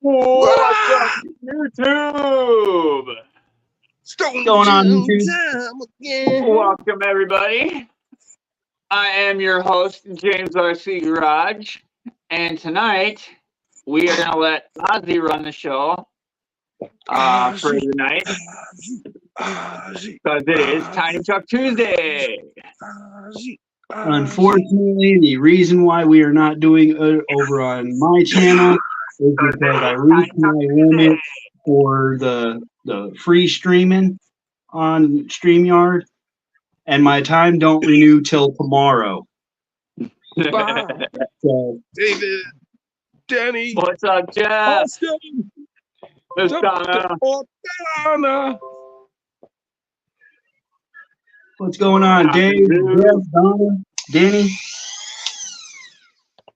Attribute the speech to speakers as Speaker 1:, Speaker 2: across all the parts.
Speaker 1: What's up, YouTube?
Speaker 2: Stone
Speaker 3: Going on,
Speaker 2: Jim
Speaker 3: YouTube?
Speaker 2: time again.
Speaker 1: Welcome, everybody. I am your host, James R.C. Garage, and tonight we are going to let Ozzy run the show for the night because it is Tiny Chuck Tuesday.
Speaker 3: Unfortunately, the reason why we are not doing it over on my channel is because I reached my limit for the free streaming on StreamYard, and my time don't renew till tomorrow. So
Speaker 2: David, Danny,
Speaker 1: What's up, Jeff?
Speaker 2: Austin,
Speaker 1: What's Donna?
Speaker 2: Donna.
Speaker 3: what's going on, Dave, Jeff, Donna, Denny?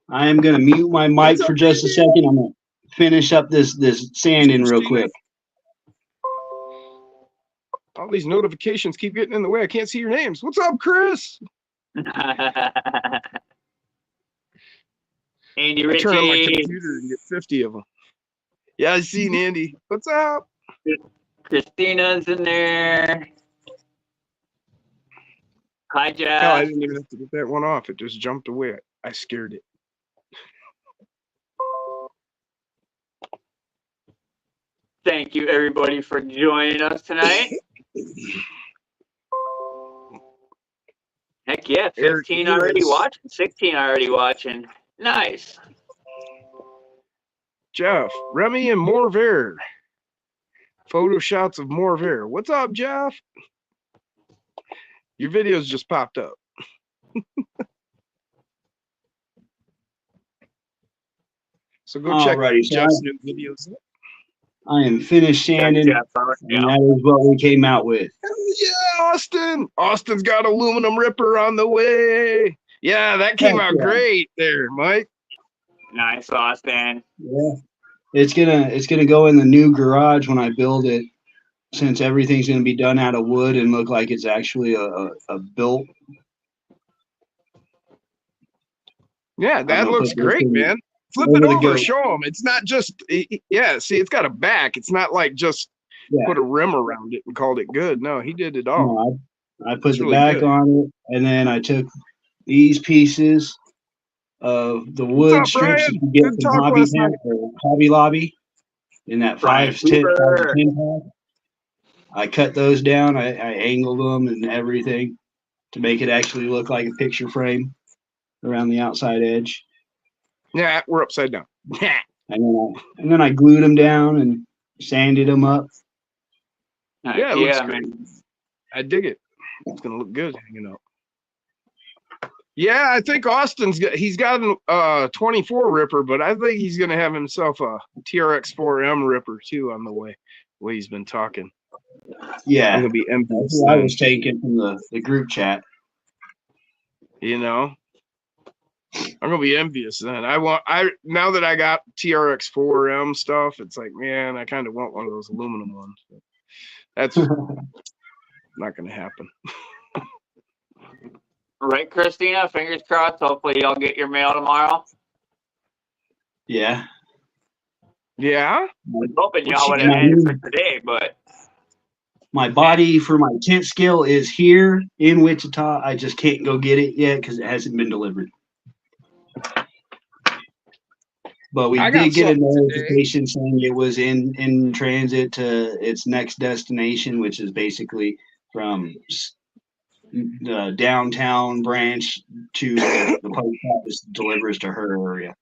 Speaker 3: I am gonna mute my mic for just a second. I'm gonna finish up this sanding real quick.
Speaker 2: All these notifications keep getting in the way. I can't see your names. What's up, Chris?
Speaker 1: Andy
Speaker 2: I turn on my
Speaker 1: Ritchie,
Speaker 2: computer and get 50 of them. Yeah, I seen Andy. What's up?
Speaker 1: Christina's in there. Hi,
Speaker 2: Hell, I
Speaker 1: Jeff.
Speaker 2: didn't even have to get that one off. It just jumped away. I scared it.
Speaker 1: Thank you, everybody, for joining us tonight. Heck yeah,
Speaker 2: Eric
Speaker 1: 15 already
Speaker 2: Lewis.
Speaker 1: watching, 16 already watching. Nice.
Speaker 2: Jeff, Remy and Morvere. Photo shots of Morvere. What's up, Jeff? Your videos just popped up. So go check
Speaker 3: Alrighty, so
Speaker 2: Jeff's new videos.
Speaker 3: I am finished sanding,
Speaker 1: Jeff,
Speaker 3: and that is what we came out with.
Speaker 2: Hell yeah, Austin! Austin's got aluminum ripper on the way. Yeah, that came
Speaker 3: Heck
Speaker 2: out
Speaker 3: yeah.
Speaker 2: great there, Mike.
Speaker 1: Nice, Austin.
Speaker 3: Yeah, it's gonna go in the new garage when I build it, since everything's gonna be done out of wood and look like it's actually a built.
Speaker 2: Yeah, that
Speaker 3: gonna
Speaker 2: looks
Speaker 3: put this
Speaker 2: great,
Speaker 3: in
Speaker 2: man. Flip
Speaker 3: over
Speaker 2: it
Speaker 3: the
Speaker 2: over,
Speaker 3: goat.
Speaker 2: show them. It's not just, yeah, see, it's got a back. It's not like just
Speaker 3: Yeah.
Speaker 2: put a rim around it and called it good. No, he did it all.
Speaker 3: No, I put
Speaker 2: It's
Speaker 3: the
Speaker 2: really
Speaker 3: back
Speaker 2: good.
Speaker 3: on it, and then I took these pieces of the wood
Speaker 2: up,
Speaker 3: strips
Speaker 2: Brian?
Speaker 3: that you get
Speaker 2: Good
Speaker 3: from
Speaker 2: talk last night.
Speaker 3: Hobby Lobby in that
Speaker 1: Brian
Speaker 3: 5
Speaker 1: Cooper.
Speaker 3: 10 pack. I cut those down. I angled them and everything to make it actually look like a picture frame around the outside edge.
Speaker 2: Yeah, we're upside down.
Speaker 3: And then I glued them down and sanded them up.
Speaker 1: Heck
Speaker 2: Yeah, it looks
Speaker 1: yeah,
Speaker 2: great.
Speaker 1: man.
Speaker 2: I dig it. It's gonna look good hanging out. Yeah, I think he's got a 24 ripper, but I think he's gonna have himself a TRX4M ripper too on the way he's been talking. I'm
Speaker 3: Yeah,
Speaker 2: gonna be
Speaker 3: that's
Speaker 2: envious.
Speaker 3: what I
Speaker 2: then,
Speaker 3: was taking from the group chat.
Speaker 2: you know. I'm gonna be envious then. Now that I got TRX4M stuff, it's like, man, I kind of want one of those aluminum ones. That's not gonna happen.
Speaker 1: Right, Christina? Fingers crossed. Hopefully, you'll get your mail tomorrow.
Speaker 3: Yeah.
Speaker 2: Yeah.
Speaker 1: I was hoping y'all
Speaker 2: What's
Speaker 1: would
Speaker 2: she
Speaker 1: have
Speaker 3: got?
Speaker 1: had it for today, but
Speaker 3: My body for my tent scale is here in Wichita. I just can't go get it yet because it hasn't been delivered. But we
Speaker 2: I got
Speaker 3: did get a
Speaker 2: something today.
Speaker 3: notification saying it was in transit to its next destination, which is basically from the downtown branch to the post office delivers to her area.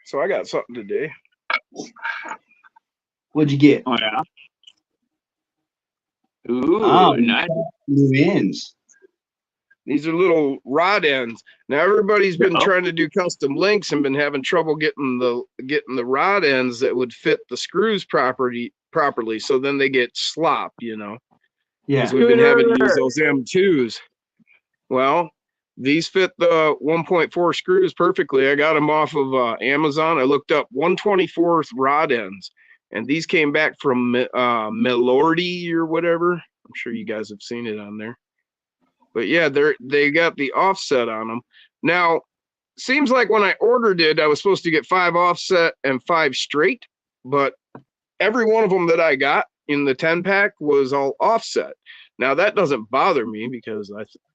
Speaker 2: So I got something today.
Speaker 3: What'd you get?
Speaker 1: oh yeah. Ooh,
Speaker 3: Oh,
Speaker 1: nice.
Speaker 3: new ends.
Speaker 2: These are little rod ends. Now everybody's been
Speaker 1: Yep.
Speaker 2: trying to do custom links and been having trouble getting the rod ends that would fit the screws properly. So then they get slopped, you know.
Speaker 3: Yeah.
Speaker 2: Because we've been having to use those M2s. Well, these fit the 1.4 screws perfectly. I got them off of Amazon. I looked up 1/24 rod ends, and these came back from Milordi or whatever. I'm sure you guys have seen it on there. But yeah, they got the offset on them. Now, seems like when I ordered it, I was supposed to get 5 offset and 5 straight, but every one of them that I got in the 10-pack was all offset. Now that doesn't bother me because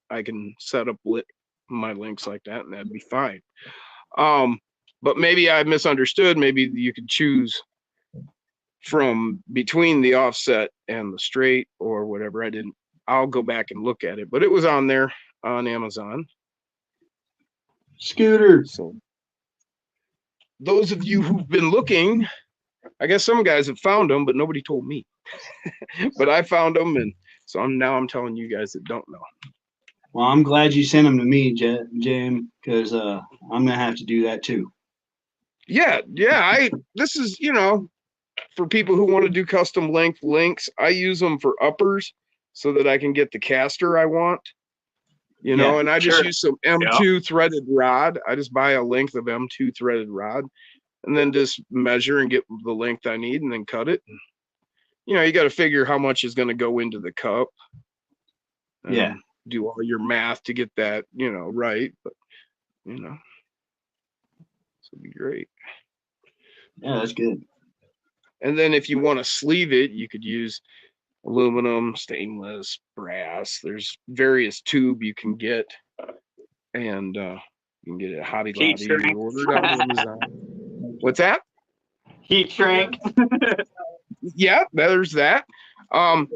Speaker 2: I can set up my links like that and that'd be fine. But maybe I misunderstood. Maybe you could choose from between the offset and the straight or whatever. I'll go back and look at it, but it was on there on Amazon.
Speaker 3: Scooter.
Speaker 2: So those of you who've been looking, I guess some guys have found them, but nobody told me. But I found them, and so I'm telling you guys that don't know.
Speaker 3: Well, I'm glad you sent them to me, Jim, because I'm gonna have to do that too.
Speaker 2: Yeah. This is, for people who want to do custom length links. I use them for uppers so that I can get the caster I want. And I just use some M2 threaded rod. I just buy a length of M2 threaded rod and then just measure and get the length I need and then cut it. You got to figure how much is going to go into the cup. Do all your math to get that, right. But, this would be great.
Speaker 3: Yeah, that's good.
Speaker 2: And then if you want to sleeve it, you could use aluminum, stainless, brass. There's various tube you can get, and you can get it at Hobby Lobby or ordered on Amazon. What's that?
Speaker 1: Heat shrink.
Speaker 2: Yeah, there's that. I'm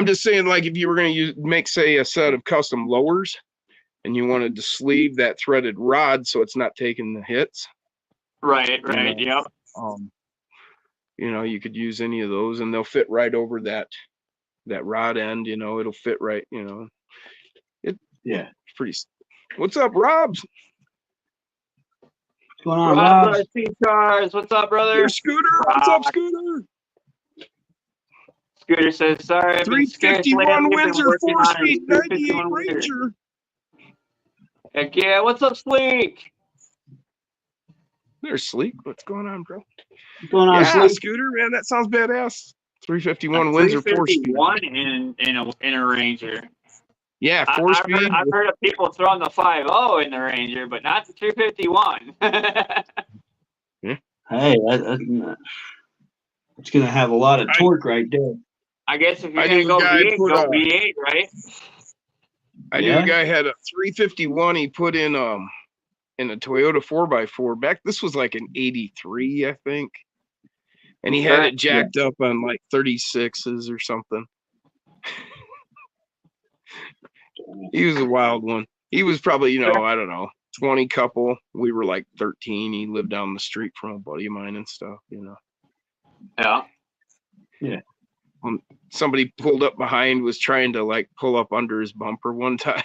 Speaker 2: just saying, like, if you were going to make, say, a set of custom lowers, and you wanted to sleeve that threaded rod so it's not taking the hits.
Speaker 1: Right. Yep.
Speaker 2: You could use any of those, and they'll fit right over that rod end. It'll fit right. It's pretty. What's up, Rob?
Speaker 3: What's going on,
Speaker 1: Rob? Cars. What's up, brother?
Speaker 2: Your Scooter. What's up, Scooter?
Speaker 1: Scooter says, sorry.
Speaker 2: 351 Windsor 4-speed 98 Ranger.
Speaker 1: Heck yeah. What's up, Sleek?
Speaker 2: There's Sleek. What's going on, bro?
Speaker 3: What's going on, Sleek?
Speaker 2: Scooter, man, that sounds badass. 351 Windsor 4-speed.
Speaker 1: 351 in a Ranger.
Speaker 2: Yeah, 4-speed.
Speaker 1: I've heard of people throwing the 5.0 in the Ranger, but not the 351.
Speaker 3: Yeah. Hey, it's going to have a lot of torque right there.
Speaker 1: I guess if you're going to go V8, go V8, right?
Speaker 2: I knew a guy had a 351 he put in a Toyota 4x4 this was like an 83, I think. And he had it jacked up on like 36s or something. He was a wild one. He was probably, I don't know, 20 couple. We were like 13. He lived down the street from a buddy of mine and stuff,
Speaker 1: Yeah.
Speaker 3: Yeah.
Speaker 2: Somebody pulled up behind, was trying to like pull up under his bumper one time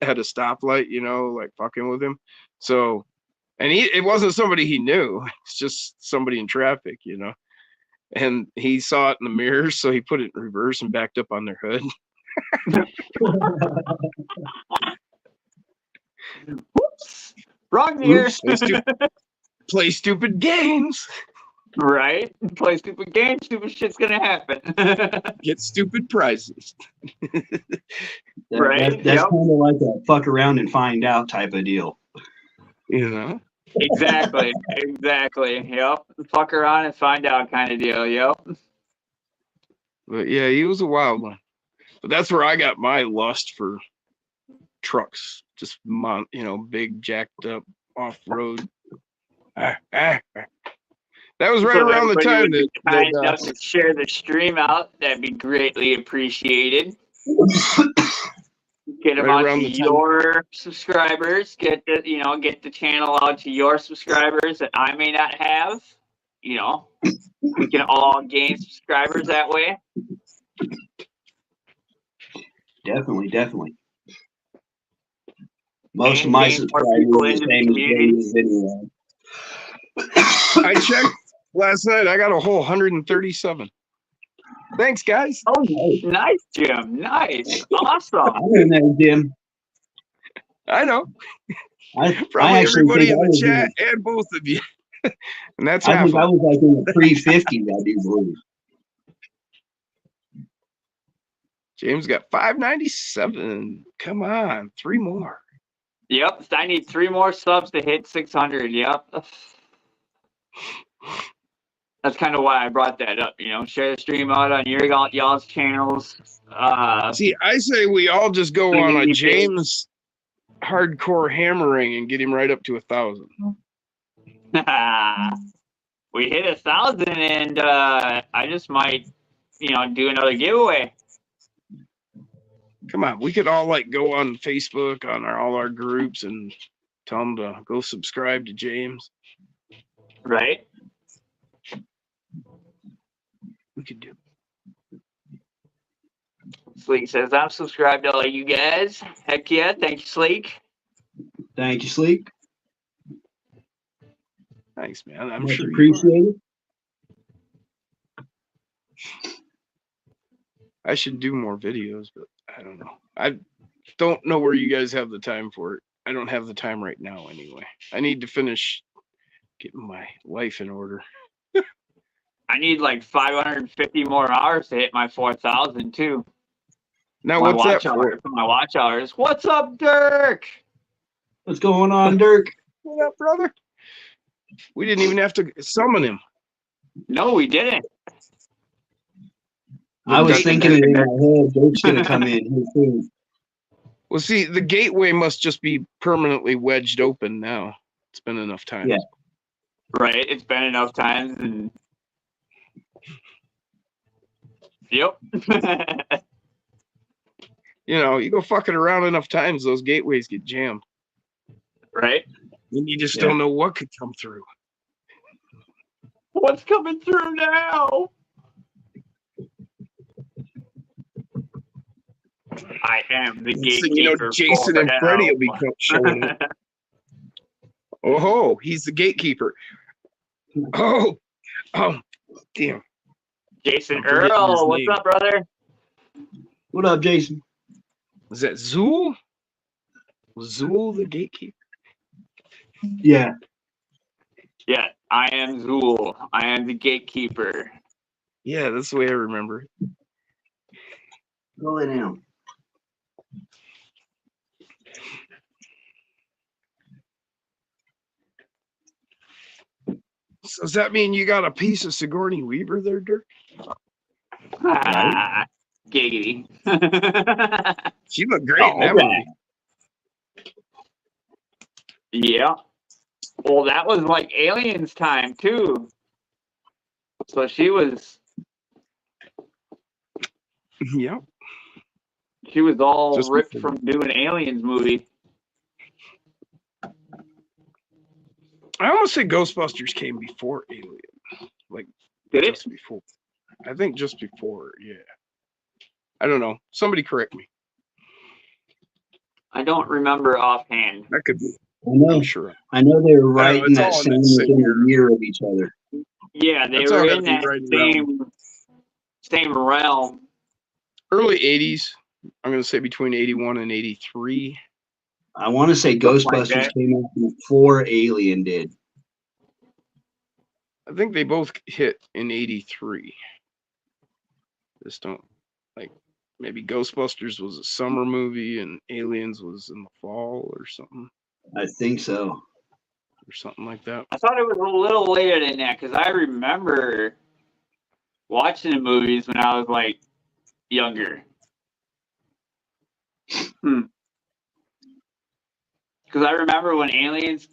Speaker 2: at a stoplight, like fucking with him. So, and it wasn't somebody he knew. It's just somebody in traffic, and he saw it in the mirror. So he put it in reverse and backed up on their hood.
Speaker 1: Whoops. Wrong gear.
Speaker 2: Play stupid games.
Speaker 1: Right? Play stupid games, stupid shit's gonna happen.
Speaker 2: Get stupid prizes.
Speaker 1: Right?
Speaker 3: That's kind of like a fuck around and find out type of deal.
Speaker 1: Exactly. Yep. Fuck around and find out kind of deal. Yep.
Speaker 2: But yeah, he was a wild one. But that's where I got my lust for trucks. Just big jacked up off road. That was right around the time that
Speaker 1: to share the stream out. That'd be greatly appreciated. Get them out to your subscribers. Get the channel out to your subscribers that I may not have. We can all gain subscribers that way.
Speaker 3: Definitely. Most of my subscribers are the same as video.
Speaker 2: I checked last night. I got a whole 137. Thanks, guys.
Speaker 1: Oh, nice, Jim. Nice. Awesome.
Speaker 3: I'm in there, Jim.
Speaker 2: I know.
Speaker 3: Probably
Speaker 2: everybody in the chat and both of you. And that's
Speaker 3: I think I was like in the 350, I do believe.
Speaker 2: James got 597. Come on, 3 more.
Speaker 1: Yep, I need 3 more subs to hit 600. Yep. That's kind of why I brought that up. Share the stream out on y'all's channels.
Speaker 2: See, I say we all just go on a
Speaker 1: Community page.
Speaker 2: James hardcore hammering and get him right up to 1,000.
Speaker 1: We hit 1,000, and I just might, do another giveaway.
Speaker 2: Come on, we could all like go on Facebook on all our groups and tell them to go subscribe to James.
Speaker 1: Right?
Speaker 2: We could do.
Speaker 1: Sleek says, I'm subscribed to all you guys. Heck yeah. Thank you, Sleek.
Speaker 3: Thank you, Sleek.
Speaker 2: Thanks, man. I'm
Speaker 3: Much
Speaker 2: sure you are.
Speaker 3: appreciated.
Speaker 2: I should do more videos, but I don't know. I don't know where you guys have the time for it. I don't have the time right now anyway. I need to finish getting my life in order.
Speaker 1: I need like 550 more hours to hit my 4,000 too.
Speaker 2: Now,
Speaker 1: My
Speaker 2: what's that
Speaker 1: watch
Speaker 2: for?
Speaker 1: hours. My watch hours. What's up, Dirk?
Speaker 3: What's going on, Dirk?
Speaker 2: What up, brother? We didn't even have to summon him.
Speaker 1: No, we didn't.
Speaker 3: I was
Speaker 1: Dirk-
Speaker 3: thinking it in my head. Dirk's gonna come in here soon.
Speaker 2: Well, see, the gateway must just be permanently wedged open now. It's been enough time.
Speaker 3: Yeah.
Speaker 1: Right. It's been enough times, and yep.
Speaker 2: You go fucking around enough times, those gateways get jammed.
Speaker 1: Right.
Speaker 2: And you just
Speaker 3: Yeah.
Speaker 2: don't know what could come through.
Speaker 1: What's coming through now? I am the
Speaker 2: Next
Speaker 1: gatekeeper.
Speaker 2: thing Jason and
Speaker 1: for
Speaker 2: Freddie
Speaker 1: hell.
Speaker 2: will be showing up. Oh, he's the gatekeeper. Oh, damn.
Speaker 1: Jason
Speaker 2: I'm forgetting his
Speaker 1: Earl, what's
Speaker 2: name.
Speaker 1: up, brother?
Speaker 3: What up, Jason?
Speaker 2: Is that Zool? Zool the gatekeeper?
Speaker 3: Yeah.
Speaker 1: Yeah, I am Zool. I am the gatekeeper.
Speaker 2: Yeah, that's the way I remember it.
Speaker 3: Go lay down.
Speaker 2: So does that mean you got a piece of Sigourney Weaver there, Dirk?
Speaker 1: Ah, giggity.
Speaker 2: She looked great in that
Speaker 1: Okay.
Speaker 2: movie.
Speaker 1: Yeah. Well, that was like Aliens time too. So she was
Speaker 2: Yep.
Speaker 1: all
Speaker 2: Just
Speaker 1: ripped
Speaker 2: before.
Speaker 1: from doing Aliens movie.
Speaker 2: I almost say Ghostbusters came before Alien. Like,
Speaker 1: Did it?
Speaker 2: just before. I think just before, yeah. I don't know. Somebody correct me.
Speaker 1: I don't remember offhand.
Speaker 2: That could be.
Speaker 3: I know.
Speaker 2: I'm sure.
Speaker 3: I know they were right
Speaker 2: it's
Speaker 3: in that
Speaker 2: all in
Speaker 3: same
Speaker 2: that same
Speaker 3: within a year of each other.
Speaker 1: Yeah, they
Speaker 2: That's all
Speaker 1: were
Speaker 2: gotta
Speaker 1: in
Speaker 2: be
Speaker 1: that
Speaker 2: right around.
Speaker 1: same realm.
Speaker 2: Early 80s. I'm going to say between 81 and 83.
Speaker 3: I want to say
Speaker 1: Something like
Speaker 3: Ghostbusters
Speaker 1: that.
Speaker 3: came out before Alien did.
Speaker 2: I think they both hit in 83. Just don't, like, maybe Ghostbusters was a summer movie and Aliens was in the fall or something
Speaker 3: I think so.
Speaker 2: like that.
Speaker 1: I thought it was a little later than that because I remember watching the movies when I was like younger. Because I remember when Aliens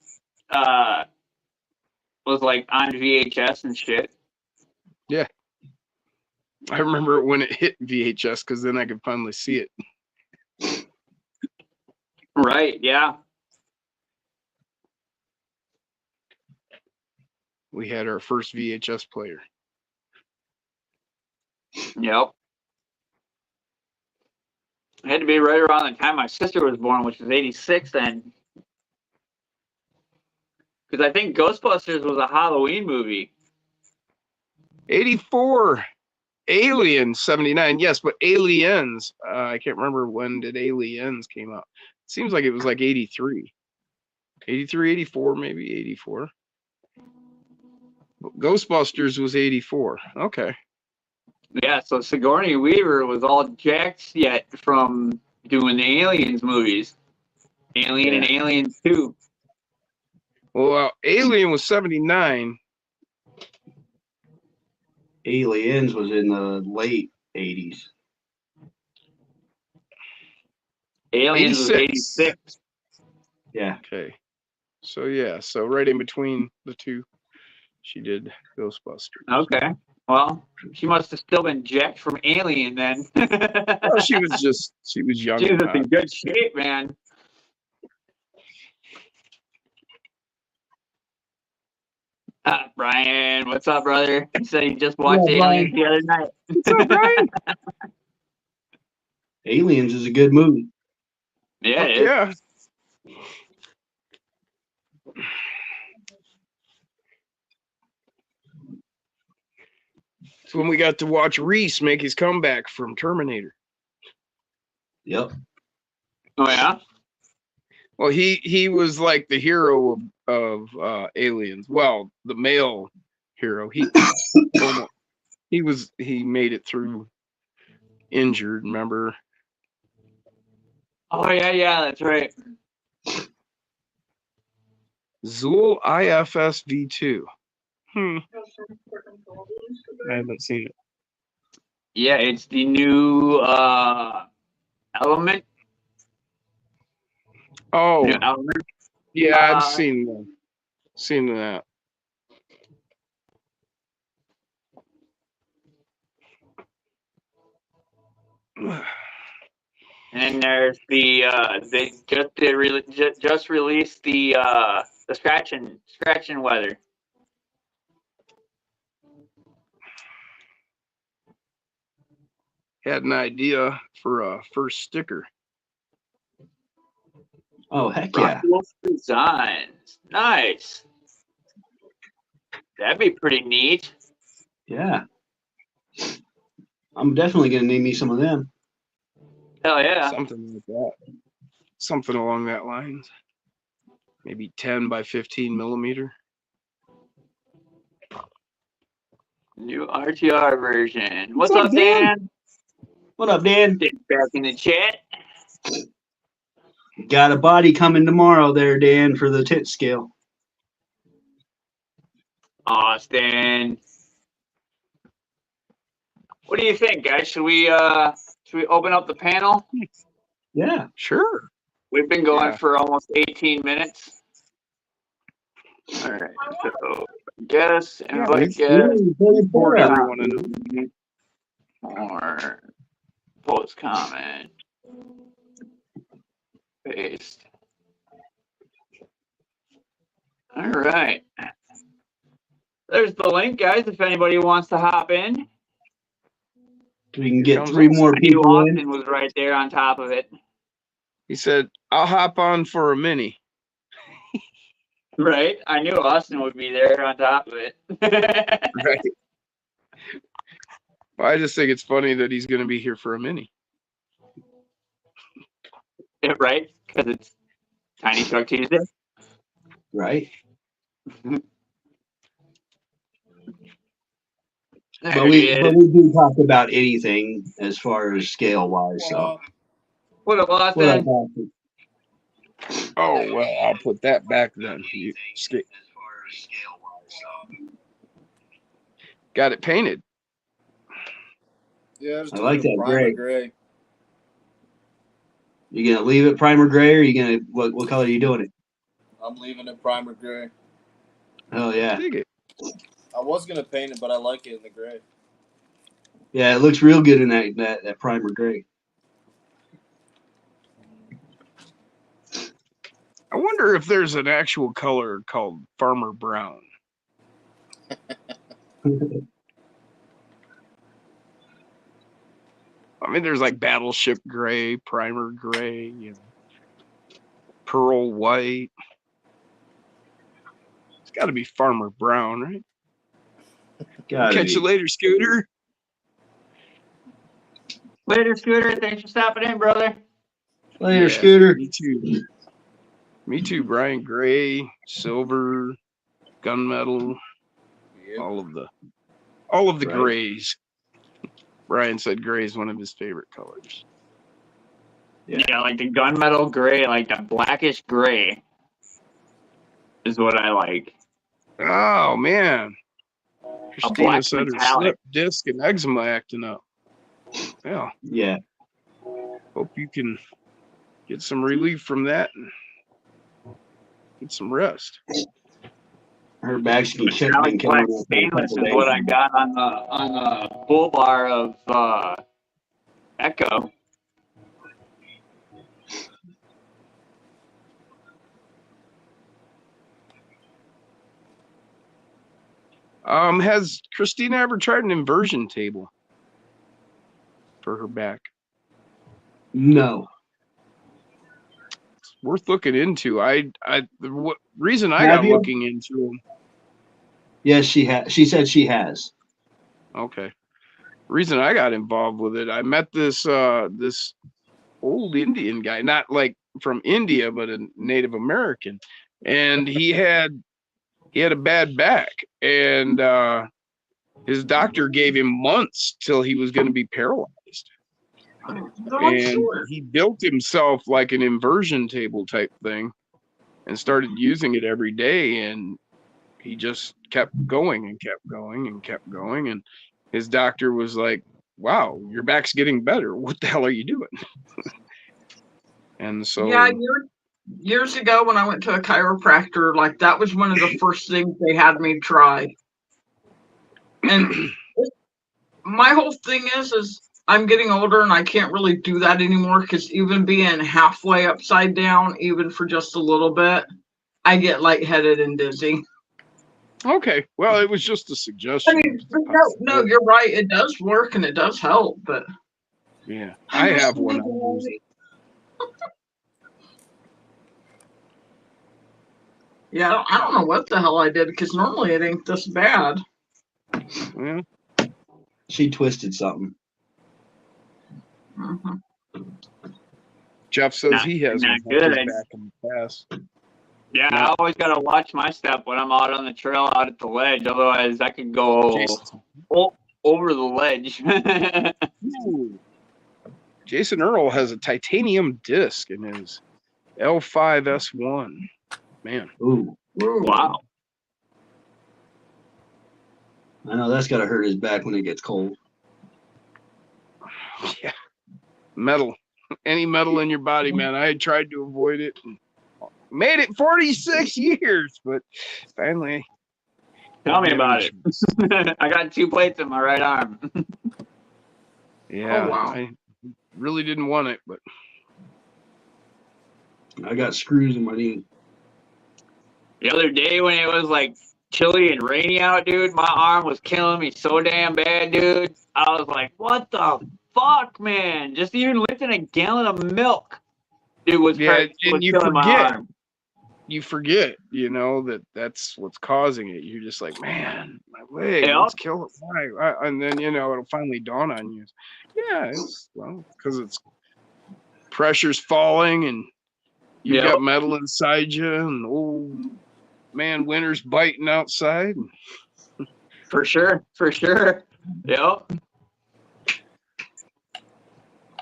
Speaker 1: was like on VHS and shit.
Speaker 2: I remember when it hit VHS because then I could finally see it.
Speaker 1: Right, yeah.
Speaker 2: We had our first VHS player.
Speaker 1: Yep. It had to be right around the time my sister was born, which was 86 then. Because I think Ghostbusters was a Halloween movie.
Speaker 2: 84. Aliens, 79. Yes, but Aliens, I can't remember when did Aliens came out. It seems like it was like 83. 83, 84, maybe 84. Ghostbusters was 84. Okay.
Speaker 1: Yeah, so Sigourney Weaver was all jacked yet from doing the Aliens movies. Alien and Alien 2.
Speaker 2: Well, Alien was 79.
Speaker 3: Aliens was in the late 80s.
Speaker 1: Aliens was 86.
Speaker 3: Yeah.
Speaker 2: Okay. So yeah, so right in between the two, she did Ghostbusters.
Speaker 1: Okay. Well, she must have still been jacked from Alien then.
Speaker 2: Well, she was young.
Speaker 1: She
Speaker 2: and
Speaker 1: was in
Speaker 2: hot.
Speaker 1: good shape, man. Brian, what's up, brother? He said he just watched
Speaker 3: Yeah,
Speaker 1: Aliens the other night.
Speaker 2: What's up, Brian?
Speaker 3: Aliens is a good movie.
Speaker 1: Yeah,
Speaker 2: Fuck
Speaker 1: it is.
Speaker 2: yeah. It's when we got to watch Reese make his comeback from Terminator.
Speaker 3: Yep.
Speaker 1: Oh yeah.
Speaker 2: Well, he was like the hero of Aliens. Well, the male hero. He made it through injured. Remember?
Speaker 1: Oh yeah, that's right.
Speaker 2: Zool IFS V2. I haven't seen it.
Speaker 1: Yeah, it's the new Element.
Speaker 2: Oh,
Speaker 1: New Element.
Speaker 2: yeah, I've seen that.
Speaker 1: And then there's the they just released the scratch and weather.
Speaker 2: Had an idea for a first sticker.
Speaker 3: Oh, heck yeah.
Speaker 1: Wolf Designs. Nice. That'd be pretty neat.
Speaker 3: Yeah. I'm definitely going to need me some of them.
Speaker 1: Hell yeah.
Speaker 2: Something like that. Something along that lines. Maybe 10 by 15 millimeter.
Speaker 1: New RTR version. What's
Speaker 2: What's
Speaker 1: up,
Speaker 2: up, Dan?
Speaker 1: Dan?
Speaker 3: What up, Dan?
Speaker 1: Back in the chat.
Speaker 3: Got a body coming tomorrow there, Dan, for the tit scale.
Speaker 1: Austin. What do you think, guys? Should we open up the panel?
Speaker 3: Yeah.
Speaker 2: Sure.
Speaker 1: We've been going
Speaker 2: Yeah.
Speaker 1: for almost 18 minutes. All right. So guess invite guest
Speaker 2: Board everyone in.
Speaker 1: or post comment. Paste. All right. There's the link, guys, if anybody wants to hop in.
Speaker 3: We can get 3 more
Speaker 1: I knew
Speaker 3: people in.
Speaker 1: Austin was right there on top of it.
Speaker 2: He said, I'll hop on for a mini.
Speaker 1: Right? I knew Austin would be there on top of it.
Speaker 2: Right. Well, I just think it's funny that he's going to be here for a mini.
Speaker 1: Yeah, right? Because it's Tiny Truck Tuesday.
Speaker 3: Right.
Speaker 1: There
Speaker 3: But
Speaker 1: he is.
Speaker 3: we do talk about anything as far as scale wise. So
Speaker 1: What up, Austin?
Speaker 3: what up, Austin?
Speaker 2: Oh, well, I'll put that back then. You got it painted.
Speaker 4: Yeah,
Speaker 3: I like that
Speaker 4: primer
Speaker 3: gray. You gonna leave it primer gray, or you gonna what color are you doing it?
Speaker 4: I'm leaving it primer gray.
Speaker 3: Oh yeah,
Speaker 2: Dig it.
Speaker 4: I was gonna paint it, but I like it in the gray.
Speaker 3: yeah. It looks real good in that primer gray.
Speaker 2: I wonder if there's an actual color called Farmer Brown. I mean, there's like Battleship Gray, Primer Gray, Pearl White. It's got to be Farmer Brown, right? Catch you later, Scooter.
Speaker 1: Later, Scooter. Thanks for stopping in, brother.
Speaker 3: Later,
Speaker 2: Yeah,
Speaker 3: Scooter.
Speaker 2: Me too. Me too, Brian. Gray, silver, gunmetal,
Speaker 4: Yep.
Speaker 2: all of the
Speaker 3: Right.
Speaker 2: grays. Brian said gray is one of his favorite colors.
Speaker 1: Yeah, like the gunmetal gray, like the blackish gray is what I like.
Speaker 2: Oh man.
Speaker 1: A
Speaker 2: Christina
Speaker 1: black
Speaker 2: said her
Speaker 1: metallic.
Speaker 2: slip disc and eczema acting up. Yeah.
Speaker 3: Yeah.
Speaker 2: Hope you can get some relief from that and get some rest.
Speaker 3: Her back's been
Speaker 1: Metallic
Speaker 3: killing
Speaker 1: black
Speaker 3: her for a
Speaker 1: stainless
Speaker 3: couple
Speaker 1: is what I
Speaker 3: days.
Speaker 1: got on the bull bar of Echo.
Speaker 2: Has Christina ever tried an inversion table for her back?
Speaker 3: No.
Speaker 2: It's worth looking into. The reason I
Speaker 3: Have
Speaker 2: got
Speaker 3: you?
Speaker 2: looking into them.
Speaker 3: Yes, she has. She said she has.
Speaker 2: Okay. Reason I got involved with it, I met this this old Indian guy, not like from India, but a Native American, and he had a bad back, and his doctor gave him months till he was going to be paralyzed. And he built himself like an inversion table type thing and started using it every day, and he just kept going and kept going and kept going, and his doctor was like, wow, your back's getting better, what the hell are you doing? And so
Speaker 5: Yeah, years ago when I went to a chiropractor, like that was one of the first things they had me try. And my whole thing is I'm getting older and I can't really do that anymore because even being halfway upside down, even for just a little bit, I get lightheaded and dizzy.
Speaker 2: okay, well, it was just a
Speaker 5: I
Speaker 2: suggestion.
Speaker 5: mean, no, you're right. It does work and it does help, but
Speaker 2: Yeah, I have one.
Speaker 5: yeah, I don't know what the hell I did because normally it ain't this bad.
Speaker 2: Yeah.
Speaker 3: She twisted something.
Speaker 5: Mhm.
Speaker 2: Jeff says he has
Speaker 1: Not
Speaker 2: one helped his
Speaker 1: good.
Speaker 2: back in the past.
Speaker 1: Yeah,
Speaker 2: No.
Speaker 1: I always gotta watch my step when I'm out on the trail out at the ledge. Otherwise, I could go
Speaker 2: Jason,
Speaker 1: over the ledge.
Speaker 2: ooh. Jason Earl has a titanium disc in his L5S1. Man,
Speaker 3: Ooh.
Speaker 1: Wow.
Speaker 3: I know that's got to hurt his back when it gets cold.
Speaker 2: yeah, metal. Any metal in your body, man. I had tried to avoid it. And made it 46 years, but finally.
Speaker 1: Tell me about it. I got 2 plates in my right arm.
Speaker 2: Yeah,
Speaker 5: Oh, wow.
Speaker 2: I really didn't want it, but
Speaker 3: I got screws in my knee.
Speaker 1: The other day when it was like chilly and rainy out, dude, my arm was killing me so damn bad, dude. I was like, what the fuck, man? Just even lifting a gallon of milk, dude, was
Speaker 2: yeah, and you
Speaker 1: killing my
Speaker 2: forget.
Speaker 1: arm.
Speaker 2: You forget, that's what's causing it. You're just like, man, my leg,
Speaker 1: Yeah.
Speaker 2: let's kill it. Why? And then, it'll finally dawn on you. Yeah, because it's pressure's falling and you've got metal inside you and old man winter's biting outside.
Speaker 1: For sure. Yep.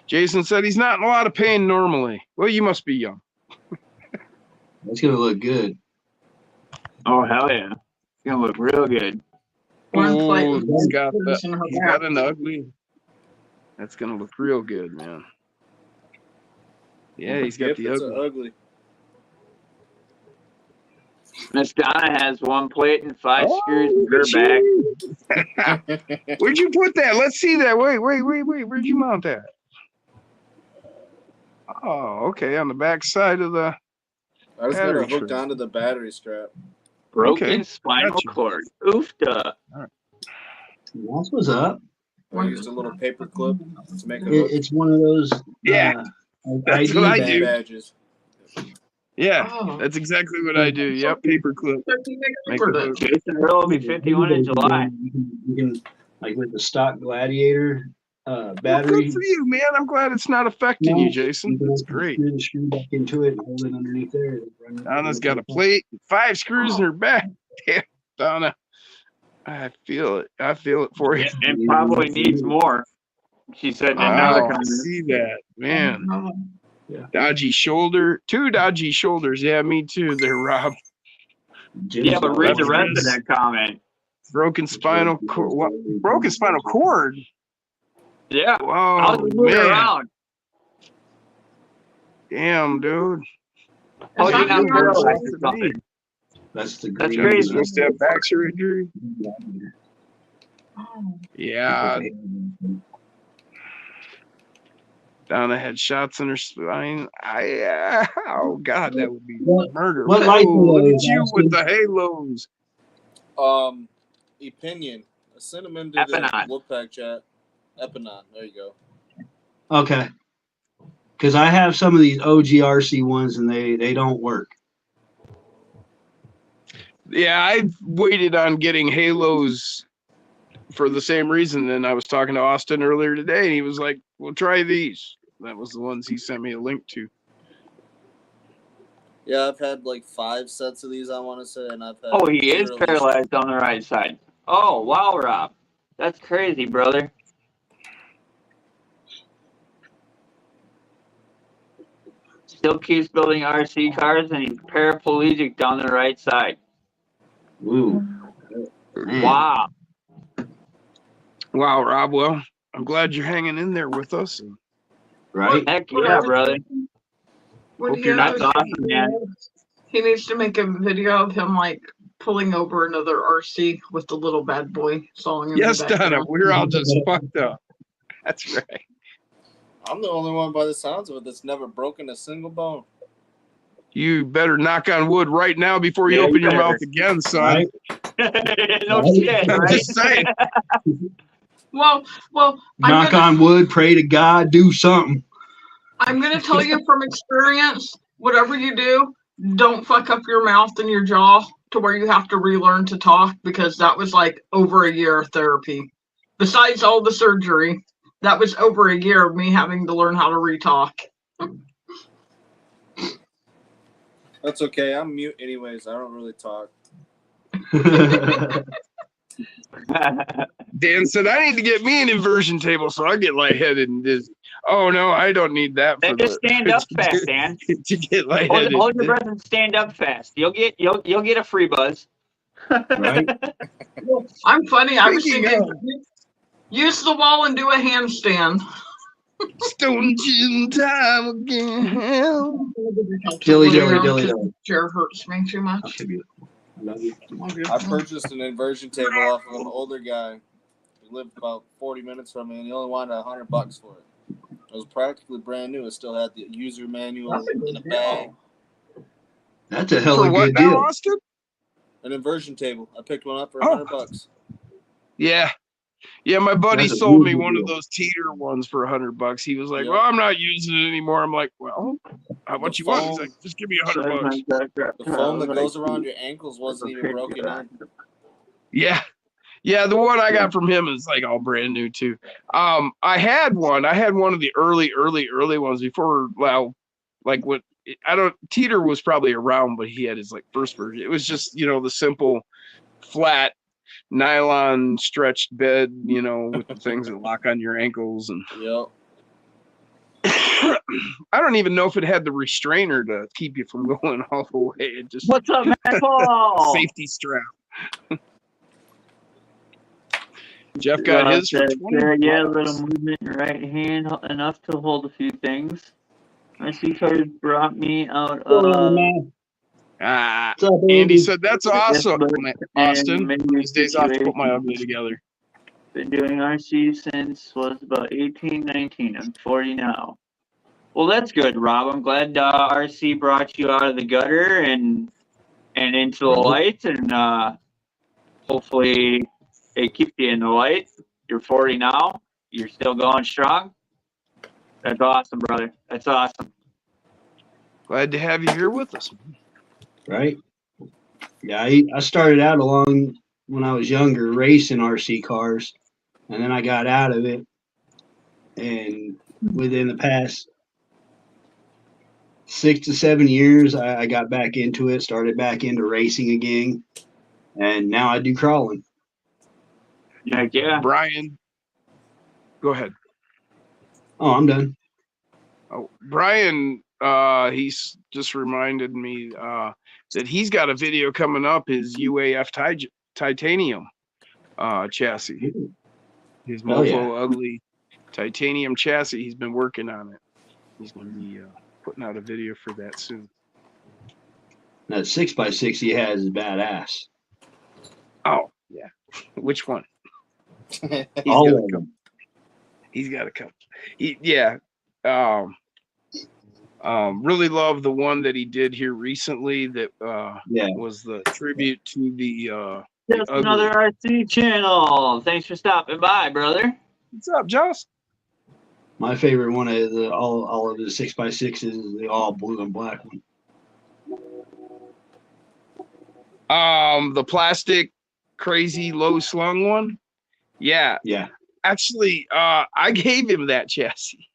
Speaker 2: Jason said he's not in a lot of pain normally. Well, you must be young.
Speaker 3: That's gonna look good.
Speaker 1: Oh, hell yeah. It's going to look real good.
Speaker 5: One plate
Speaker 2: Ooh,
Speaker 5: with
Speaker 2: he's
Speaker 5: one
Speaker 2: got
Speaker 5: screws in her
Speaker 2: he's
Speaker 5: back.
Speaker 2: got an ugly. That's gonna look real good, man. Yeah, he's got
Speaker 4: Yep,
Speaker 2: the
Speaker 4: it's
Speaker 2: ugly.
Speaker 4: ugly.
Speaker 1: Miss Donna has 1 plate and 5
Speaker 2: Oh,
Speaker 1: screws in her back.
Speaker 2: Where'd you put that? Let's see that. Wait. Where'd you mount that? Oh, okay. On the back side of the.
Speaker 4: I just got
Speaker 2: Battery
Speaker 4: it hooked
Speaker 2: tray.
Speaker 4: onto the battery strap.
Speaker 1: Broken
Speaker 2: Okay,
Speaker 1: spinal
Speaker 2: gotcha.
Speaker 1: cord. Oofda.
Speaker 3: That's what's up.
Speaker 4: I used a little paper clip to make a hook.
Speaker 3: It's one of those.
Speaker 2: Yeah, that's
Speaker 3: ID
Speaker 2: what I
Speaker 3: bags.
Speaker 2: do.
Speaker 4: Badges.
Speaker 2: Yeah,
Speaker 5: Oh,
Speaker 2: that's exactly what I do. Yep, paperclip. Make a hook.
Speaker 1: Jason Earl will be 51 in July.
Speaker 3: You can like with the stock Gladiator
Speaker 2: Well,
Speaker 3: battery.
Speaker 2: good for you, man. I'm glad it's not affecting you, Jason.
Speaker 3: can
Speaker 2: That's
Speaker 3: also
Speaker 2: great.
Speaker 3: screw the screw back into it and hold it underneath there.
Speaker 2: Donna's got a plate, 5 screws in her back. Damn, Donna. I feel it. I feel it for you.
Speaker 1: And probably needs more. She said that now they're
Speaker 2: Wow, I
Speaker 1: coming.
Speaker 2: see that, man. Dodgy shoulder, 2 dodgy shoulders. Yeah, me too. There, Rob.
Speaker 1: Yeah, but read the rest of that comment.
Speaker 2: Broken spinal cord. What? Broken spinal cord.
Speaker 1: Yeah.
Speaker 2: Wow,
Speaker 1: How's it moving
Speaker 2: man.
Speaker 1: around?
Speaker 2: Damn, dude.
Speaker 1: Oh,
Speaker 5: Is
Speaker 1: you're
Speaker 5: that
Speaker 1: not
Speaker 5: your-
Speaker 1: paralyzed or something.
Speaker 3: That's the
Speaker 1: That's
Speaker 3: green.
Speaker 1: crazy.
Speaker 2: Supposed to have back surgery. Yeah, Donna had shots in her spine. Oh God, that would be murder.
Speaker 3: what light
Speaker 2: Oh, look
Speaker 3: are
Speaker 2: at you
Speaker 3: those,
Speaker 2: with the halos.
Speaker 4: Opinion. I sent him into the
Speaker 1: Epinon.
Speaker 4: Wolfpack chat. Epinon. There you go.
Speaker 3: Okay. Because I have some of these OGRC ones and they don't work.
Speaker 2: Yeah, I waited on getting halos for the same reason. And I was talking to Austin earlier today, and he was like, "Well, try these." That was the ones he sent me a link to.
Speaker 4: Yeah, I've had like 5 sets of these, I want to say, and I've had.
Speaker 1: Oh, he is
Speaker 4: 0 this-
Speaker 1: paralyzed on the right side. Oh, wow, Rob. That's crazy, brother. Still keeps building RC cars, and he's paraplegic down the right side.
Speaker 3: Ooh.
Speaker 1: Wow.
Speaker 2: Wow, Rob. Well, I'm glad you're hanging in there with us.
Speaker 3: Right?
Speaker 1: Heck yeah, brother.
Speaker 5: What
Speaker 2: Hope
Speaker 5: do
Speaker 2: you're
Speaker 5: you
Speaker 2: not
Speaker 5: have to
Speaker 1: awesome,
Speaker 5: say?
Speaker 1: man.
Speaker 5: He needs to make a video of him like pulling over another RC with the little bad boy song. In
Speaker 2: Yes,
Speaker 5: the
Speaker 2: Donna,
Speaker 5: background.
Speaker 2: we're all just fucked up. That's right.
Speaker 4: I'm the only one by the sounds of it that's never broken a single bone.
Speaker 2: You better knock on wood right now before you
Speaker 1: Yeah,
Speaker 2: open
Speaker 1: you
Speaker 2: your
Speaker 1: better.
Speaker 2: mouth again, son.
Speaker 3: Right?
Speaker 1: No
Speaker 3: Right?
Speaker 1: shit,
Speaker 2: I'm
Speaker 1: right?
Speaker 2: just saying.
Speaker 5: Well,
Speaker 3: Knock on wood, pray to God, do something.
Speaker 5: I'm gonna tell you from experience, whatever you do, don't fuck up your mouth and your jaw to where you have to relearn to talk, because that was like over a year of therapy. Besides all the surgery, that was over a year of me having to learn how to re-talk.
Speaker 4: That's okay. I'm mute anyways. I don't really talk.
Speaker 2: Dan said, I need to get me an inversion table so I get lightheaded and dizzy. Oh, no, I don't need that
Speaker 1: Then
Speaker 2: for
Speaker 1: just stand up fast, Dan.
Speaker 2: to get
Speaker 1: Hold,
Speaker 2: lightheaded.
Speaker 1: hold your breath and stand up fast. You'll get a free buzz.
Speaker 3: Right?
Speaker 5: I'm funny. I was
Speaker 2: Speaking
Speaker 5: thinking, use the wall and do a handstand.
Speaker 2: Stone gin time again.
Speaker 3: Dilly, dilly,
Speaker 5: Because
Speaker 3: dilly,
Speaker 5: the
Speaker 3: dilly.
Speaker 5: chair hurts me too much.
Speaker 3: I love you.
Speaker 4: I purchased an inversion table off of an older guy who lived about 40 minutes from me, and he only wanted $100 for it. It was practically brand new. It still had the user manual in a bag.
Speaker 3: That's a hell
Speaker 2: For
Speaker 3: of a
Speaker 2: what
Speaker 3: good
Speaker 2: now,
Speaker 3: deal.
Speaker 2: Austin?
Speaker 4: An inversion table. I picked one up for
Speaker 2: Oh.
Speaker 4: $100.
Speaker 2: Yeah. Yeah, my buddy
Speaker 3: That's a
Speaker 2: sold me
Speaker 3: really good
Speaker 2: one of
Speaker 3: deal.
Speaker 2: those teeter ones for $100. He was like,
Speaker 4: Yeah.
Speaker 2: "Well, I'm not using it anymore." I'm like, "Well, how much you want?" He's like, "Just give me $100."
Speaker 4: The foam that goes around your ankles wasn't even broken in.
Speaker 2: Yeah. Yeah, the one I got from him is like all brand new too. I had one of the early ones before, well, like what Teeter was probably around, but he had his like first version. It was just, the simple flat nylon stretched bed, with the things that lock on your ankles. And
Speaker 4: Yep.
Speaker 2: I don't even know if it had the restrainer to keep you from going all the way. It just
Speaker 1: What's up, Michael?
Speaker 2: safety strap. Jeff got his for 20
Speaker 1: Yeah,
Speaker 2: bucks.
Speaker 1: little movement in your right hand enough to hold a few things. My cars brought me out of
Speaker 2: Ah,
Speaker 3: What's up,
Speaker 2: Andy
Speaker 3: Andy?
Speaker 2: said, "That's awesome, Austin.
Speaker 1: many
Speaker 2: These days I'll have to put my
Speaker 1: situations.
Speaker 2: ugly together."
Speaker 1: Been doing RC since was about 18, 19. I'm 40 now. Well, that's good, Rob. I'm glad RC brought you out of the gutter and into the light, and hopefully it keeps you in the light. You're 40 now. You're still going strong. That's awesome, brother. That's awesome.
Speaker 2: Glad to have you here with us.
Speaker 3: Right? Yeah, I started out along when I was younger racing RC cars, and then I got out of it. And within the past 6 to 7 years, I got back into it, started back into racing again, and now I do crawling.
Speaker 1: Heck yeah.
Speaker 2: Brian, go ahead.
Speaker 3: Oh, I'm done.
Speaker 2: Oh, Brian, he's just reminded me that he's got a video coming up, his UAF titanium chassis. His
Speaker 3: Hell
Speaker 2: Mofo
Speaker 3: yeah.
Speaker 2: Ugly titanium chassis. He's been working on it. He's going to be putting out a video for that soon.
Speaker 3: That 6x6 he has is badass.
Speaker 2: Oh, yeah. Which one? He's
Speaker 3: All
Speaker 2: got
Speaker 3: of
Speaker 2: a couple.
Speaker 3: them.
Speaker 2: He's got a couple. Yeah. Really love the one that he did here recently that
Speaker 3: Yeah.
Speaker 2: was the tribute to the
Speaker 1: Just
Speaker 2: Ugly.
Speaker 1: another RC channel. Thanks for stopping by, brother.
Speaker 2: What's up, Joss?
Speaker 3: My favorite one is all of the 6x6s is the all blue and black one.
Speaker 2: The plastic crazy low slung one. Yeah.
Speaker 3: Yeah.
Speaker 2: Actually, I gave him that chassis.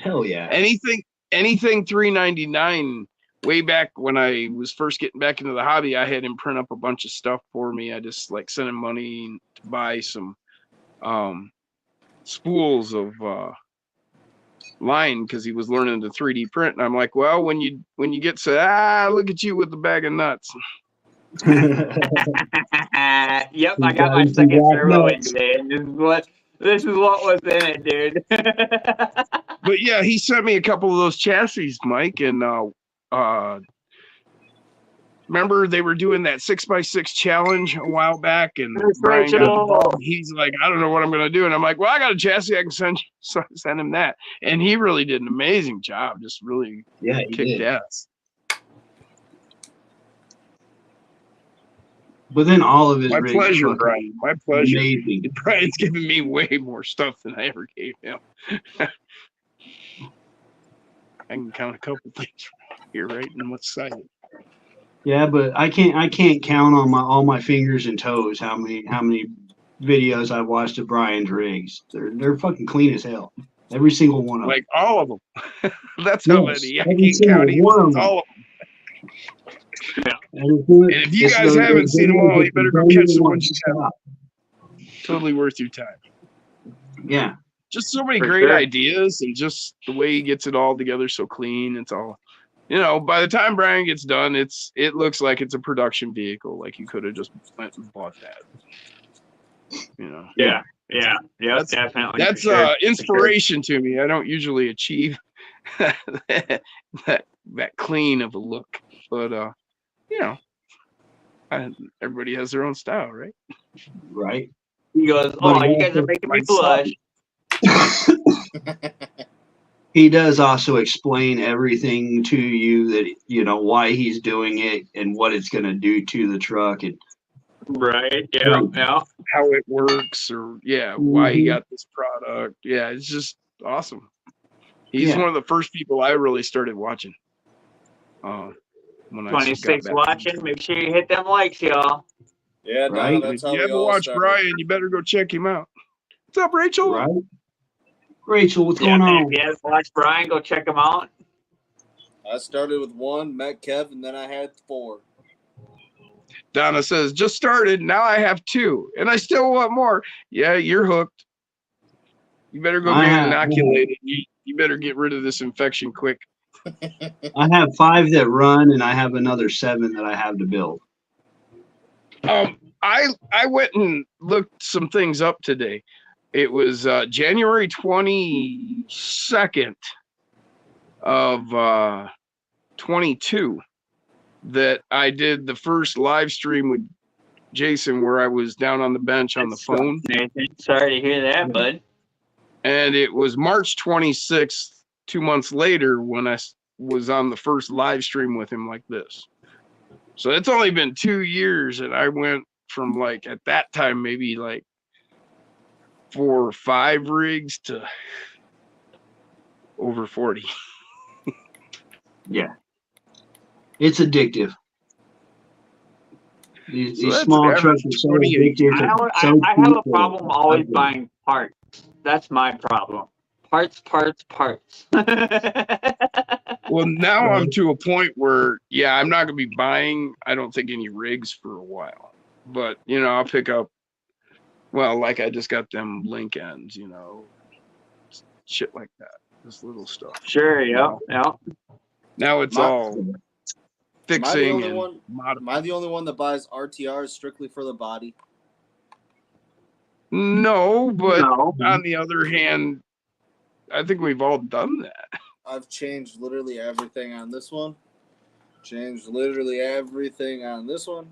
Speaker 3: Hell yeah.
Speaker 2: Anything $399. Way back when I was first getting back into the hobby, I had him print up a bunch of stuff for me. I just like sent him money to buy some spools of line because he was learning to 3D print. And I'm like, well, when you get to look at you with the bag of nuts.
Speaker 1: Yep, I got my second turbo in today, and this is what was in it, dude.
Speaker 2: But yeah, he sent me a couple of those chassis, Mike, and remember they were doing that 6x6 challenge a while back, and Brian got involved. He's like, I don't know what I'm gonna do, and I'm like, well, I got a chassis, I can send him that, and he really did an amazing job, just really kicked ass.
Speaker 3: But then all of his
Speaker 2: My
Speaker 3: rigs
Speaker 2: pleasure,
Speaker 3: fucking
Speaker 2: Brian. My pleasure.
Speaker 3: amazing.
Speaker 2: Brian's giving me way more stuff than I ever gave him. I can count a couple things here, right? And what's cited.
Speaker 3: Yeah, but I can't count on all my fingers and toes how many videos I've watched of Brian's rigs. They're fucking clean as hell. Every single one of them.
Speaker 2: Like all of them. That's how many. I
Speaker 3: every
Speaker 2: can't
Speaker 3: single
Speaker 2: count even.
Speaker 3: one of
Speaker 2: It's
Speaker 3: them.
Speaker 2: all of them.
Speaker 3: And
Speaker 2: if you guys haven't seen them all, you better go catch the ones you have. Totally worth your time.
Speaker 3: Yeah.
Speaker 2: Just so many
Speaker 1: For
Speaker 2: great
Speaker 1: sure.
Speaker 2: ideas, and just the way he gets it all together so clean. It's all, by the time Brian gets done, it looks like it's a production vehicle. Like you could have just went and bought that.
Speaker 1: Yeah, definitely.
Speaker 2: That's
Speaker 1: for sure.
Speaker 2: inspiration to me. I don't usually achieve that clean of a look, but everybody has their own style, right?
Speaker 3: Right.
Speaker 1: He goes, oh, you guys are making me blush.
Speaker 3: He does also explain everything to you that why he's doing it and what it's going to do to the truck and
Speaker 1: Right, yeah.
Speaker 2: How it works, or why he got this product. Yeah, it's just awesome. He's one of the first people I really started watching. When
Speaker 1: 26 watching, make sure you hit them likes, y'all.
Speaker 4: Yeah,
Speaker 3: Right.
Speaker 4: that's
Speaker 2: If
Speaker 4: how
Speaker 2: you
Speaker 4: we
Speaker 2: ever
Speaker 4: all
Speaker 2: watch
Speaker 4: started.
Speaker 2: Brian, you better go check him out. What's up, Rachel?
Speaker 3: right. Rachel, what's
Speaker 1: Yeah,
Speaker 3: going
Speaker 1: man,
Speaker 3: on?
Speaker 1: if you haven't watched Brian, go check him out.
Speaker 4: I started with 1, met Kev, and then I had 4.
Speaker 2: Donna says, just started. Now I have 2, and I still want more. Yeah, you're hooked. You better go get inoculated. You better get rid of this infection quick.
Speaker 3: I have 5 that run, and I have another 7 that I have to build.
Speaker 2: I went and looked some things up today. It was January 22nd of 22 that I did the first live stream with Jason where I was down on the bench on the phone.
Speaker 1: Nathan, sorry to hear that, bud.
Speaker 2: And it was March 26th, 2 months later, when I was on the first live stream with him like this. So it's only been 2 years, and I went from at that time, maybe 4 or 5 rigs to over 40.
Speaker 3: Yeah. It's addictive. These
Speaker 2: So that's
Speaker 3: small
Speaker 2: average
Speaker 3: trucks are so
Speaker 2: 28.
Speaker 3: addictive.
Speaker 1: I have a problem always buying parts. That's my problem. Parts.
Speaker 2: Well, now I'm to a point where, I'm not going to be buying, I don't think, any rigs for a while. But, I'll pick up, I just got them link ends, shit like that. This little stuff.
Speaker 1: Sure. Yep. Yep.
Speaker 2: Now it's
Speaker 4: My-
Speaker 2: all
Speaker 4: Am I the
Speaker 2: fixing
Speaker 4: only
Speaker 2: and
Speaker 4: one?
Speaker 2: modifying.
Speaker 4: Am I the only one that buys RTRs strictly for the body?
Speaker 2: No, but
Speaker 1: No.
Speaker 2: on the other hand, I think we've all done that.
Speaker 4: I've changed literally everything on this one. Changed literally everything on this one.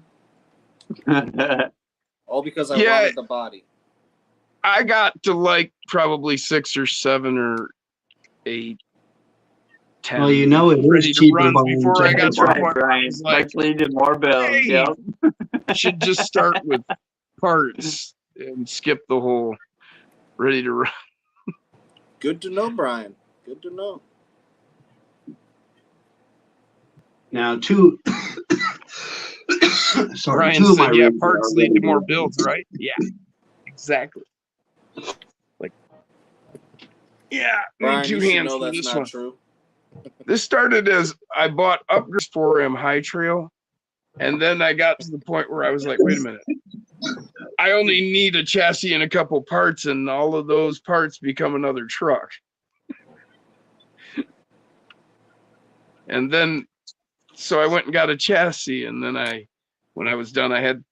Speaker 4: All because I
Speaker 2: Yeah.
Speaker 4: wanted the body.
Speaker 2: I got to like probably 6 or 7 or 8, 10.
Speaker 3: Well, you know it
Speaker 2: ready
Speaker 3: is
Speaker 2: to
Speaker 3: cheaper
Speaker 2: run
Speaker 3: buying
Speaker 2: before I got
Speaker 3: jackets.
Speaker 2: to the
Speaker 1: Right,
Speaker 2: point where I
Speaker 1: Brian.
Speaker 2: was like,
Speaker 1: Let's lead to more bills.
Speaker 2: hey,
Speaker 1: Yep.
Speaker 2: should just start with parts and skip the whole ready to run.
Speaker 4: Good to know, Brian. Good to know.
Speaker 3: Now, two. Sorry,
Speaker 2: Brian
Speaker 3: two of my
Speaker 2: said, yeah,
Speaker 3: rigs
Speaker 2: parts
Speaker 3: are
Speaker 2: lead to
Speaker 3: already
Speaker 2: more
Speaker 3: built.
Speaker 2: builds, right? Yeah, exactly. Like, yeah,
Speaker 4: Brian,
Speaker 2: need 2
Speaker 4: you should
Speaker 2: hands
Speaker 4: know
Speaker 2: for
Speaker 4: that's
Speaker 2: this
Speaker 4: not
Speaker 2: one.
Speaker 4: true.
Speaker 2: This started as I bought upgrades 4M High Trail, and then I got to the point where I was like, wait a minute. I only need a chassis and a couple parts, and all of those parts become another truck. And then, so I went and got a chassis, and then when I was done, I had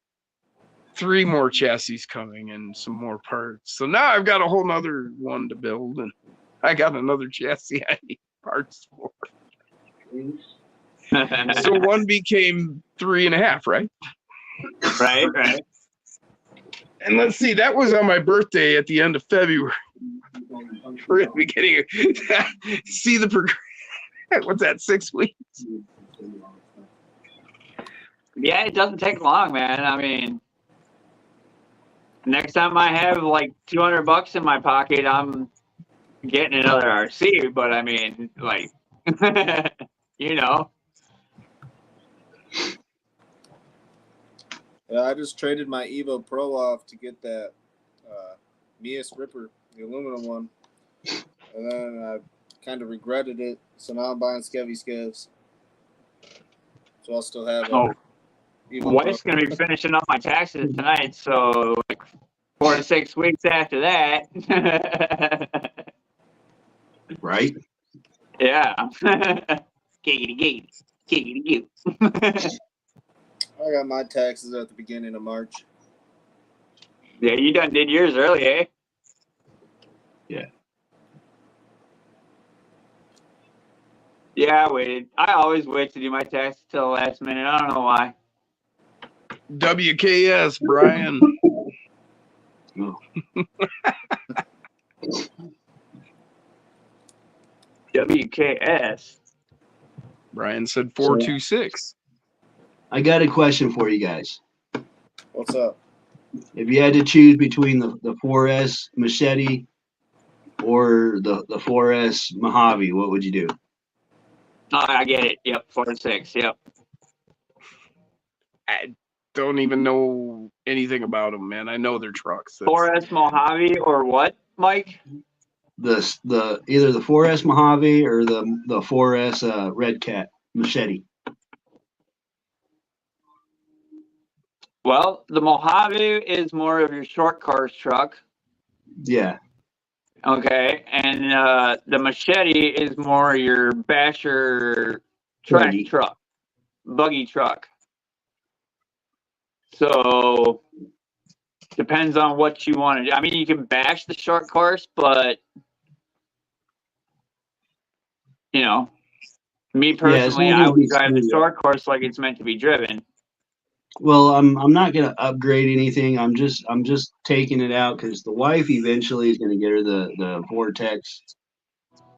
Speaker 2: 3 more chassis coming and some more parts. So now I've got a whole nother one to build, and I got another chassis I need parts for. So one became 3.5, right?
Speaker 1: Right. Right.
Speaker 2: And let's see, that was on my birthday at the end of February. We're at the beginning of, see the progression. What's that, 6 weeks?
Speaker 1: Yeah, it doesn't take long, man. I mean, next time I have like $200 in my pocket, I'm getting another RC. But I mean, like, you know.
Speaker 4: Yeah, I just traded my Evo Pro off to get that Mias Ripper, the aluminum one. And then I kind of regretted it. So now I'm buying Skevy Skevs. So I'll still have a
Speaker 1: Oh,
Speaker 4: Evo
Speaker 1: wife's
Speaker 4: Pro.
Speaker 1: gonna be finishing up my taxes tonight, so like 4 to 6 weeks after that.
Speaker 3: Right?
Speaker 1: Yeah. Giggity gate. Giggity gate.
Speaker 4: I got my taxes at the beginning of March.
Speaker 1: Yeah, you done did yours early, eh?
Speaker 3: Yeah.
Speaker 1: Yeah, I waited. I always wait to do my taxes till the last minute. I don't know why.
Speaker 2: WKS, Brian.
Speaker 3: No.
Speaker 1: WKS.
Speaker 2: Brian said 426.
Speaker 3: I got a question for you guys.
Speaker 4: What's up?
Speaker 3: If you had to choose between the 4S Machete or the 4S Mojave, what would you do?
Speaker 1: Oh, I get it. Yep, 4 to 6. Yep.
Speaker 2: I don't even know anything about them, man. I know they're trucks.
Speaker 1: 4S Mojave or what, Mike?
Speaker 3: The either the 4S Mojave or the 4S Red Cat Machete.
Speaker 1: Well, the Mojave is more of your short cars truck.
Speaker 3: Yeah.
Speaker 1: Okay, and the Machete is more your basher track
Speaker 3: Buggy.
Speaker 1: truck, buggy truck. So depends on what you want to do. I mean, you can bash the short course, but you know, me personally,
Speaker 3: long
Speaker 1: I
Speaker 3: as
Speaker 1: would
Speaker 3: it's
Speaker 1: drive the
Speaker 3: smooth.
Speaker 1: short course like it's meant to be driven.
Speaker 3: Well, I'm not gonna upgrade anything. I'm just taking it out because the wife eventually is gonna get her the Vortex,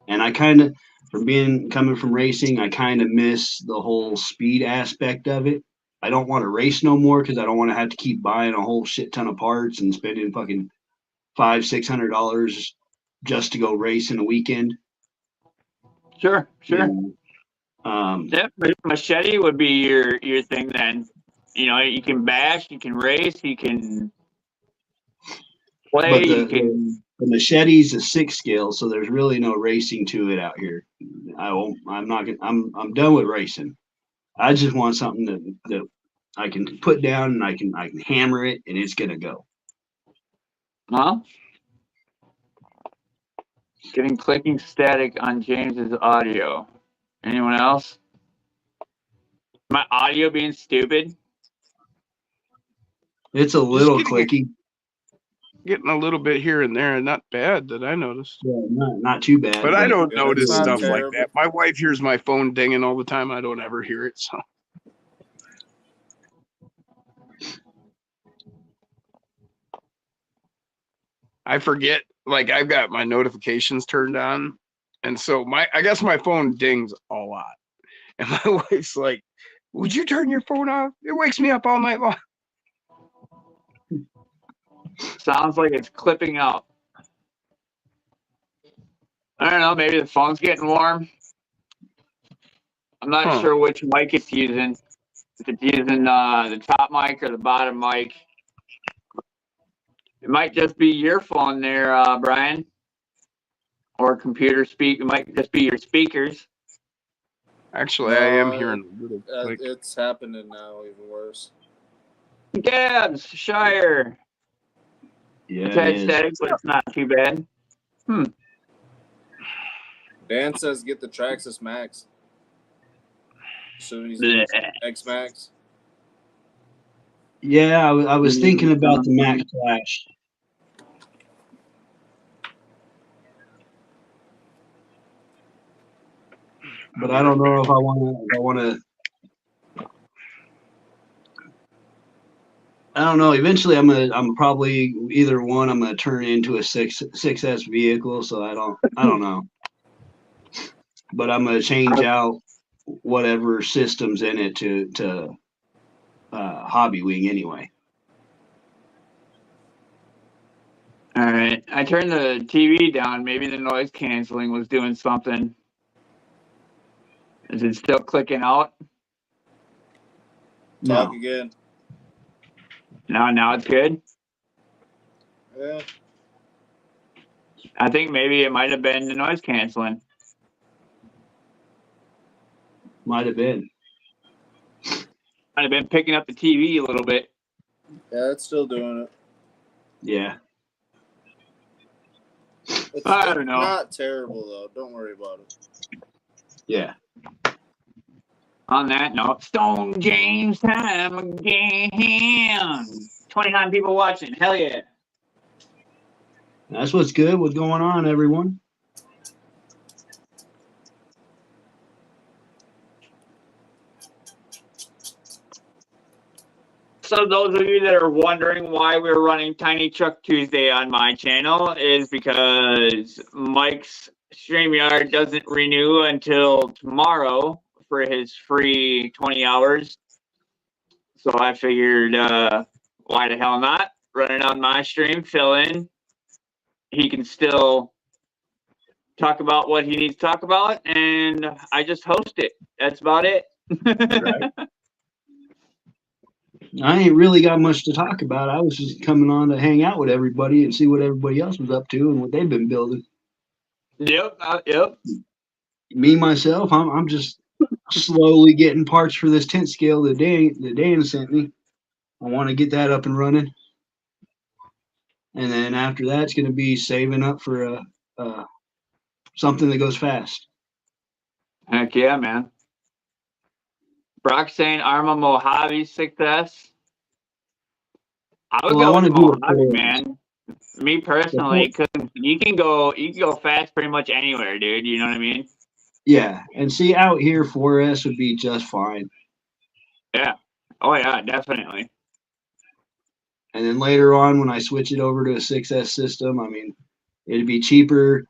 Speaker 3: and I kind of, coming from racing, I kind of miss the whole speed aspect of it. I don't want to race no more because I don't want to have to keep buying a whole shit ton of parts and spending fucking $500-600 just to go race in a weekend.
Speaker 1: Sure, sure.
Speaker 3: You know?
Speaker 1: Yeah, Machete would be your thing then. You know, you can bash, you can race, you can play,
Speaker 3: But
Speaker 1: you can.
Speaker 3: the Machete's a 6 scale, so there's really no racing to it out here. I'm done with racing. I just want something that I can put down and I can hammer it and it's gonna go.
Speaker 1: Well, Getting clicking static on James's audio. Anyone else? My audio being stupid?
Speaker 3: It's a little
Speaker 2: getting
Speaker 3: clicky.
Speaker 2: Getting a little bit here and there, not bad that I noticed.
Speaker 3: Yeah, not too bad.
Speaker 2: But I don't
Speaker 4: Yeah,
Speaker 2: notice
Speaker 4: it's not
Speaker 2: stuff like
Speaker 4: terrible.
Speaker 2: that. My wife hears my phone dinging all the time. I don't ever hear it. So I forget. Like I've got my notifications turned on, and so I guess my phone dings a lot. And my wife's like, "Would you turn your phone off? It wakes me up all night long."
Speaker 1: Sounds like it's clipping out. I don't know. Maybe the phone's getting warm. I'm not sure which mic it's using. If it's using the top mic or the bottom mic. It might just be your phone there, Brian. Or computer speak. It might just be your speakers.
Speaker 2: Actually, I am hearing a little click.
Speaker 4: It's happening now, even worse.
Speaker 1: Gabs, Shire.
Speaker 3: Yeah,
Speaker 1: It's had
Speaker 3: it is.
Speaker 1: static, but it's not too bad.
Speaker 4: Dan says get the Traxxas Max. So he's
Speaker 1: Bleh.
Speaker 4: X Max.
Speaker 3: Yeah, I was thinking about the Max Flash. But I don't know if I want to. I don't know. Eventually, I'm probably either one. I'm gonna turn it into a 6S vehicle. So I don't know. But I'm gonna change out whatever system's in it to Hobby Wing anyway.
Speaker 1: All right. I turned the TV down. Maybe the noise canceling was doing something. Is it still clicking out?
Speaker 4: Talk
Speaker 3: No.
Speaker 4: again.
Speaker 1: Now it's good.
Speaker 4: Yeah.
Speaker 1: I think maybe it might have been the noise canceling.
Speaker 3: Might have been.
Speaker 1: Might have been picking up the TV a little bit.
Speaker 4: Yeah, it's still doing it.
Speaker 3: Yeah.
Speaker 4: It's
Speaker 1: I don't know.
Speaker 4: not terrible, though. Don't worry about it.
Speaker 3: Yeah.
Speaker 1: On that note, Stone James time again. 29 people watching. Hell yeah.
Speaker 3: That's what's good. What's going on, everyone?
Speaker 1: So those of you that are wondering why we're running Tiny Truck Tuesday on my channel is because Mike's StreamYard doesn't renew until tomorrow for his free 20 hours. So I figured, why the hell not? Run it on my stream, fill in. He can still talk about what he needs to talk about, and I just host it. That's about it.
Speaker 3: Right. I ain't really got much to talk about. I was just coming on to hang out with everybody and see what everybody else was up to and what they've been building.
Speaker 1: Yep, yep.
Speaker 3: Me myself, I'm just slowly getting parts for this tent scale that Dan sent me. I want to get that up and running, and then after that, it's going to be saving up for something that goes fast.
Speaker 1: Heck yeah, man. Brock saying Arma Mojave 6S. I would
Speaker 3: Well, I
Speaker 1: go
Speaker 3: wanna
Speaker 1: with
Speaker 3: do a
Speaker 1: Mojave,
Speaker 3: full-
Speaker 1: man. Me personally, because you can go fast pretty much anywhere, dude. You know what I mean?
Speaker 3: Yeah, and see, out here 4S would be just fine.
Speaker 1: Yeah. Oh yeah, definitely.
Speaker 3: And then later on, when I switch it over to a 6S system, I mean, it'd be cheaper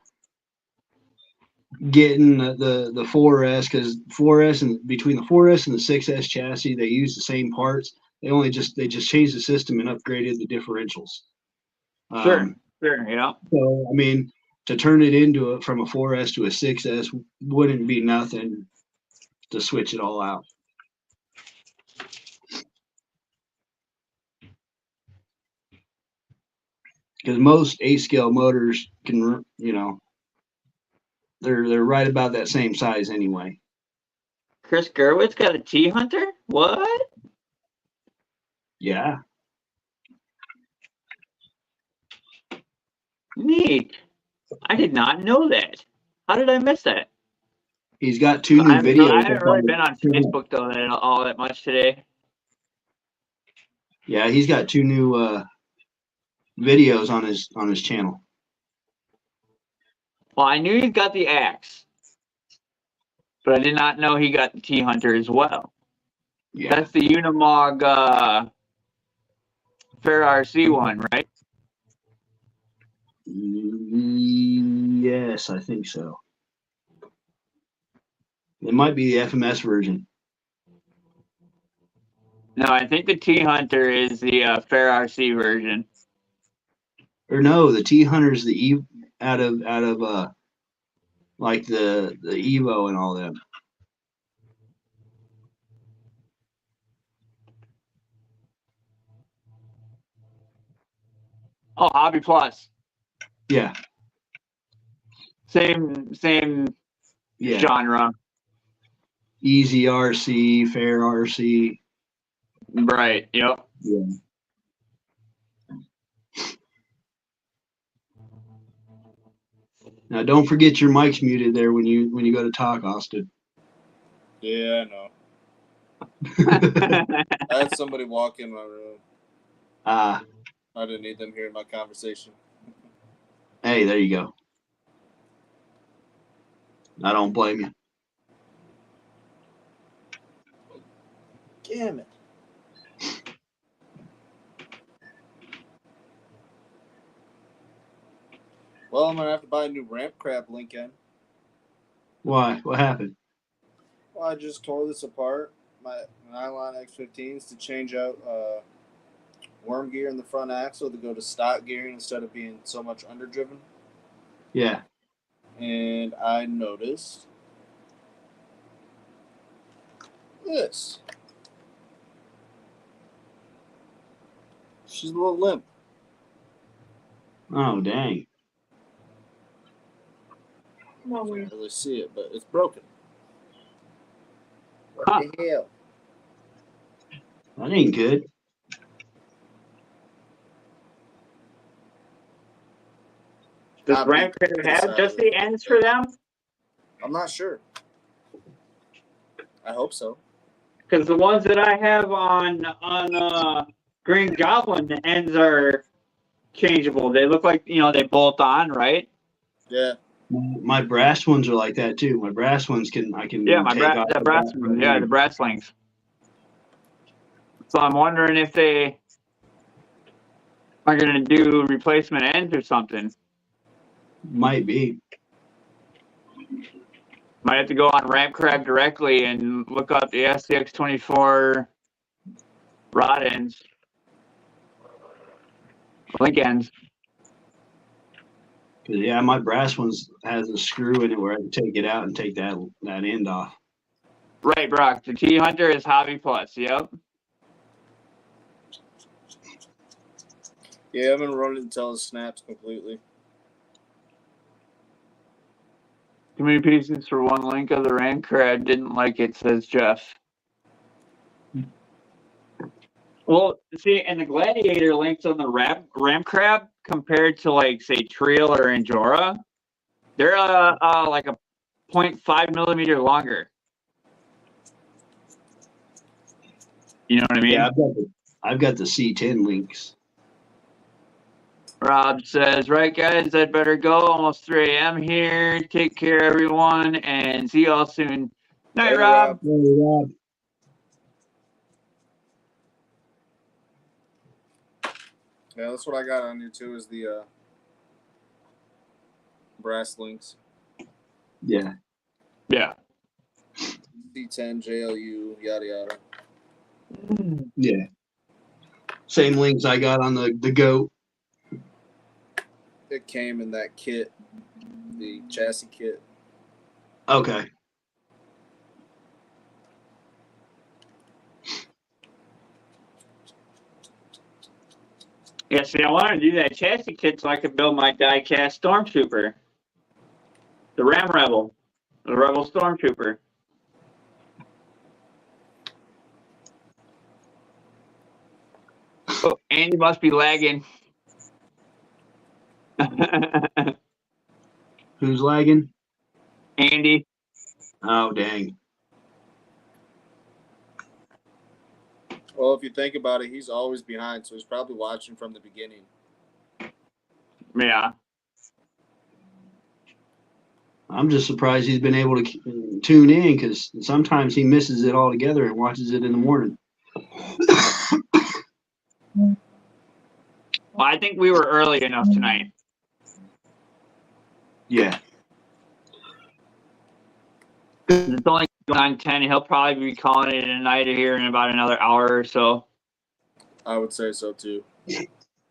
Speaker 3: getting the 4S, because 4S and between the 4S and the 6S chassis, they use the same parts. They just changed the system and upgraded the differentials.
Speaker 1: Sure, yeah.
Speaker 3: So I mean, to turn it from a 4S to a 6S wouldn't be nothing to switch it all out. Because most 8-scale motors can, they're right about that same size anyway.
Speaker 1: Chris Gerwitz got a T-Hunter? What?
Speaker 3: Yeah.
Speaker 1: Neat. I did not know that. How did I miss that?
Speaker 3: He's got two new
Speaker 1: I
Speaker 3: videos.
Speaker 1: haven't really been on Facebook though all that much today.
Speaker 3: Yeah, he's got two new videos on his channel.
Speaker 1: Well, I knew he got the axe, but I did not know he got the T-Hunter as well.
Speaker 3: Yeah.
Speaker 1: That's the Unimog Fair RC one, right?
Speaker 3: Yes, I think so. It might be the FMS version.
Speaker 1: No, I think the T-Hunter is the Fair RC version.
Speaker 3: Or no, the T-Hunter's the E out of like the Evo and all that.
Speaker 1: Oh, Hobby Plus.
Speaker 3: Yeah.
Speaker 1: Same
Speaker 3: Yeah.
Speaker 1: genre.
Speaker 3: Easy RC, Fair RC.
Speaker 1: Right. Yep.
Speaker 3: Yeah. Now don't forget your mic's muted there when you go to talk, Austin.
Speaker 4: Yeah, I know. I had somebody walk in my room.
Speaker 3: Ah,
Speaker 4: I didn't need them hearing my conversation.
Speaker 3: hey, there you go. I don't blame you.
Speaker 4: Damn it. Well, I'm going to have to buy a new ramp crab Lincoln.
Speaker 3: Why? What happened?
Speaker 4: Well, I just tore this apart, my nylon X15s, to change out worm gear in the front axle to go to stock gearing instead of being so much underdriven.
Speaker 3: Yeah.
Speaker 4: And I noticed this. She's a little limp.
Speaker 3: Oh, dang.
Speaker 4: I can't really see it, but it's broken.
Speaker 1: Huh.
Speaker 4: What the hell?
Speaker 3: That ain't good.
Speaker 1: Does
Speaker 4: Not
Speaker 1: Ramp
Speaker 4: big.
Speaker 1: have just the ends for them?
Speaker 4: I'm not sure. I hope so.
Speaker 1: Because the ones that I have on Green Goblin, the ends are changeable. They look like they bolt on, right?
Speaker 4: Yeah.
Speaker 3: My brass ones are like that too. My brass ones I can
Speaker 1: Yeah,
Speaker 3: take off
Speaker 1: the brass links. So I'm wondering if they are going to do replacement ends or something.
Speaker 3: Might be.
Speaker 1: Might have to go on Ramp Crab directly and look up the SCX24 rod ends, link ends.
Speaker 3: Yeah, my brass ones has a screw in it where I can take it out and take that end off.
Speaker 1: Right, Brock. The T-Hunter is Hobby Plus. Yep.
Speaker 4: Yeah, I'm going to run it until it snaps completely.
Speaker 1: Too many pieces for one link of the Ramp Crab. Didn't like it, says Jeff. Well, see, and the Gladiator links on the Ramp Crab compared to, like, say, Trial or Angora, they're like a 0.5 millimeter longer. You know what I mean?
Speaker 3: Yeah, I've got the C10 links.
Speaker 1: Rob says, right, guys, I'd better go. Almost 3 a.m. here. Take care, everyone, and see y'all soon. Night,
Speaker 4: Later,
Speaker 1: Rob.
Speaker 3: Hey, Rob.
Speaker 4: Yeah, that's what I got on here too, is the brass links.
Speaker 3: Yeah.
Speaker 1: Yeah.
Speaker 4: C10, JLU, yada yada.
Speaker 3: Yeah. Same links I got on the GOAT.
Speaker 4: It came in that kit, the chassis kit.
Speaker 3: Okay.
Speaker 1: Yeah, see, I want to do that chassis kit so I could build my die-cast Stormtrooper. The Ram Rebel. The Rebel Stormtrooper. Oh, Andy must be lagging.
Speaker 3: Who's lagging?
Speaker 1: Andy.
Speaker 3: Oh, dang.
Speaker 4: Well, if you think about it, he's always behind, so he's probably watching from the beginning.
Speaker 1: Yeah.
Speaker 3: I'm just surprised he's been able to tune in because sometimes he misses it altogether and watches it in the morning.
Speaker 1: Well, I think we were early enough tonight.
Speaker 3: Yeah.
Speaker 1: It's only going on 10. He'll probably be calling it a night here in about another hour or so.
Speaker 4: I would say so too.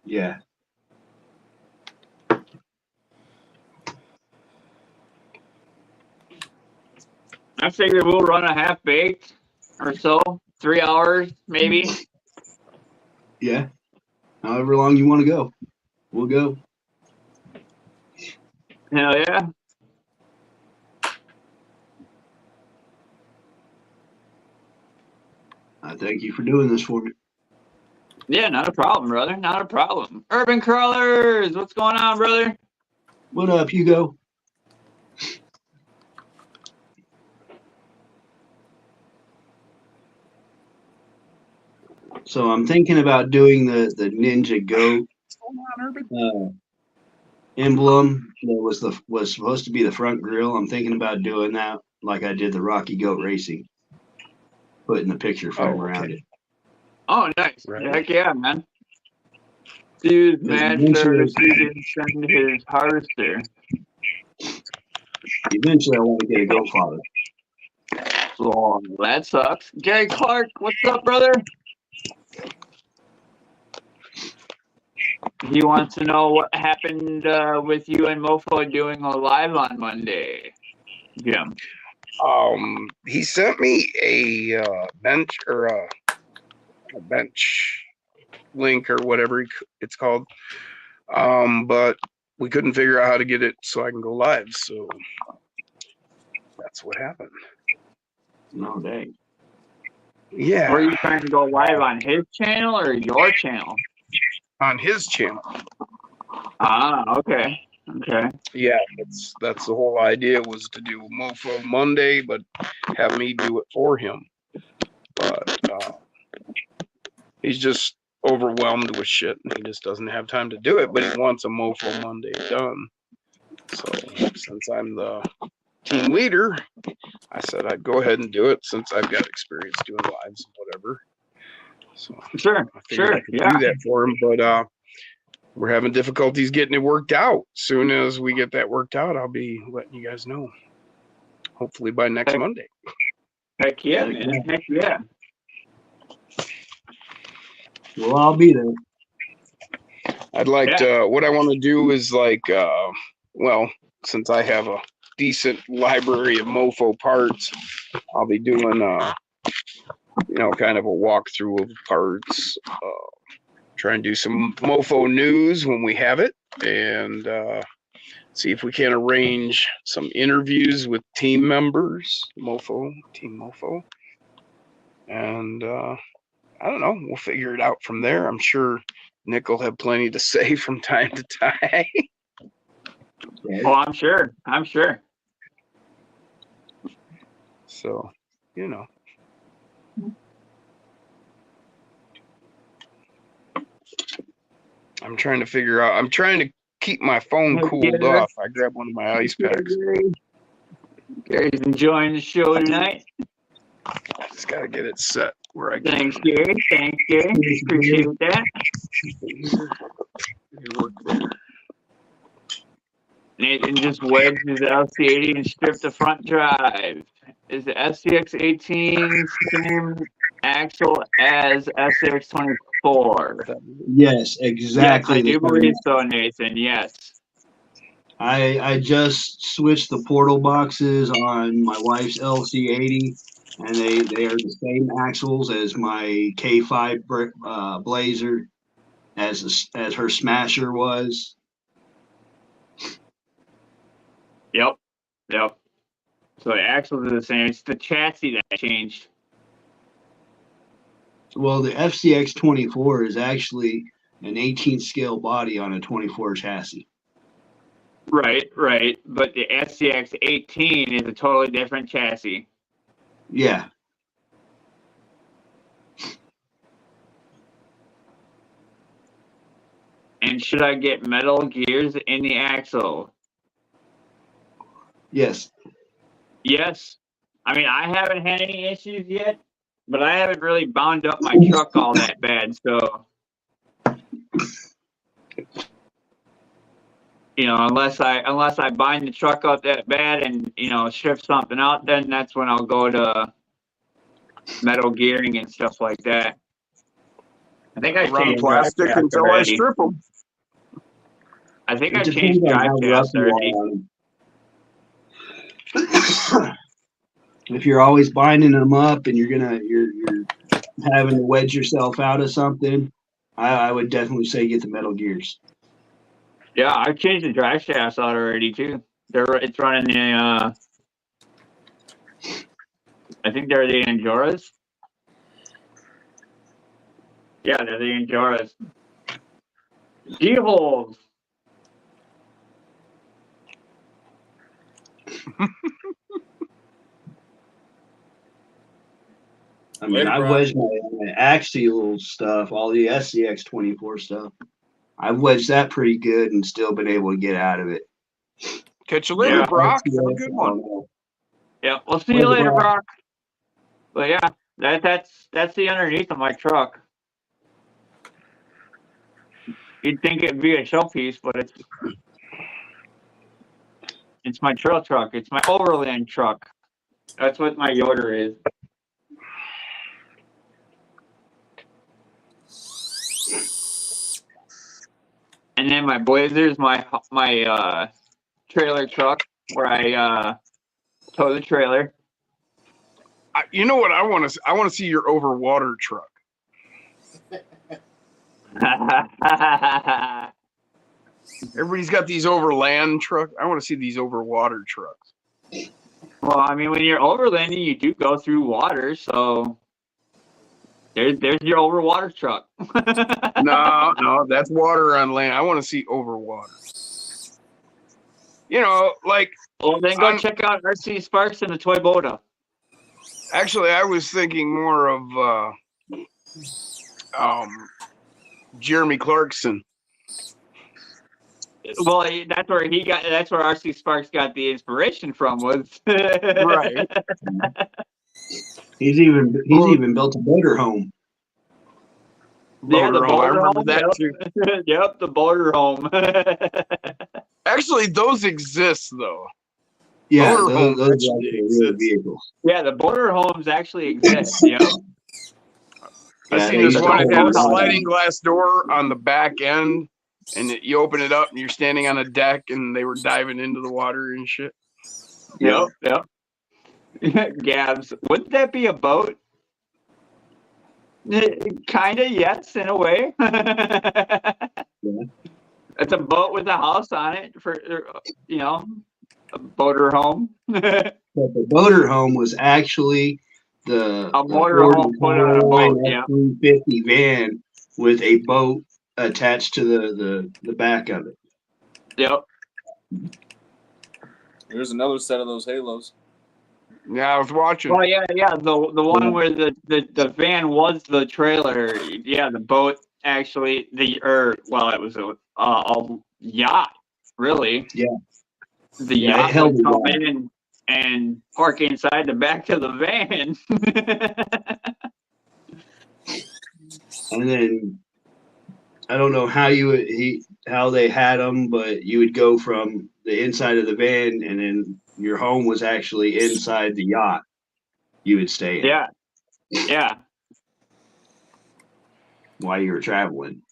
Speaker 3: Yeah.
Speaker 1: I figure we'll run a half baked or so, 3 hours maybe.
Speaker 3: Yeah. However long you want to go, we'll go.
Speaker 1: Hell yeah.
Speaker 3: I thank you for doing this for me.
Speaker 1: Yeah, not a problem, brother. Not a problem. Urban Crawlers, what's going on, brother?
Speaker 3: What up, Hugo? So I'm thinking about doing the Ninja Go emblem that was supposed to be the front grill. I'm thinking about doing that like I did the Rocky Goat Racing, putting the picture frame around it.
Speaker 1: Oh, nice.
Speaker 2: Right.
Speaker 1: Heck yeah, man. Dude, master,
Speaker 3: eventually-
Speaker 1: he didn't send his harvester.
Speaker 3: Eventually, I want to get a goat father.
Speaker 1: Oh, that sucks. Gary Clark, what's up, brother? He wants to know what happened with you and Mofo doing a live on Monday. Jim.
Speaker 2: He sent me a bench or a bench link or whatever it's called. But we couldn't figure out how to get it so I can go live. So that's what happened.
Speaker 3: No, dang.
Speaker 2: Yeah,
Speaker 1: Were you trying to go live on his channel or your channel?
Speaker 2: on his channel.
Speaker 1: Ah, okay. Okay.
Speaker 2: Yeah, that's the whole idea, was to do Mofo Monday, but have me do it for him. But he's just overwhelmed with shit, and he just doesn't have time to do it. But he wants a Mofo Monday done. So since I'm the team leader, I said I'd go ahead and do it since I've got experience doing lives and whatever. So
Speaker 1: Sure.
Speaker 2: I figured
Speaker 1: Sure.
Speaker 2: I could
Speaker 1: Yeah.
Speaker 2: do that for him, but we're having difficulties getting it worked out. Soon as we get that worked out, I'll be letting you guys know. Hopefully by next
Speaker 1: Okay.
Speaker 2: Monday.
Speaker 1: Heck yeah, man. Heck yeah.
Speaker 3: Well, I'll be there.
Speaker 2: I'd like to, what I want to do is like, well, since I have a decent library of Mofo parts, I'll be doing, kind of a walkthrough of parts, try and do some Mofo news when we have it, and see if we can arrange some interviews with team members, Team Mofo. And I don't know, we'll figure it out from there. I'm sure Nick will have plenty to say from time to time.
Speaker 1: Oh, I'm sure. I'm sure.
Speaker 2: So, I'm trying to keep my phone cooled off. I grabbed one of my ice packs.
Speaker 1: Gary's enjoying the show tonight.
Speaker 2: I just got to get it set where I can.
Speaker 1: Thanks, Gary. Thanks, Gary. Appreciate that. Nathan just wedged his LC80 and stripped the front drive. Is the SCX18 same axle as SCX24?
Speaker 3: Yes, exactly.
Speaker 1: Yes, I do believe so, Nathan. Yes.
Speaker 3: I just switched the portal boxes on my wife's LC80, and they are the same axles as my K5 Blazer, as her Smasher was.
Speaker 1: Yep. So the axles are the same. It's the chassis that changed.
Speaker 3: Well, the FCX 24 is actually an 18 scale body on a 24 chassis.
Speaker 1: Right, right. But the SCX 18 is a totally different chassis.
Speaker 3: Yeah.
Speaker 1: And should I get metal gears in the axle?
Speaker 3: Yes.
Speaker 1: Yes. I mean, I haven't had any issues yet, but I haven't really bound up my truck all that bad. So, you know, unless I bind the truck up that bad and, you know, shift something out, then that's when I'll go to metal gearing and stuff like that. I think I
Speaker 2: Run
Speaker 1: changed drive
Speaker 2: plastic
Speaker 1: shafts
Speaker 2: until I
Speaker 1: already.
Speaker 2: strip them.
Speaker 1: I think
Speaker 3: It
Speaker 1: I
Speaker 3: depends
Speaker 1: changed
Speaker 3: on
Speaker 1: drive
Speaker 3: how rough
Speaker 1: shafts
Speaker 3: you
Speaker 1: already.
Speaker 3: are on them. If you're always binding them up and you're having to wedge yourself out of something, I would definitely say get the metal gears.
Speaker 1: Yeah, I've changed the drive shafts out already too. It's running the I think they're the Anjoras. Yeah, they're the Anjoras. G-holes.
Speaker 3: I mean,
Speaker 4: Later,
Speaker 3: I
Speaker 4: bro.
Speaker 3: wedged my axial stuff, all the SCX 24 stuff. I've wedged that pretty good and still been able to get out of it.
Speaker 2: Catch you later,
Speaker 1: Yeah.
Speaker 2: Brock. Have a
Speaker 3: SCX,
Speaker 2: good
Speaker 3: I
Speaker 2: one.
Speaker 3: don't know.
Speaker 1: Yeah, we'll see you
Speaker 3: Later,
Speaker 1: later,
Speaker 3: Brock.
Speaker 1: Brock. But yeah, that's the underneath of my truck. You'd think it'd be a showpiece, but it's my trail truck. It's my overland truck. That's what my Yoder is. And then my Blazer's my trailer truck where I tow the trailer.
Speaker 2: You know what I want to? I want to see your overwater truck. Everybody's got these overland trucks. I want to see these overwater trucks.
Speaker 1: Well, I mean, when you're overlanding, you do go through water, so there's your overwater truck.
Speaker 2: No, that's water on land. I want to see overwater. You know, like
Speaker 1: Well, then go check out RC Sparks and the Toy Boda.
Speaker 2: actually, I was thinking more of Jeremy Clarkson.
Speaker 1: Well, that's where RC Sparks got the inspiration from, was
Speaker 2: Right.
Speaker 3: He's even built a motor home.
Speaker 1: Yeah, the
Speaker 2: Motorhome. I
Speaker 1: Boulder
Speaker 2: remember
Speaker 1: Home.
Speaker 2: that
Speaker 1: Yep.
Speaker 2: too.
Speaker 1: Yep, the Boulder Home.
Speaker 2: Actually, those exist though.
Speaker 3: Yeah,
Speaker 2: Motorhomes
Speaker 3: those are
Speaker 2: actually
Speaker 3: actually real
Speaker 2: exist.
Speaker 3: vehicles.
Speaker 1: Yeah, the Boulder Homes actually exist. Yep.
Speaker 2: I
Speaker 3: Yeah,
Speaker 2: seen
Speaker 3: they
Speaker 2: this
Speaker 3: used to
Speaker 2: one. It had a
Speaker 3: hold on.
Speaker 2: sliding glass door on the back end, and you open it up, and you're standing on a deck, and they were diving into the water and shit.
Speaker 1: Yep. Gabs, wouldn't that be a boat? Kinda, yes, in a way. It's a boat with a house on it for, you know, a boater home.
Speaker 3: But the motor home was actually the
Speaker 1: motor
Speaker 3: Ford
Speaker 1: home put on a boat, yeah.
Speaker 3: F-350 van with a boat attached to the back of it.
Speaker 1: Yep.
Speaker 4: Here's another set of those Halos.
Speaker 2: Yeah, I was watching.
Speaker 1: Well, yeah. The one where the van was the trailer. Yeah, the boat actually it was a yacht, really.
Speaker 3: Yeah.
Speaker 1: The
Speaker 3: Yeah, it
Speaker 1: yacht
Speaker 3: held
Speaker 1: would
Speaker 3: a
Speaker 1: come
Speaker 3: yacht.
Speaker 1: in and park inside the back of the van.
Speaker 3: And then I don't know how how they had them, but you would go from the inside of the van, and then your home was actually inside the yacht. You would stay in
Speaker 1: Yeah.
Speaker 3: while you were traveling.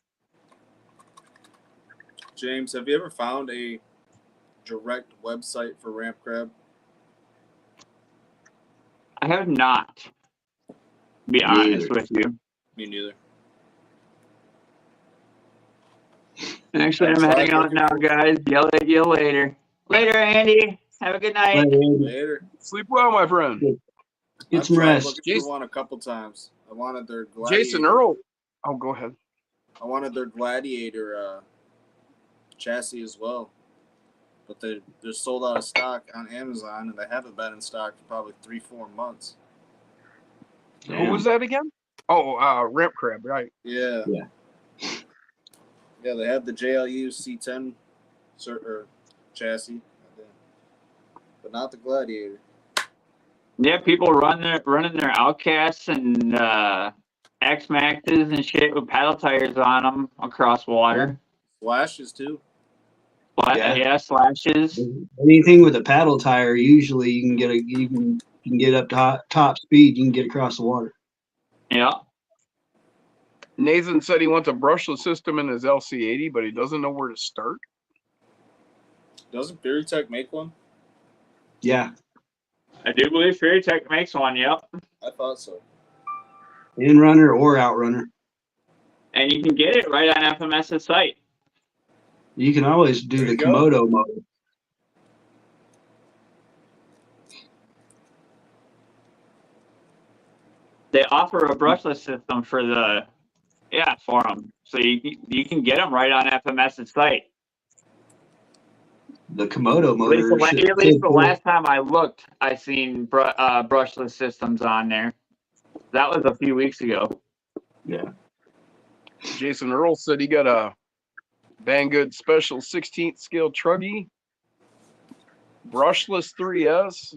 Speaker 4: James, have you ever found a direct website for Ramp Crab?
Speaker 1: I have not. Be honest with you.
Speaker 4: Me neither.
Speaker 1: Actually, I'm heading out now, guys. Yell at you later. Later, Andy. Have a good night.
Speaker 4: Later.
Speaker 2: Sleep well, my friend.
Speaker 3: Get
Speaker 4: I've
Speaker 3: some
Speaker 4: tried
Speaker 3: rest.
Speaker 4: looking for one a couple times. I wanted their Gladiator.
Speaker 2: Jason Earl. Oh, go ahead.
Speaker 4: I wanted their Gladiator chassis as well. but they're sold out of stock on Amazon, and they haven't been in stock for probably 3-4 months.
Speaker 2: Who was that again? Oh, Ramp Crab, right?
Speaker 4: Yeah.
Speaker 3: Yeah.
Speaker 4: Yeah, they have the JLU C10 chassis, but not the Gladiator.
Speaker 1: Yeah, people running their Outcasts and X Maxes and shit with paddle tires on them across water.
Speaker 4: Flashes too.
Speaker 1: Yeah, slashes.
Speaker 3: Anything with a paddle tire, usually you can get up to top speed. You can get across the water.
Speaker 1: Yeah.
Speaker 2: Nathan said he wants a brushless system in his LC80, but he doesn't know where to start.
Speaker 4: Doesn't Veritech make one?
Speaker 3: Yeah,
Speaker 1: I do believe Veritech makes one, yep.
Speaker 4: I thought so.
Speaker 3: in-runner or outrunner.
Speaker 1: And you can get it right on FMS's site.
Speaker 3: You can always do
Speaker 4: There
Speaker 3: the
Speaker 4: you go.
Speaker 3: Komodo mode.
Speaker 1: They offer a brushless system for them. So you can get them right on FMS's site.
Speaker 3: The Komodo
Speaker 1: At
Speaker 3: motor.
Speaker 1: least the last time I looked, I seen brushless systems on there. That was a few weeks ago.
Speaker 3: Yeah.
Speaker 2: Jason Earl said he got a Banggood Special 16th scale truggy, brushless 3S,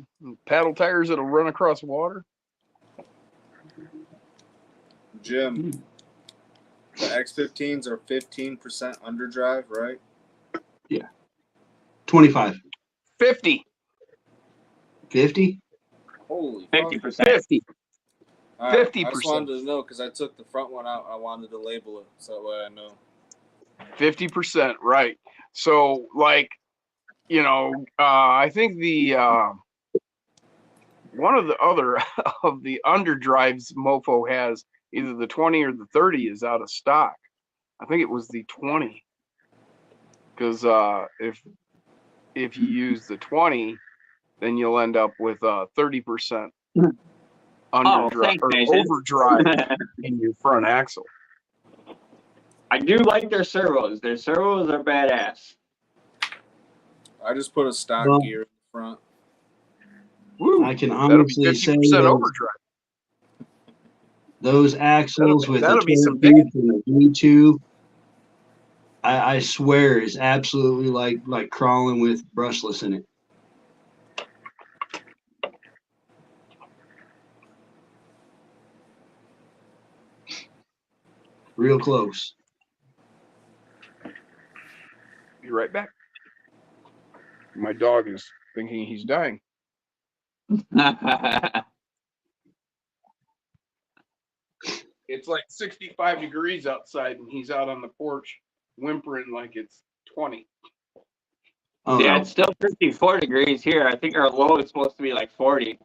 Speaker 2: paddle tires that'll run across water.
Speaker 4: Jim, the X15s are 15% underdrive, right?
Speaker 3: 25.
Speaker 2: 50.
Speaker 3: 50?
Speaker 4: Holy fuck.
Speaker 1: 50%.
Speaker 2: 50.
Speaker 4: All right,
Speaker 2: 50%.
Speaker 4: I just wanted to know because I took the front one out. I wanted to label it so that way I know.
Speaker 2: 50%, right. So, like, I think the one of the other of the underdrives Mofo has, either the 20 or the 30, is out of stock. I think it was the 20. Because if you use the 20, then you'll end up with 30%
Speaker 1: thanks, Nathan.
Speaker 2: overdrive in your front axle.
Speaker 1: I do like their servos. Their servos are badass.
Speaker 4: I just put a stock
Speaker 3: Well-
Speaker 4: gear in the front.
Speaker 2: Woo,
Speaker 3: I can
Speaker 2: that'll be
Speaker 3: honestly
Speaker 2: 50%
Speaker 3: say
Speaker 2: overdrive.
Speaker 3: those axles with
Speaker 2: that'll
Speaker 3: the
Speaker 2: be some
Speaker 3: 12 feet and the V2, I swear is absolutely like crawling with brushless in it. Real close.
Speaker 2: Be right back. My dog is thinking he's dying. It's like 65 degrees outside, and he's out on the porch whimpering like it's 20.
Speaker 3: Oh,
Speaker 1: Yeah,
Speaker 3: no.
Speaker 1: it's still 54 degrees here. I think our low is supposed to be like 40.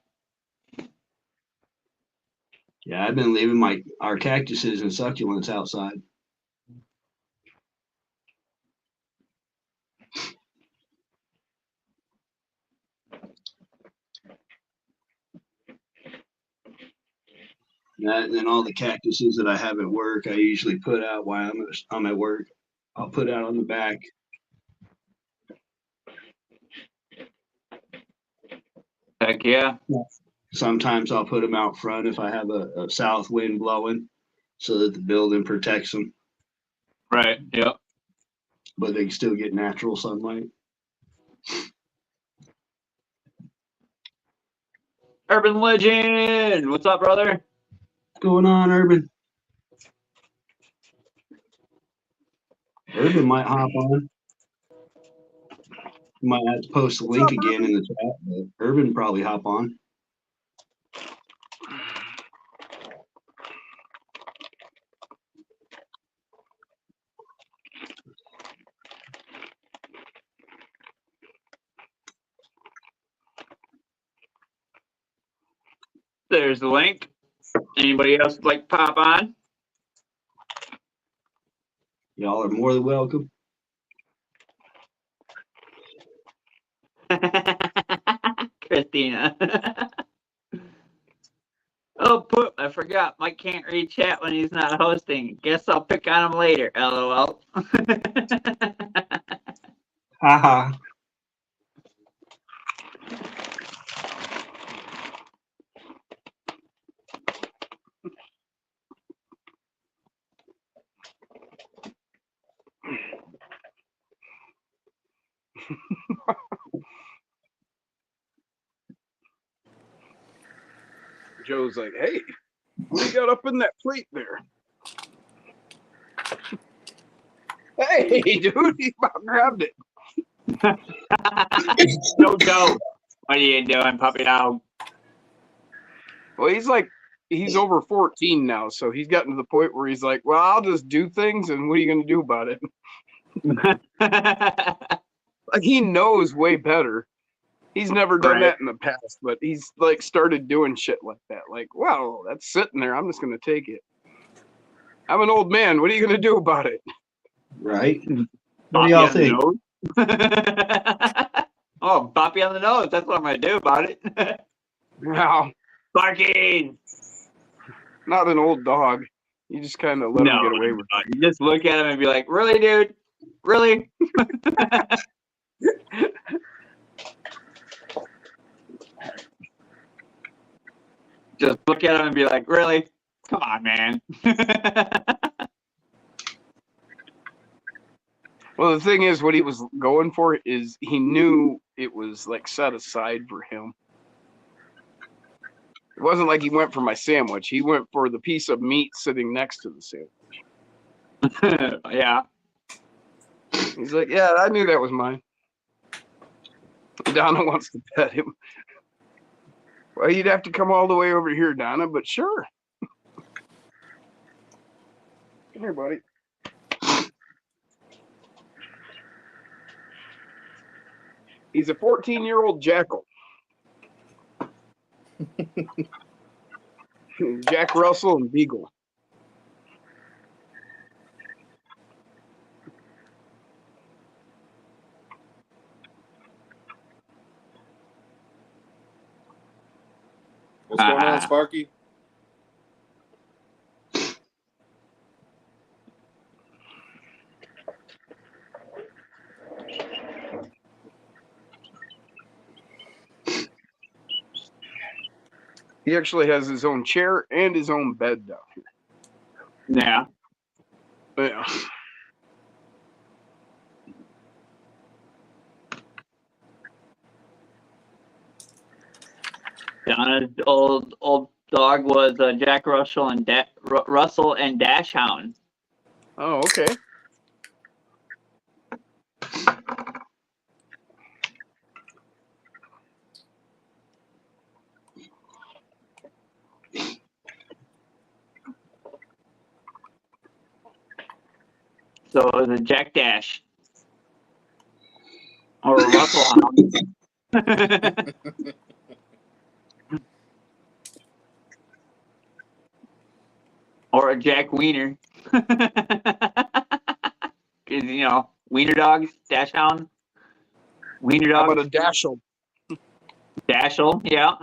Speaker 3: Yeah, I've been leaving our cactuses and succulents outside. And then all the cactuses that I have at work, I usually put out while I'm at work. I'll put out on the back.
Speaker 1: Heck yeah.
Speaker 3: Sometimes I'll put them out front if I have a south wind blowing so that the building protects them,
Speaker 1: Right. Yep.
Speaker 3: but they can still get natural sunlight.
Speaker 1: Urban Legend. What's up, brother?
Speaker 3: What's going on, Urban? Urban might hop on. You might have to post the link again in the chat, but Urban probably hop on.
Speaker 1: There's the link. Anybody else like to pop on?
Speaker 3: Y'all are more than welcome.
Speaker 1: Christina. Oh, I forgot. Mike can't read chat when he's not hosting. Guess I'll pick on him later. LOL.
Speaker 3: Haha.
Speaker 2: Joe's like, hey, what you got up in that plate there? Hey, dude, he about grabbed it.
Speaker 1: No go. What are you doing, puppy dog?
Speaker 2: Well, he's over 14 now, so he's gotten to the point where he's like, well, I'll just do things, and what are you going to do about it? Like, he knows way better. He's never done
Speaker 1: Right.
Speaker 2: that in the past, but he's like started doing shit like that. Like, well, that's sitting there. I'm just going to take it. I'm an old man. What are you going to do about it?
Speaker 3: Right? What
Speaker 1: Bop
Speaker 3: do
Speaker 1: you
Speaker 3: y'all
Speaker 1: on the
Speaker 3: think?
Speaker 1: nose? Oh, bop you on the nose. That's what I'm going to do about it.
Speaker 2: No,
Speaker 1: Barking.
Speaker 2: not an old dog. You just kind of let him get away with it.
Speaker 1: You just look at him and be like, really, dude? Really? Just look at him and be like, really? Come on, man.
Speaker 2: Well, the thing is, what he was going for is he knew it was like set aside for him. It wasn't like he went for my sandwich. He went for the piece of meat sitting next to the sandwich.
Speaker 1: Yeah.
Speaker 2: He's like, yeah, I knew that was mine. Donna wants to pet him. Well, you'd have to come all the way over here, Donna, but sure. Come here, buddy. He's a 14-year-old jackal. Jack Russell and Beagle.
Speaker 4: What's going on, Sparky?
Speaker 2: He actually has his own chair and his own bed down here.
Speaker 1: Yeah.
Speaker 2: Yeah.
Speaker 1: Donna's old dog was Jack Russell and Russell and Dashhound.
Speaker 2: Oh, okay.
Speaker 1: So it was a Jack Dash. Or a Russell Hound. Or a Jack Wiener. Because, you know, Wiener dogs, Dashhound. Wiener
Speaker 2: How
Speaker 1: dogs,
Speaker 2: about a Dashel?
Speaker 1: Dashel, yeah.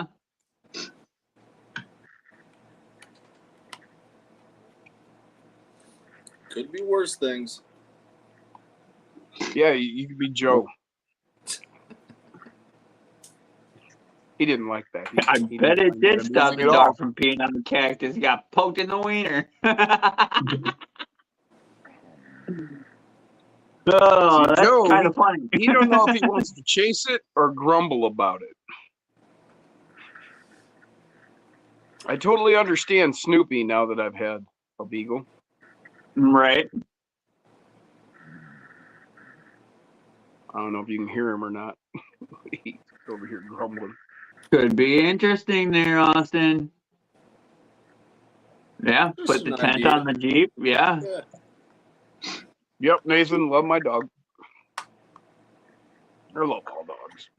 Speaker 4: Could be worse things.
Speaker 2: Yeah, you could be Joe. He didn't like that.
Speaker 1: I
Speaker 2: He
Speaker 1: bet
Speaker 2: didn't
Speaker 1: it
Speaker 2: find
Speaker 1: did
Speaker 2: that
Speaker 1: stop
Speaker 2: amusing
Speaker 1: the
Speaker 2: at all.
Speaker 1: dog from peeing on the cactus. He got poked in the wiener. Oh,
Speaker 2: See,
Speaker 1: that's
Speaker 2: Joe,
Speaker 1: kind of funny.
Speaker 2: He don't know if he wants to chase it or grumble about it. I totally understand Snoopy now that I've had a beagle.
Speaker 1: Right.
Speaker 2: I don't know if you can hear him or not. He's over here grumbling.
Speaker 1: Could be interesting there, Austin. Yeah,
Speaker 4: Just
Speaker 1: put the
Speaker 4: an
Speaker 1: tent
Speaker 4: idea.
Speaker 1: on the Jeep. Yeah.
Speaker 4: Yeah.
Speaker 2: Yep, Nathan, love my dog. I love all dogs.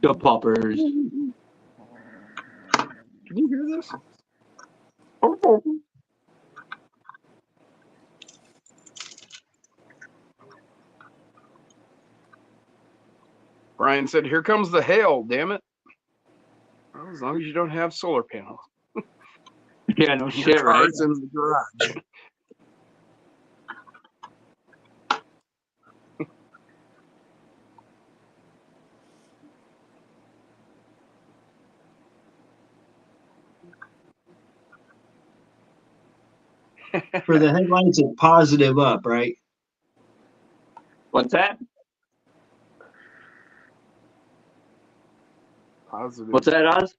Speaker 1: The puppers.
Speaker 2: Can you hear this? Brian said, here comes the hail, damn it. Well, as long as you don't have solar panels.
Speaker 1: Yeah, no
Speaker 2: Your
Speaker 1: shit, right?
Speaker 2: car's in the garage.
Speaker 3: For the headlights, it's positive up, right?
Speaker 1: What's that?
Speaker 2: Positive.
Speaker 1: What's that, Oz?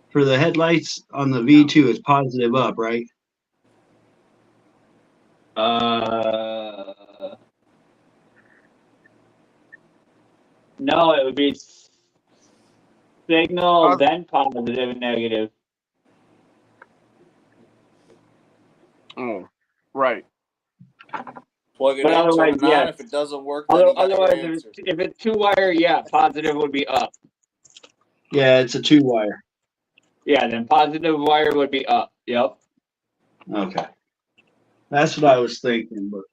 Speaker 3: For the headlights on the V2, it's positive up, right?
Speaker 1: No, it would be signal, then positive and negative.
Speaker 2: Oh, right.
Speaker 4: Plug it
Speaker 1: But
Speaker 4: in, turn
Speaker 1: otherwise,
Speaker 4: it on.
Speaker 1: yes.
Speaker 4: If it doesn't work, then you got your
Speaker 1: Otherwise,
Speaker 4: answer.
Speaker 1: if it's two-wire, yeah, positive would be up.
Speaker 3: Yeah, it's a 2-wire.
Speaker 1: Yeah, then positive wire would be up. Yep.
Speaker 3: Okay. That's what I was thinking, but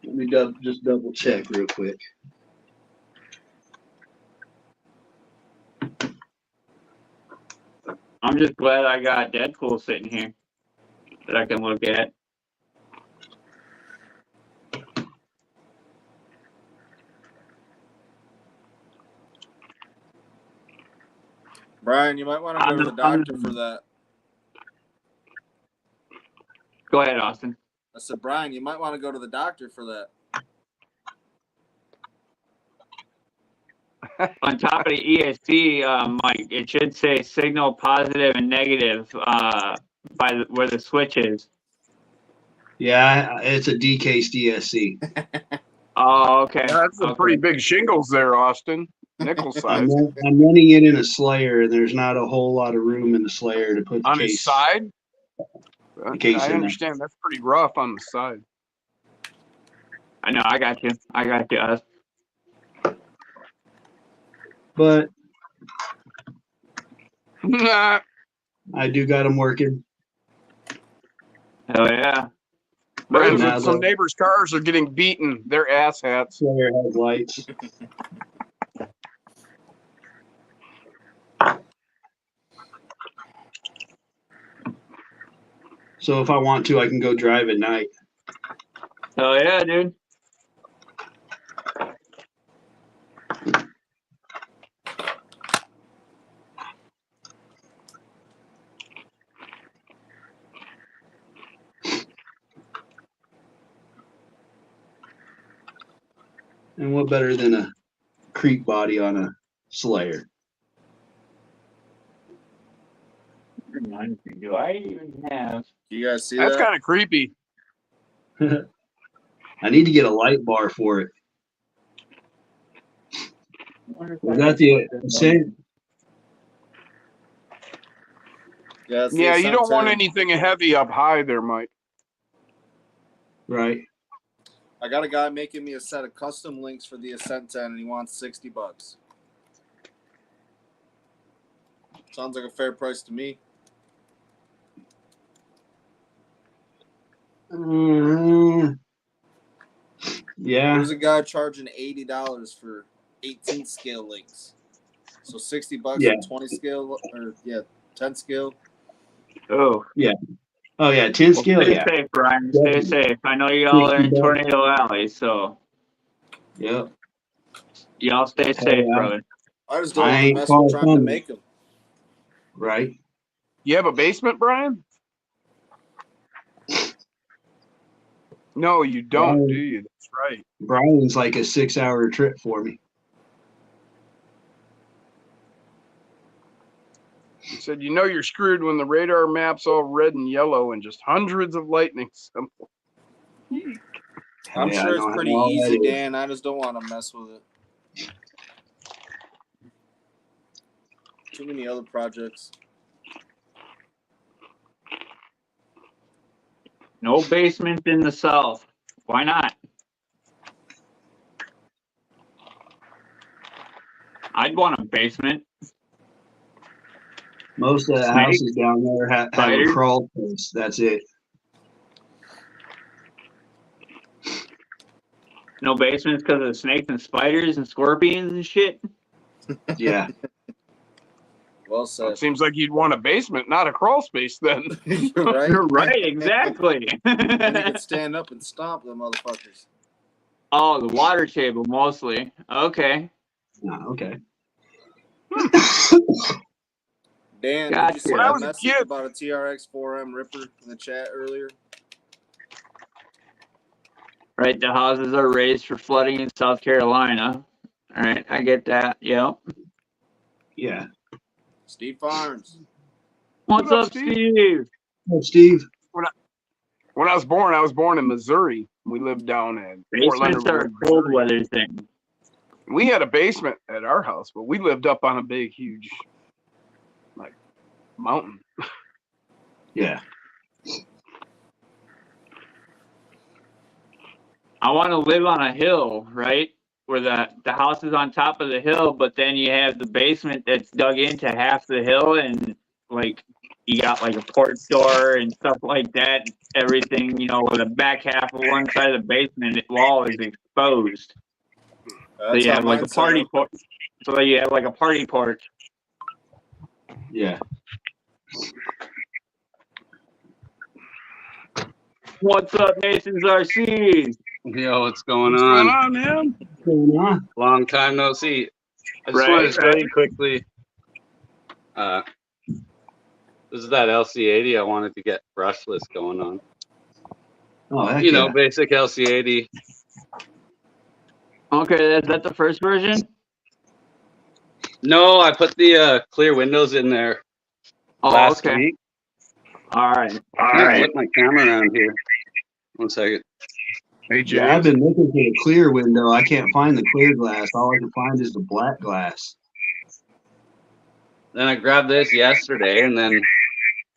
Speaker 3: let me just double check real quick.
Speaker 1: I'm just glad I got Deadpool sitting here that I can look at.
Speaker 4: Brian, you might want to go to the doctor for that.
Speaker 1: Go ahead, Austin.
Speaker 4: I said, Brian, you might want to go to the doctor for that.
Speaker 1: On top of the ESC, Mike, it should say signal positive and negative by where the switch is.
Speaker 3: Yeah, it's a D-case DSC.
Speaker 1: Oh, okay.
Speaker 2: That's some
Speaker 1: Okay.
Speaker 2: pretty big shingles there, Austin. Nickel
Speaker 3: I'm,
Speaker 2: size.
Speaker 3: I'm running it in a Slayer, and there's not a whole lot of room in the Slayer to put the
Speaker 2: On
Speaker 3: case.
Speaker 2: his side?
Speaker 3: case in
Speaker 2: I
Speaker 3: there.
Speaker 2: understand. That's pretty rough on the side.
Speaker 1: I know. I got you. Oz.
Speaker 3: But
Speaker 2: Nah.
Speaker 3: I do got them working.
Speaker 1: Hell yeah.
Speaker 2: But
Speaker 3: now
Speaker 2: some
Speaker 3: the-
Speaker 2: neighbors' cars are getting beaten. They're ass hats.
Speaker 3: Slayer has lights. So if I want to, I can go drive at night.
Speaker 1: Hell yeah, dude.
Speaker 3: And what better than a creep body on a Slayer?
Speaker 1: Reminds me, do I even have?
Speaker 4: You guys see
Speaker 2: That's
Speaker 4: that?
Speaker 2: kind of creepy.
Speaker 3: I need to get a light bar for it. Was that the same?
Speaker 4: Yeah, it's the
Speaker 2: Yeah, you don't
Speaker 4: Ascent
Speaker 2: want
Speaker 4: 10.
Speaker 2: anything heavy up high there, Mike.
Speaker 3: Right.
Speaker 4: I got a guy making me a set of custom links for the Ascent 10, and he wants $60. Sounds like a fair price to me.
Speaker 3: Yeah.
Speaker 4: There's a guy charging $80 for 18 scale links. So $60
Speaker 3: Yeah.
Speaker 4: for 20 scale, or 10 scale.
Speaker 1: Oh.
Speaker 3: Oh yeah, 10 scale.
Speaker 1: Stay
Speaker 3: Yeah.
Speaker 1: safe, Brian. Stay safe. I know y'all are in Tornado Alley, so
Speaker 3: Yep.
Speaker 1: y'all stay safe,
Speaker 3: yeah.
Speaker 1: brother.
Speaker 4: I just don't
Speaker 3: I
Speaker 4: want to
Speaker 3: ain't
Speaker 4: mess
Speaker 3: calling
Speaker 4: with trying to
Speaker 3: thunder.
Speaker 4: make them.
Speaker 3: Right.
Speaker 2: You have a basement, Brian? No, you don't, do you? That's right.
Speaker 3: Brian's like a 6-hour trip for me.
Speaker 2: He said, you know you're screwed when the radar map's all red and yellow and just hundreds of lightning symbols.
Speaker 4: I'm
Speaker 3: Yeah, I
Speaker 4: sure
Speaker 3: know
Speaker 4: it's pretty
Speaker 3: how that
Speaker 4: easy,
Speaker 3: is.
Speaker 4: Dan. I just don't want to mess with it. Too many other projects.
Speaker 1: No basement in the south. Why not? I'd want a basement.
Speaker 3: Most of the
Speaker 1: Snake?
Speaker 3: houses down there have a
Speaker 1: Spider?
Speaker 3: crawl space. That's it.
Speaker 1: No basements because of snakes and spiders and scorpions and shit.
Speaker 3: Yeah.
Speaker 4: Well
Speaker 2: Well,
Speaker 4: said.
Speaker 2: it seems like you'd want a basement, not a crawl space then.
Speaker 4: Right?
Speaker 1: You're right, exactly.
Speaker 4: And you can stand up and stomp them motherfuckers.
Speaker 1: Oh, the water table mostly. Okay.
Speaker 3: Okay.
Speaker 4: Dan,
Speaker 1: Gotcha.
Speaker 4: did you see
Speaker 2: When I
Speaker 4: that
Speaker 2: was a
Speaker 4: message
Speaker 2: kid-
Speaker 4: about a TRX 4M Ripper in the chat earlier?
Speaker 1: Right, the houses are raised for flooding in South Carolina. All right, I get that. Yep.
Speaker 3: Yeah.
Speaker 4: Steve Farms.
Speaker 1: What's up, Steve?
Speaker 3: Well, Steve.
Speaker 2: When I was born in Missouri. We lived down in Fort
Speaker 1: Basements
Speaker 2: Leonard
Speaker 1: are a
Speaker 2: Wood,
Speaker 1: cold
Speaker 2: Missouri.
Speaker 1: weather thing.
Speaker 2: We had a basement at our house, but we lived up on a big, huge, like, mountain.
Speaker 3: Yeah.
Speaker 1: I want to live on a hill, right? Where the house is on top of the hill, but then you have the basement that's dug into half the hill, and like you got like a porch door and stuff like that. Everything, the back half of one side of the basement wall is exposed. So
Speaker 4: That's
Speaker 1: you
Speaker 4: how
Speaker 1: have like a
Speaker 4: mine's set
Speaker 1: party
Speaker 4: up.
Speaker 1: porch. So you have like a party porch.
Speaker 3: Yeah.
Speaker 1: What's up, Nathan's RC?
Speaker 6: Yo, what's going
Speaker 2: What's
Speaker 6: on?
Speaker 2: going on, man?
Speaker 3: What's going on?
Speaker 6: Long time no see. I just
Speaker 1: Right,
Speaker 6: wanted to show
Speaker 1: right.
Speaker 6: you quickly. This is that LC80 I wanted to get brushless going on.
Speaker 3: Oh, heck
Speaker 6: You know,
Speaker 3: yeah.
Speaker 6: basic LC80.
Speaker 1: Okay, is that the first version?
Speaker 6: No, I put the clear windows in there
Speaker 1: Oh,
Speaker 6: last
Speaker 1: okay.
Speaker 6: week.
Speaker 1: All right.
Speaker 6: I'm gonna flip my camera around here. 1 second.
Speaker 2: Hey,
Speaker 3: Yeah, I've
Speaker 2: James.
Speaker 3: been looking for the clear window. I can't find the clear glass. All I can find is the black glass.
Speaker 6: Then I grabbed this yesterday, and then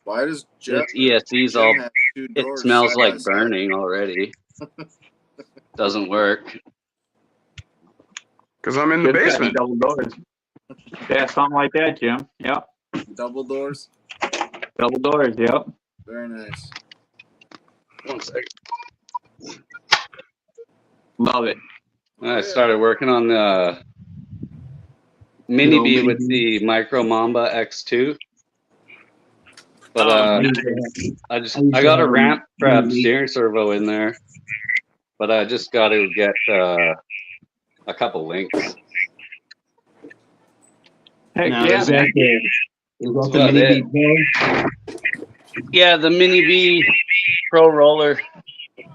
Speaker 4: Why does Jeff
Speaker 6: this ESC's all.
Speaker 4: have two
Speaker 6: It
Speaker 4: doors
Speaker 6: smells
Speaker 4: side by
Speaker 6: like
Speaker 4: side?
Speaker 6: burning already. Doesn't work.
Speaker 2: Because I'm in the
Speaker 1: Good thing,
Speaker 2: basement.
Speaker 1: double doors. Yeah, something like that, Jim. Yep.
Speaker 4: Double doors.
Speaker 1: Double doors. Yep.
Speaker 4: Very nice.
Speaker 6: 1 second.
Speaker 1: Love it.
Speaker 6: I started working on the Mini
Speaker 3: No,
Speaker 6: B
Speaker 3: Mini
Speaker 6: with
Speaker 3: B.
Speaker 6: the Micro Mamba X2. But
Speaker 3: I
Speaker 6: I got a
Speaker 3: have
Speaker 6: ramp
Speaker 3: Mini
Speaker 6: trap
Speaker 3: B.
Speaker 6: steering servo in there, but I just got to get a couple links.
Speaker 1: Heck
Speaker 3: Now,
Speaker 1: yeah,
Speaker 3: is
Speaker 1: man.
Speaker 3: that the
Speaker 6: about
Speaker 3: Mini
Speaker 6: it.
Speaker 3: B Pro?
Speaker 6: Yeah, the Mini B Pro Roller,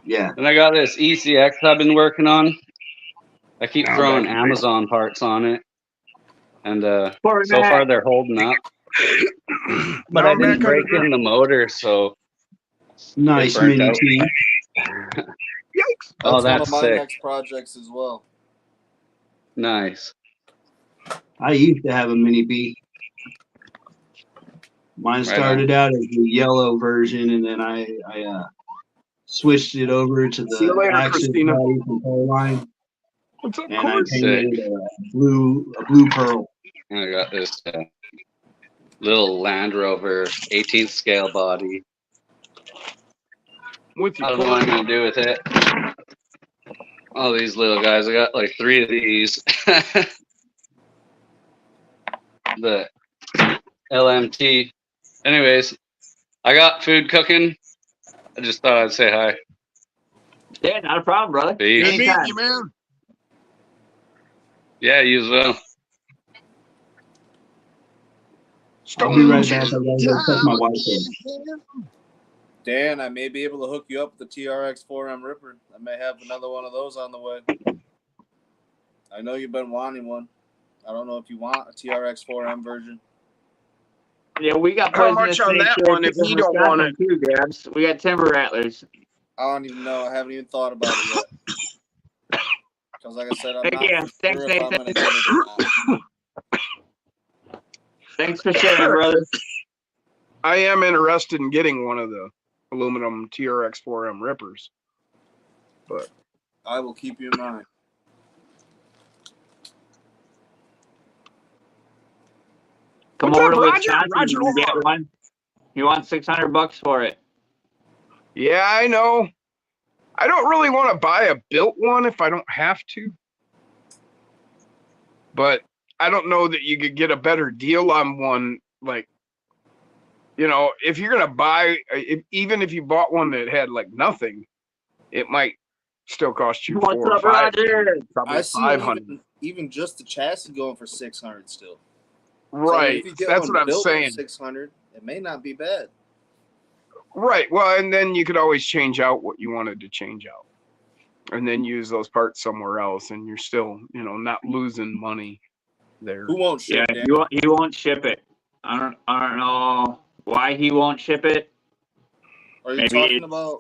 Speaker 3: Yeah.
Speaker 6: and I got this ECX I've been working on. I keep
Speaker 2: Now
Speaker 6: throwing
Speaker 2: back to
Speaker 6: Amazon parts on it, and
Speaker 1: Poor
Speaker 6: so
Speaker 1: Matt.
Speaker 6: far they're holding up. But
Speaker 2: Now
Speaker 6: I
Speaker 2: I'm
Speaker 6: didn't
Speaker 2: back on
Speaker 6: break
Speaker 2: the-
Speaker 6: in the motor, so
Speaker 3: Nice
Speaker 6: burnt
Speaker 3: Mini
Speaker 6: out.
Speaker 3: T.
Speaker 2: Yikes.
Speaker 6: Oh,
Speaker 4: That's one
Speaker 6: that's
Speaker 4: of my
Speaker 6: sick.
Speaker 4: next projects as well.
Speaker 6: Nice.
Speaker 3: I used to have a Mini B. Mine
Speaker 6: Right
Speaker 3: started out as the yellow version, and then I switched it over to
Speaker 2: See you
Speaker 3: the
Speaker 2: later,
Speaker 3: accent
Speaker 2: Christina.
Speaker 3: body from Powerline,
Speaker 2: What's up,
Speaker 3: and I
Speaker 2: Corey?
Speaker 3: painted it a blue pearl.
Speaker 6: And I got this little Land Rover 18th scale body.
Speaker 2: With you,
Speaker 6: I don't know what I'm gonna do with it. All these little guys. I got like 3 of these. The LMT. Anyways, I got food cooking. I just thought I'd say hi.
Speaker 1: Yeah, not a problem, brother.
Speaker 6: Peace.
Speaker 2: Good meeting
Speaker 1: Anytime.
Speaker 2: you, man.
Speaker 6: Yeah, you as well.
Speaker 3: I'll be right back. I gotta go check my wife in.
Speaker 4: Dan, I may be able to hook you up with the TRX 4M Ripper. I may have another one of those on the way. I know you've been wanting one. I don't know if you want a TRX 4M version.
Speaker 1: Yeah, we got
Speaker 2: How
Speaker 1: poisonous
Speaker 2: much on
Speaker 1: snakes
Speaker 2: that
Speaker 1: here
Speaker 2: one if
Speaker 1: in
Speaker 2: you don't want it?
Speaker 1: Wisconsin, too, Gabs. We got timber rattlers.
Speaker 4: I don't even know. I haven't even thought about it yet. Because like I said, I'm
Speaker 1: Heck
Speaker 4: not
Speaker 1: yeah.
Speaker 4: for
Speaker 1: Thanks,
Speaker 4: sure if I'm
Speaker 1: Nathan.
Speaker 4: going to get it or not.
Speaker 1: Thanks for sharing, brother.
Speaker 2: I am interested in getting one of the aluminum TRX 4M rippers. But
Speaker 4: I will keep you in mind.
Speaker 1: Come
Speaker 2: What's
Speaker 1: over
Speaker 2: up,
Speaker 1: to
Speaker 2: Roger?
Speaker 1: Wisconsin
Speaker 2: Roger
Speaker 1: and get
Speaker 2: Omar.
Speaker 1: one. You want $600 for it?
Speaker 2: yeah, I know. I don't really want to buy a built one if I don't have to. But I don't know that you could get a better deal on one. Like, if you're going to buy, even if you bought one that had like nothing, it might still cost you
Speaker 1: What's
Speaker 2: $400 or
Speaker 1: up,
Speaker 2: $500.
Speaker 1: Roger?
Speaker 2: Probably
Speaker 4: I see
Speaker 2: $500.
Speaker 4: even just the chassis going for $600 still.
Speaker 2: Right.
Speaker 4: So if you get
Speaker 2: That's
Speaker 4: one
Speaker 2: what I'm
Speaker 4: built for
Speaker 2: saying.
Speaker 4: $600, it may not be bad.
Speaker 2: Right. Well, and then you could always change out what you wanted to change out. and then use those parts somewhere else, and you're still, not losing money there.
Speaker 4: Who won't
Speaker 1: Yeah,
Speaker 4: ship? Dan?
Speaker 1: he won't ship it. I don't know why he won't ship it.
Speaker 4: Are you
Speaker 1: Maybe
Speaker 4: talking
Speaker 1: it's-
Speaker 4: about?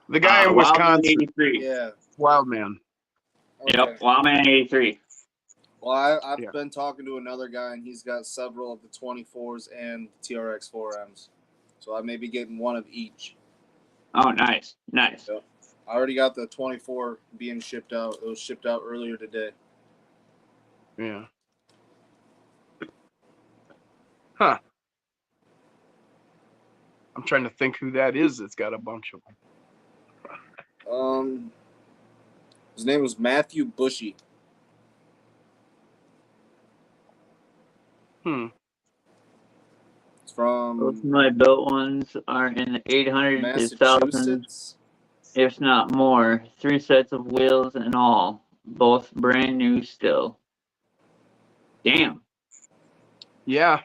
Speaker 2: The guy in
Speaker 1: Wildman
Speaker 2: Wisconsin,
Speaker 1: 83.
Speaker 4: Yeah.
Speaker 2: Wildman.
Speaker 4: Okay.
Speaker 1: Yep, Wildman 83.
Speaker 4: Well, I've
Speaker 2: Yeah.
Speaker 4: been talking to another guy, and he's got several of the 24s and TRX 4Ms. So I may be getting one of each.
Speaker 1: Oh, nice. Nice.
Speaker 4: I already got the 24 being shipped out. It was shipped out earlier today.
Speaker 2: Yeah. Huh. I'm trying to think who that is that's got a bunch of them.
Speaker 4: His name was Matthew Bushy. It's
Speaker 1: Most of
Speaker 4: from
Speaker 1: my built ones are in the 800 to 1000,
Speaker 4: Massachusetts.
Speaker 1: if not more. 3 sets of wheels and all. Both brand new still. Damn.
Speaker 2: Yeah.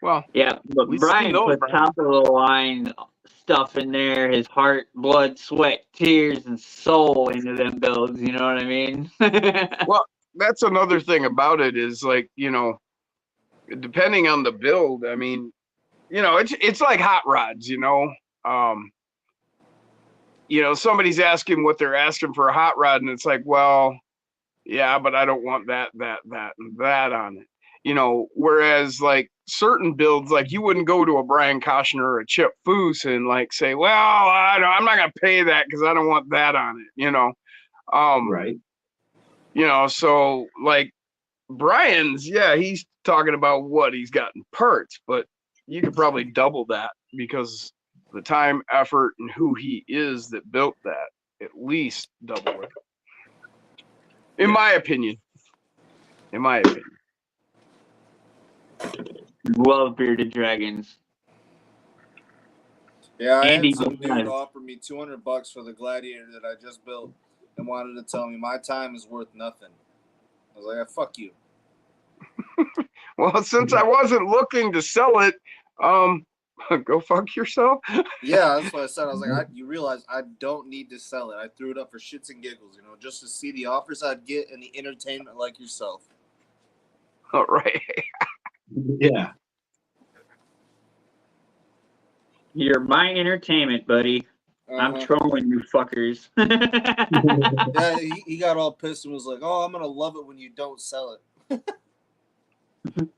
Speaker 2: Well,
Speaker 1: Yeah, but
Speaker 2: We seen
Speaker 1: Brian
Speaker 2: those,
Speaker 1: put
Speaker 2: Brian.
Speaker 1: top of the line stuff in there, his heart, blood, sweat, tears, and soul into them builds, you know what I mean?
Speaker 2: Well, that's another thing about it is like, depending on the build, I mean, it's like hot rods, somebody's asking what they're asking for a hot rod, and it's like, well, yeah, but I don't want that, and that on it. Whereas like certain builds, like you wouldn't go to a Brian Koshner or a Chip Foose and like say, well, I'm not gonna pay that because I don't want that on it,
Speaker 3: Right.
Speaker 2: So like Brian's, yeah, he's talking about what he's got in parts, but you could probably double that because the time, effort, and who he is that built that, at least double it. In my opinion.
Speaker 1: Love bearded dragons.
Speaker 4: Yeah, I
Speaker 1: Andy
Speaker 4: had some
Speaker 1: Guzman.
Speaker 4: dude offer me $200 for the Gladiator that I just built and wanted to tell me my time is worth nothing. I was like, fuck you.
Speaker 2: Well, since I wasn't looking to sell it, go fuck yourself.
Speaker 4: Yeah, that's what I said. I was like, you realize I don't need to sell it. I threw it up for shits and giggles, just to see the offers I'd get and the entertainment like yourself.
Speaker 2: All right.
Speaker 3: Yeah.
Speaker 1: You're my entertainment, buddy. I'm
Speaker 4: Uh-huh.
Speaker 1: trolling you fuckers.
Speaker 4: Yeah, he got all pissed and was like, "Oh, I'm gonna love it when you don't sell it."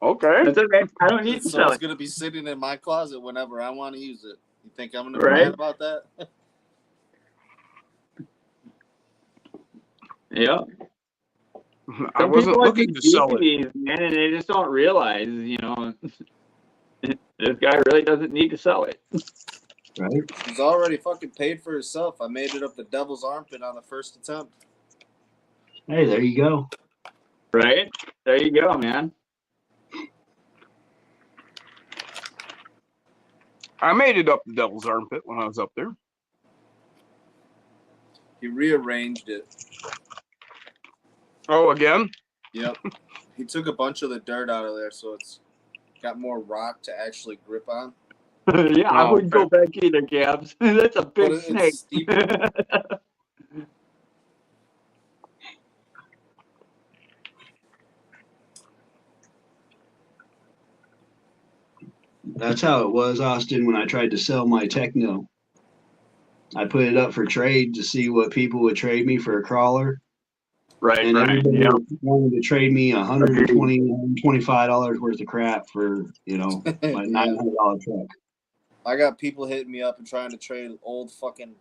Speaker 2: Okay.
Speaker 1: That's okay. I don't need to
Speaker 4: So
Speaker 1: sell
Speaker 4: it's
Speaker 1: it.
Speaker 4: gonna be sitting in my closet whenever I want to use it. You think I'm gonna be
Speaker 1: Right.
Speaker 4: mad about that?
Speaker 1: Yep.
Speaker 2: I
Speaker 1: Some
Speaker 2: wasn't
Speaker 1: people are
Speaker 2: looking to
Speaker 1: just
Speaker 2: sell it.
Speaker 1: these, man, and they just don't realize, this guy really doesn't need to sell it.
Speaker 3: Right.
Speaker 4: He's already fucking paid for himself. I made it up the devil's armpit on the first attempt.
Speaker 3: Hey, there you go.
Speaker 1: Right? There you go, man.
Speaker 2: I made it up the devil's armpit when I was up there.
Speaker 4: He rearranged it.
Speaker 2: Oh, again?
Speaker 4: Yep. He took a bunch of the dirt out of there, so it's got more rock to actually grip on.
Speaker 1: Yeah, I
Speaker 2: Oh,
Speaker 1: wouldn't go back either, Gabs. That's a big
Speaker 4: But
Speaker 1: snake.
Speaker 4: it's steeper.
Speaker 3: That's how it was, Austin, when I tried to sell my Techno. I put it up for trade to see what people would trade me for a crawler.
Speaker 1: Right,
Speaker 3: And
Speaker 1: right.
Speaker 3: everybody
Speaker 1: Yep.
Speaker 3: wanted to trade me $120, $125 worth of crap for, my $900 truck.
Speaker 4: I got people hitting me up and trying to trade old fucking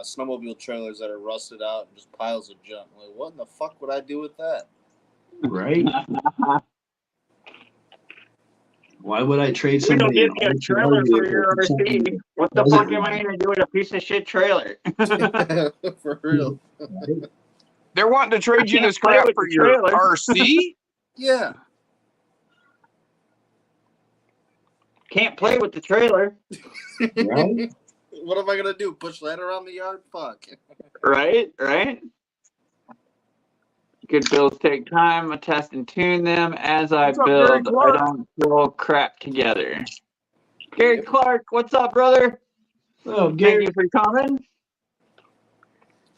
Speaker 4: snowmobile trailers that are rusted out and just piles of junk. Like, what in the fuck would I do with that?
Speaker 3: Right? Why would I trade
Speaker 1: You don't
Speaker 3: somebody
Speaker 1: get me a trailer for your
Speaker 3: something
Speaker 1: RC. What the
Speaker 3: doesn't
Speaker 1: fuck am I gonna do with a piece of shit trailer?
Speaker 4: For real.
Speaker 2: They're wanting to trade you
Speaker 1: can't
Speaker 2: this
Speaker 1: play
Speaker 2: crap
Speaker 1: with
Speaker 2: for
Speaker 1: the
Speaker 2: your
Speaker 1: trailer.
Speaker 2: RC?
Speaker 4: Yeah.
Speaker 1: Can't play with the trailer,
Speaker 3: Right?
Speaker 4: What am I gonna do? Push that around the yard? Fuck.
Speaker 1: right? Right? Good builds take time. I test and tune them as I
Speaker 2: What's up, Gary
Speaker 1: build. I
Speaker 2: Clark?
Speaker 1: don't throw crap together. Gary Clark, what's up, brother?
Speaker 3: Oh,
Speaker 1: Thank
Speaker 3: Gary.
Speaker 1: you for coming.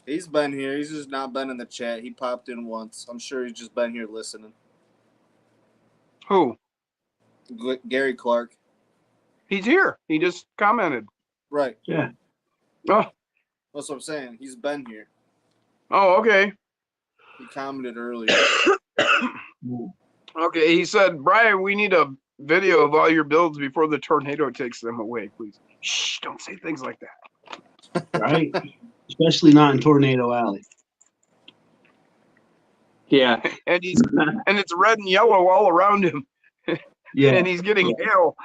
Speaker 4: He's been here. He's just not been in the chat. He popped in once. I'm sure he's just been here listening.
Speaker 2: Who?
Speaker 4: Gary Clark.
Speaker 2: He's here. He just commented.
Speaker 4: Right.
Speaker 3: Yeah.
Speaker 2: Oh,
Speaker 4: That's what I'm saying. He's been here.
Speaker 2: okay.
Speaker 4: He commented earlier.
Speaker 2: Okay, he said, Brian, we need a video of all your builds before the tornado takes them away, please. Shh, don't say things like that.
Speaker 3: Right? Especially not in Tornado Alley.
Speaker 1: Yeah.
Speaker 2: And it's red and yellow all around him.
Speaker 3: Yeah.
Speaker 2: And he's getting hail.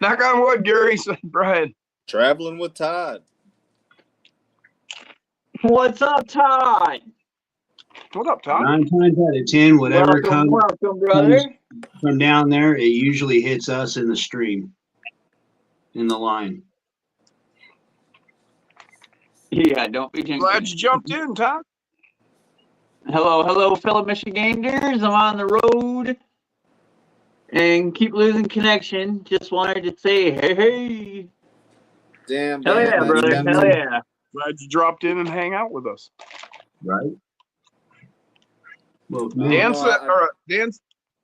Speaker 2: Knock on wood, Gary, said Brian.
Speaker 4: Traveling with Todd.
Speaker 1: What's up, Todd?
Speaker 2: What up, Tom?
Speaker 3: 9 times out of 10, whatever comes
Speaker 1: Welcome, brother.
Speaker 3: from down there, it usually hits us in the stream, in the line.
Speaker 1: Yeah, don't be jinxing.
Speaker 2: Glad you jumped in, Tom.
Speaker 1: Hello, fellow Michiganders. I'm on the road and keep losing connection. Just wanted to say, hey.
Speaker 4: Damn.
Speaker 1: Hell yeah,
Speaker 4: that's
Speaker 1: brother.
Speaker 4: Denver.
Speaker 1: Hell yeah.
Speaker 2: Glad you dropped in and hang out with us.
Speaker 3: Right? Well,
Speaker 4: No,
Speaker 2: Dan
Speaker 4: no,
Speaker 2: said,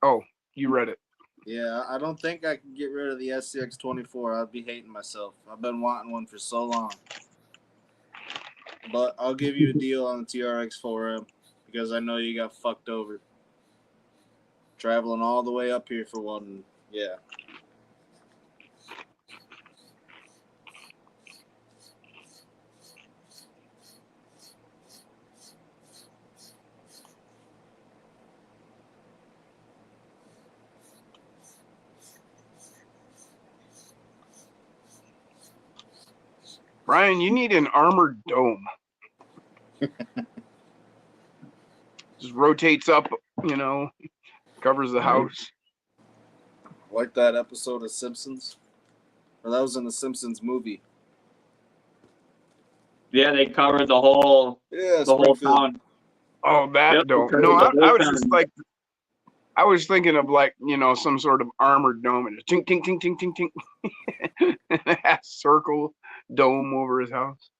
Speaker 2: oh, you read it.
Speaker 4: Yeah, I don't think I can get rid of the SCX-24. I'd be hating myself. I've been wanting one for so long. But I'll give you a deal on the TRX-4M because I know you got fucked over. Traveling all the way up here for one. Yeah.
Speaker 2: Brian, you need an armored dome. Just rotates up, covers the house.
Speaker 4: Like that episode of Simpsons? Or that was in the Simpsons movie.
Speaker 1: Yeah, they covered the whole
Speaker 4: Yeah,
Speaker 1: town.
Speaker 2: Oh, that
Speaker 1: Yep,
Speaker 2: dome.
Speaker 1: because
Speaker 2: No,
Speaker 1: of the
Speaker 2: I
Speaker 1: whole
Speaker 2: was just
Speaker 1: town.
Speaker 2: like, I was thinking of like, some sort of armored dome and a tink, tink, tink, tink, tink, tink. And a half circle dome over his house.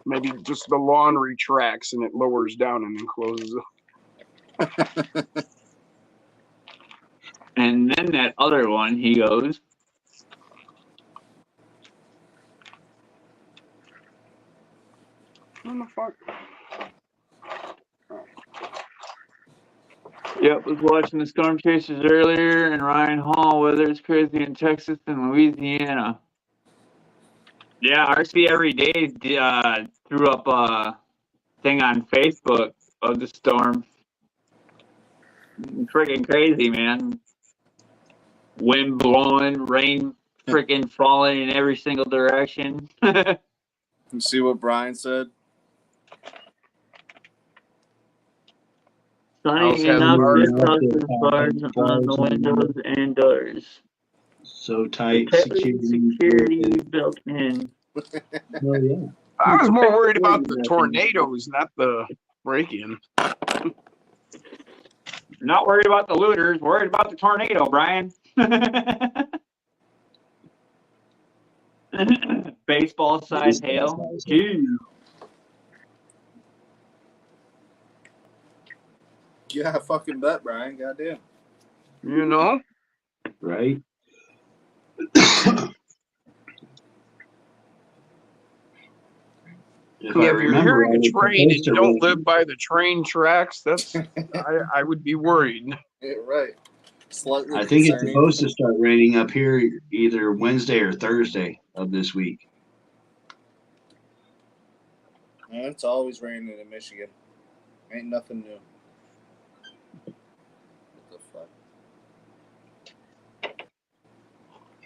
Speaker 2: Maybe just the laundry tracks and it lowers down and then closes up.
Speaker 1: And then that other one, he goes,
Speaker 2: What the fuck?
Speaker 1: yep, was watching the Storm Chasers earlier and Ryan Hall, weather's crazy in Texas and Louisiana. Yeah, RC Every Day threw up a thing on Facebook of the storm. Freaking crazy, man. Wind blowing, rain freaking falling in every single direction.
Speaker 4: You see what Brian said?
Speaker 1: Sunny
Speaker 2: House has
Speaker 1: enough,
Speaker 2: bars.
Speaker 1: just on the windows and doors.
Speaker 3: So tight.
Speaker 1: Security built in.
Speaker 3: Oh, yeah.
Speaker 2: I was more worried about the tornadoes, not the break-in.
Speaker 1: Not worried about the looters, worried about the tornado, Brian. Baseball size hail. Ew.
Speaker 4: Yeah, I fucking bet, Brian. Goddamn.
Speaker 3: Right? If I
Speaker 2: If you're
Speaker 3: remember,
Speaker 2: hearing
Speaker 3: I
Speaker 2: a
Speaker 3: was
Speaker 2: train and
Speaker 3: supposed
Speaker 2: you
Speaker 3: to
Speaker 2: don't
Speaker 3: run-
Speaker 2: live by the train tracks, that's I would be worried.
Speaker 4: Yeah, right. Slightly
Speaker 3: I think it's
Speaker 4: concerning.
Speaker 3: supposed to start raining up here either Wednesday or Thursday of this week.
Speaker 4: Yeah, it's always raining in Michigan. Ain't nothing new. What the fuck?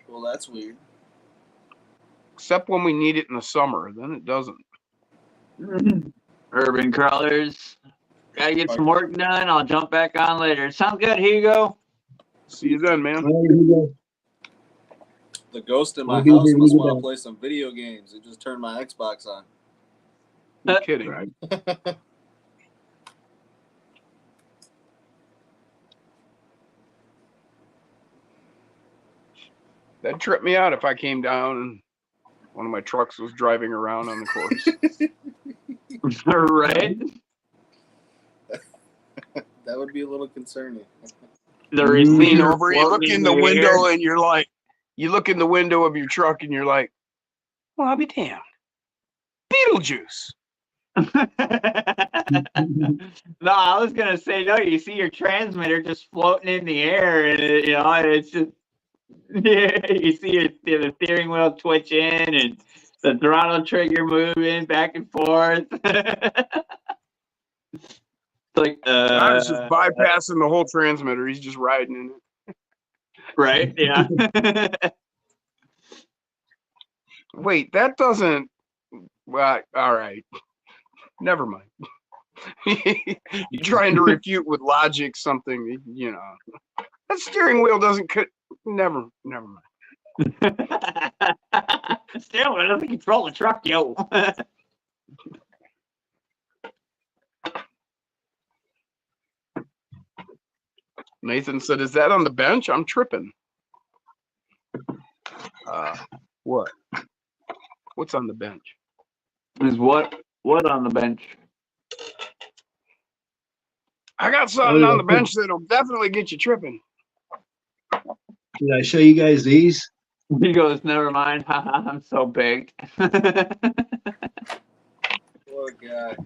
Speaker 4: Well, that's weird.
Speaker 2: Except when we need it in the summer, then it doesn't.
Speaker 1: Urban crawlers. Gotta get some work done. I'll jump back on later. Sounds good, Hugo.
Speaker 2: See you then, man.
Speaker 3: Well, here we go.
Speaker 4: The ghost in my
Speaker 3: We'll be
Speaker 4: house
Speaker 3: here
Speaker 4: must
Speaker 3: when you
Speaker 4: want
Speaker 3: get
Speaker 4: to play some video games. It just turned my Xbox on.
Speaker 2: You're kidding.
Speaker 3: Right.
Speaker 2: That'd trip me out if I came down and one of my trucks was driving around on the course.
Speaker 1: Right?
Speaker 4: That would be a little concerning.
Speaker 1: The
Speaker 3: Mm.
Speaker 1: receiver
Speaker 2: Lean over, you look
Speaker 1: floating
Speaker 2: in the
Speaker 1: air.
Speaker 2: window and you're like, you look in the window of your truck and you're like, well, I'll be damned. Beetlejuice.
Speaker 1: No, I was gonna say no. You see your transmitter just floating in the air, and it's just you see the steering wheel twitching and the throttle trigger moving back and forth. It's like
Speaker 2: I was just bypassing the whole transmitter. He's just riding in it.
Speaker 1: right, yeah.
Speaker 2: Wait, that doesn't. Well, all right. Never mind. You're trying to refute with logic something, That steering wheel doesn't cut. Never mind.
Speaker 1: Still, I don't control the truck, yo.
Speaker 2: Nathan said, "Is that on the bench? I'm tripping." What? What's on the bench?
Speaker 1: Is what on the bench?
Speaker 2: I got something on the bench that'll definitely get you tripping.
Speaker 3: Did I show you guys these?
Speaker 1: He goes, never mind. Haha, I'm so big.
Speaker 4: Poor guy.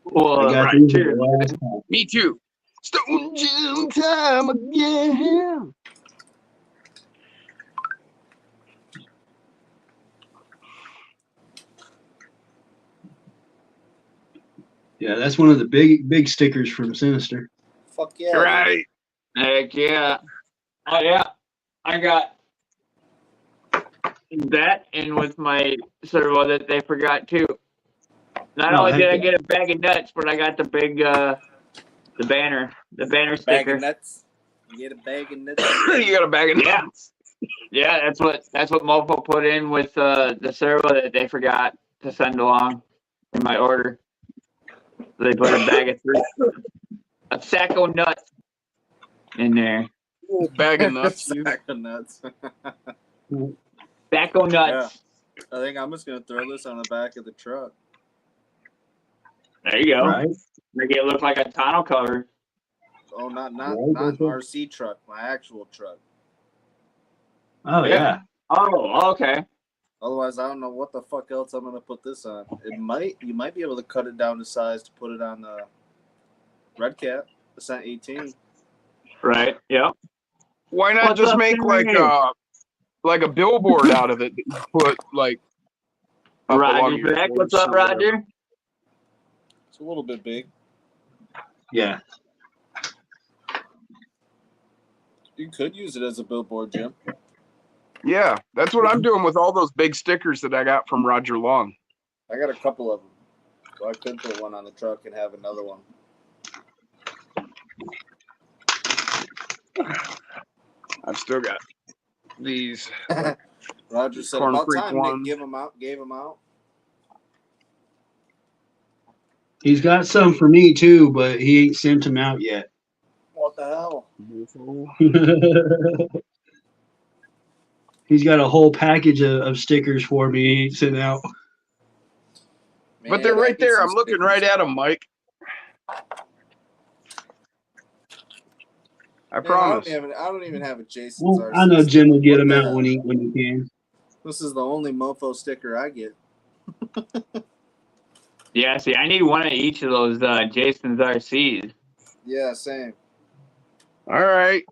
Speaker 1: Well,
Speaker 3: I got
Speaker 1: right,
Speaker 3: these at
Speaker 1: too.
Speaker 3: the last time.
Speaker 2: Me too. Stone Jim time again.
Speaker 3: Yeah, that's one of the big stickers from Sinister.
Speaker 4: Fuck yeah.
Speaker 2: Right.
Speaker 1: Heck yeah. Oh, yeah. I got that and with my servo that they forgot, too. Not
Speaker 3: Oh,
Speaker 1: only
Speaker 3: heck
Speaker 1: did I
Speaker 3: yeah.
Speaker 1: get a bag of nuts, but I got the big, the banner
Speaker 4: Bag
Speaker 1: sticker.
Speaker 4: of nuts. You get a bag of nuts.
Speaker 2: You got a bag of
Speaker 1: Yeah.
Speaker 2: nuts.
Speaker 1: Yeah, that's what Mofo put in with the servo that they forgot to send along in my order. So they put a bag of a sack of nuts in there.
Speaker 2: Little bag of nuts.
Speaker 4: Sack of nuts.
Speaker 1: Sack of nuts.
Speaker 4: I think I'm just gonna throw this on the back of the truck.
Speaker 1: There you go.
Speaker 3: Right.
Speaker 1: Make it look like a tonneau cover.
Speaker 4: Oh, not
Speaker 3: Right,
Speaker 4: an
Speaker 3: that's it.
Speaker 4: RC truck, my actual truck.
Speaker 3: Oh yeah.
Speaker 1: Oh, okay.
Speaker 4: Otherwise, I don't know what the fuck else I'm gonna put this on. You might be able to cut it down to size to put it on the Red Cat Ascent 18.
Speaker 1: Right. Yep.
Speaker 2: Why not
Speaker 1: What's
Speaker 2: just
Speaker 1: up,
Speaker 2: make
Speaker 1: Henry?
Speaker 2: like a billboard out of it that you put like up along
Speaker 1: Roger
Speaker 2: your
Speaker 1: Jack. What's
Speaker 2: course
Speaker 1: up,
Speaker 2: or whatever.
Speaker 1: Roger?
Speaker 4: It's a little bit big.
Speaker 3: Yeah.
Speaker 4: You could use it as a billboard, Jim.
Speaker 2: Yeah, that's what I'm doing with all those big stickers that I got from Roger Long.
Speaker 4: I got a couple of them, so I could put one on the truck and have another one.
Speaker 2: I've still got these.
Speaker 4: Roger said,
Speaker 2: Corn
Speaker 4: about
Speaker 2: Creek
Speaker 4: time
Speaker 2: one.
Speaker 4: Nick gave them out.
Speaker 3: He's got some for me too, but he ain't sent them out yet.
Speaker 4: What the hell?
Speaker 3: He's got a whole package of stickers for me. He ain't sent out.
Speaker 2: But they're
Speaker 4: Man, I
Speaker 2: right
Speaker 4: get
Speaker 2: there.
Speaker 4: some
Speaker 2: I'm looking
Speaker 4: stickers.
Speaker 2: right at them, Mike. I
Speaker 4: Man,
Speaker 2: promise.
Speaker 4: I don't even have a Jason's
Speaker 3: Well,
Speaker 4: RC
Speaker 3: I know Jim will get
Speaker 4: What
Speaker 3: them
Speaker 4: the
Speaker 3: out
Speaker 4: hell?
Speaker 3: when he can.
Speaker 4: This is the only mofo sticker I get.
Speaker 1: Yeah. See, I need one of each of those Jason's RCs.
Speaker 4: Yeah, same.
Speaker 2: All right.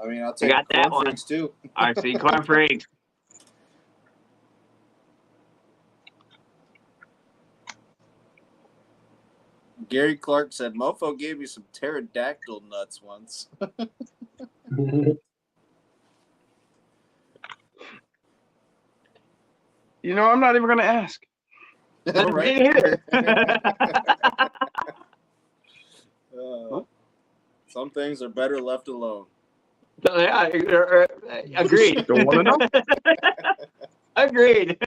Speaker 4: I mean, I'll take
Speaker 1: got that
Speaker 4: corn
Speaker 1: one.
Speaker 4: freaks too.
Speaker 1: RC Corn Freaks.
Speaker 4: Gary Clark said, "Mofo gave me some pterodactyl nuts once."
Speaker 2: You know, I'm not even going to ask.
Speaker 1: Me neither.
Speaker 4: Some things are better left alone.
Speaker 1: So, yeah, agreed.
Speaker 2: Don't want to know.
Speaker 1: Agreed.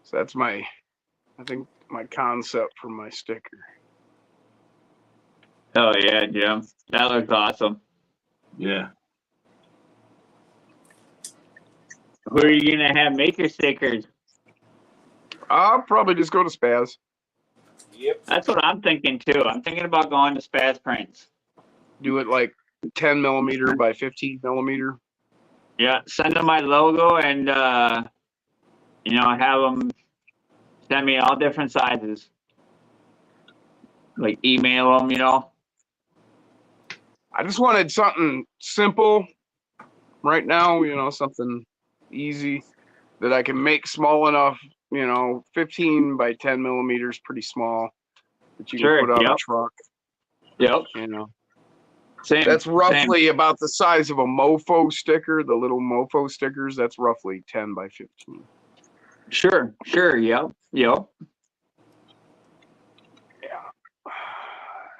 Speaker 2: So that's I think my concept for my sticker.
Speaker 1: Oh yeah, Jim. That looks awesome.
Speaker 3: Yeah.
Speaker 1: Who are you gonna have make your stickers?
Speaker 2: I'll probably just go to Spaz.
Speaker 4: Yep.
Speaker 1: That's what I'm thinking too. I'm thinking about going to Spaz Prints.
Speaker 2: Do it like 10 millimeter by 15 millimeter.
Speaker 1: Yeah, send them my logo and have them send me all different sizes. Like email them,
Speaker 2: I just wanted something simple right now, something easy that I can make small enough, 15 by 10 millimeters, pretty small, that you
Speaker 1: Sure,
Speaker 2: can put on a
Speaker 1: yep.
Speaker 2: truck,
Speaker 1: Yep. Same.
Speaker 2: That's roughly
Speaker 1: same.
Speaker 2: about the size of a mofo sticker, the little mofo stickers. That's roughly 10 by 15.
Speaker 1: Sure, yep.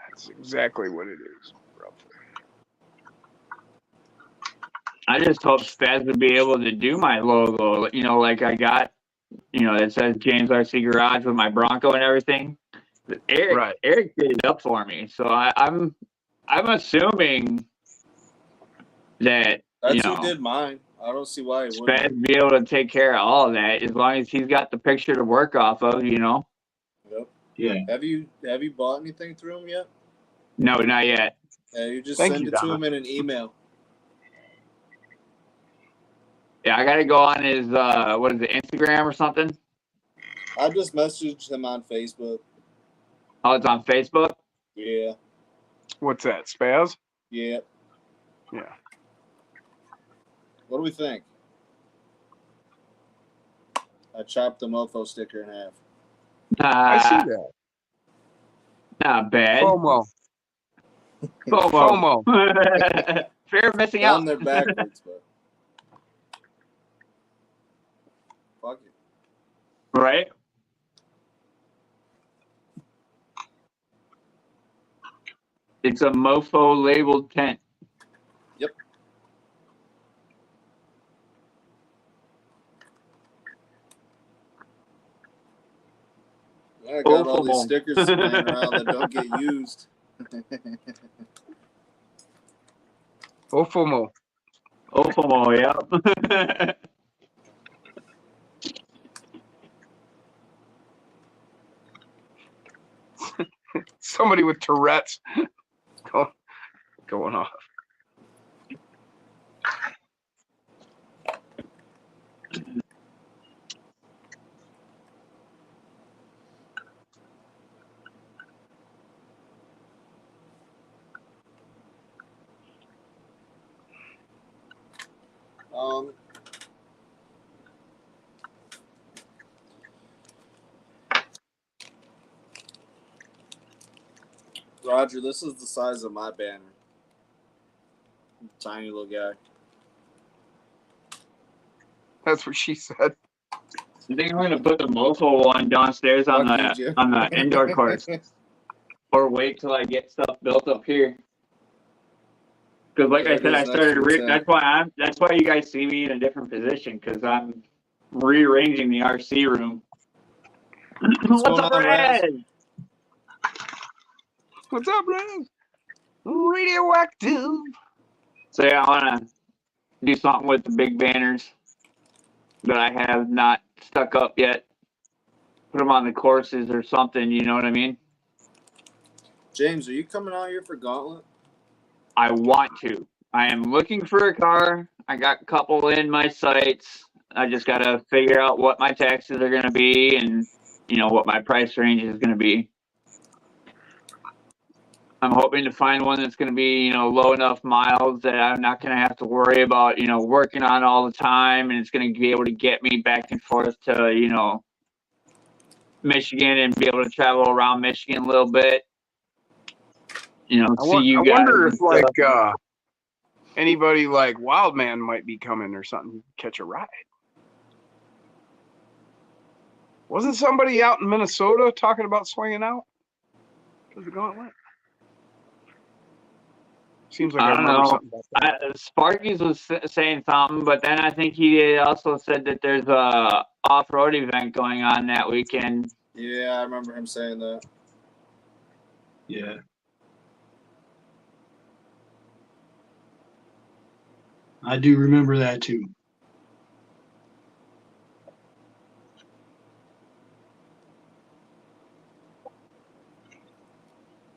Speaker 2: That's exactly what it is, roughly.
Speaker 1: I just hope Spaz would be able to do my logo, like I got, that says James RC Garage with my Bronco and everything.
Speaker 2: Right.
Speaker 1: Eric did it up for me, so I'm assuming that
Speaker 4: That's who did mine. I don't see why he wouldn't.
Speaker 1: Spaz be able to take care of all of that as long as he's got the picture to work off of,
Speaker 4: Yep.
Speaker 3: Yeah.
Speaker 4: Have you bought anything through him yet?
Speaker 1: No, not yet.
Speaker 4: Yeah, you just
Speaker 2: Thank
Speaker 4: send
Speaker 2: you,
Speaker 4: it to
Speaker 2: Donna.
Speaker 4: him in an email.
Speaker 1: Yeah, I gotta go on his what is it, Instagram or something?
Speaker 4: I just messaged him on Facebook.
Speaker 1: Oh, it's on Facebook?
Speaker 4: Yeah.
Speaker 2: What's that, Spaz?
Speaker 4: Yeah.
Speaker 2: Yeah.
Speaker 4: What do we think? I chopped the mofo sticker in half.
Speaker 2: I see that.
Speaker 1: Not bad.
Speaker 2: FOMO.
Speaker 1: FOMO. Fear of missing
Speaker 4: Down
Speaker 1: out.
Speaker 4: there backwards, but fuck it.
Speaker 1: Right? It's a mofo labeled tent.
Speaker 4: Yep. I got all these stickers laying around that don't get used.
Speaker 2: FOMO.
Speaker 1: FOMO, yeah.
Speaker 2: Somebody with Tourette's going off.
Speaker 4: Roger, this is the size of my banner. Tiny little guy.
Speaker 2: That's what she said.
Speaker 1: I think I'm gonna put the mofo one downstairs on
Speaker 4: Fuck you, Jim.
Speaker 1: the indoor course, or wait till I get stuff built up here. Because, like I said, I started. That's why you guys see me in a different position, because I'm rearranging the RC room. What's up, Red?
Speaker 2: What's up, Red? Radioactive.
Speaker 1: So yeah, I want to do something with the big banners that I have not stuck up yet. Put them on the courses or something. You know what I mean?
Speaker 4: James, are you coming out here for Gauntlet?
Speaker 1: I want to. I am looking for a car. I got a couple in my sights. I just got to figure out what my taxes are going to be and, what my price range is going to be. I'm hoping to find one that's going to be, low enough miles that I'm not going to have to worry about, working on all the time. And it's going to be able to get me back and forth to, Michigan and be able to travel around Michigan a little bit. See you guys.
Speaker 2: I wonder if anybody like Wildman might be coming or something, catch a ride. Wasn't somebody out in Minnesota talking about swinging out to the Gauntlet? Seems like I
Speaker 1: don't
Speaker 2: remember
Speaker 1: know.
Speaker 2: something about that.
Speaker 1: Sparky's was saying something, but then I think he also said that there's a off-road event going on that weekend.
Speaker 4: Yeah, I remember him saying that.
Speaker 3: Yeah. I do remember that too.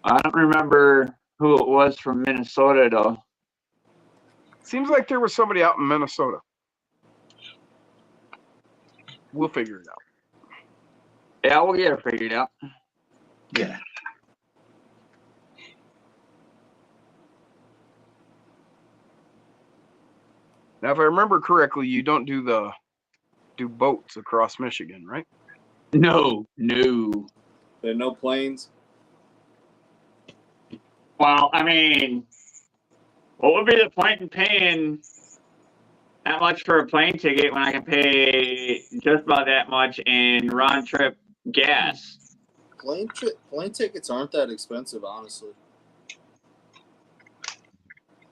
Speaker 1: I don't remember who it was from Minnesota though.
Speaker 2: Seems like there was somebody out in Minnesota. We'll figure it out.
Speaker 1: Yeah, we'll get it figured out.
Speaker 3: Yeah.
Speaker 2: Now, if I remember correctly, you don't do boats across Michigan, right?
Speaker 1: No.
Speaker 4: There are no planes.
Speaker 1: Well, I mean, what would be the point in paying that much for a plane ticket when I can pay just about that much in round trip gas?
Speaker 4: Plane tickets aren't that expensive, honestly.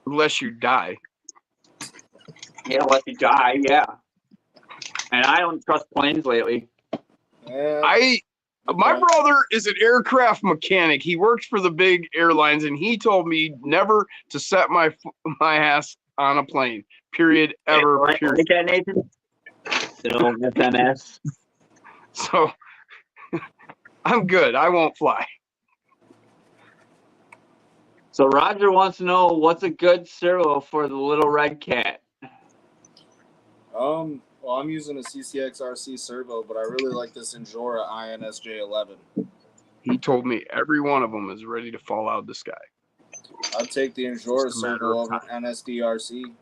Speaker 2: Unless you die.
Speaker 1: Yeah, let you die, yeah. And I don't trust planes lately.
Speaker 4: Yeah.
Speaker 2: My brother is an aircraft mechanic. He works for the big airlines, and he told me never to set my ass on a plane. Period. Ever.
Speaker 1: Like
Speaker 2: Period.
Speaker 1: that, Nathan? Still FMS.
Speaker 2: So I'm good. I won't fly.
Speaker 1: So Roger wants to know what's a good servo for the little red cat.
Speaker 4: Well, I'm using a CCX RC servo, but I really like this Injora INSJ11.
Speaker 2: He told me every one of them is ready to fall out of the sky.
Speaker 4: I'd take the Injora
Speaker 2: Just a matter
Speaker 4: servo
Speaker 2: of
Speaker 4: over NSD RC.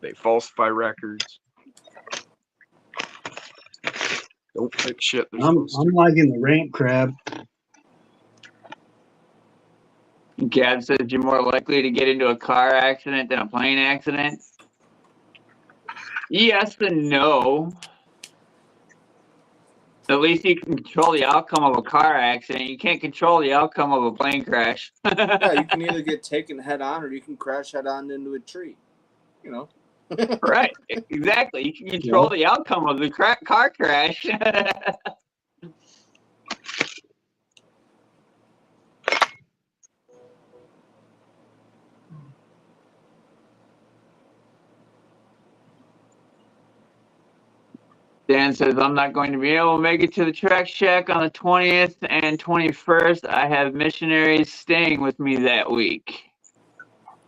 Speaker 2: They falsify records. Don't fix shit. they're
Speaker 3: I'm
Speaker 2: supposed to.
Speaker 3: liking the ramp crab.
Speaker 1: Gab says you're more likely to get into a car accident than a plane accident. Yes and no. At least you can control the outcome of a car accident. You can't control the outcome of a plane crash.
Speaker 4: Yeah, you can either get taken head on or you can crash head on into a tree. You know.
Speaker 1: Right, exactly. You can control the outcome of the car crash. Dan says, I'm not going to be able to make it to the Track Shack on the 20th and 21st. I have missionaries staying with me that week.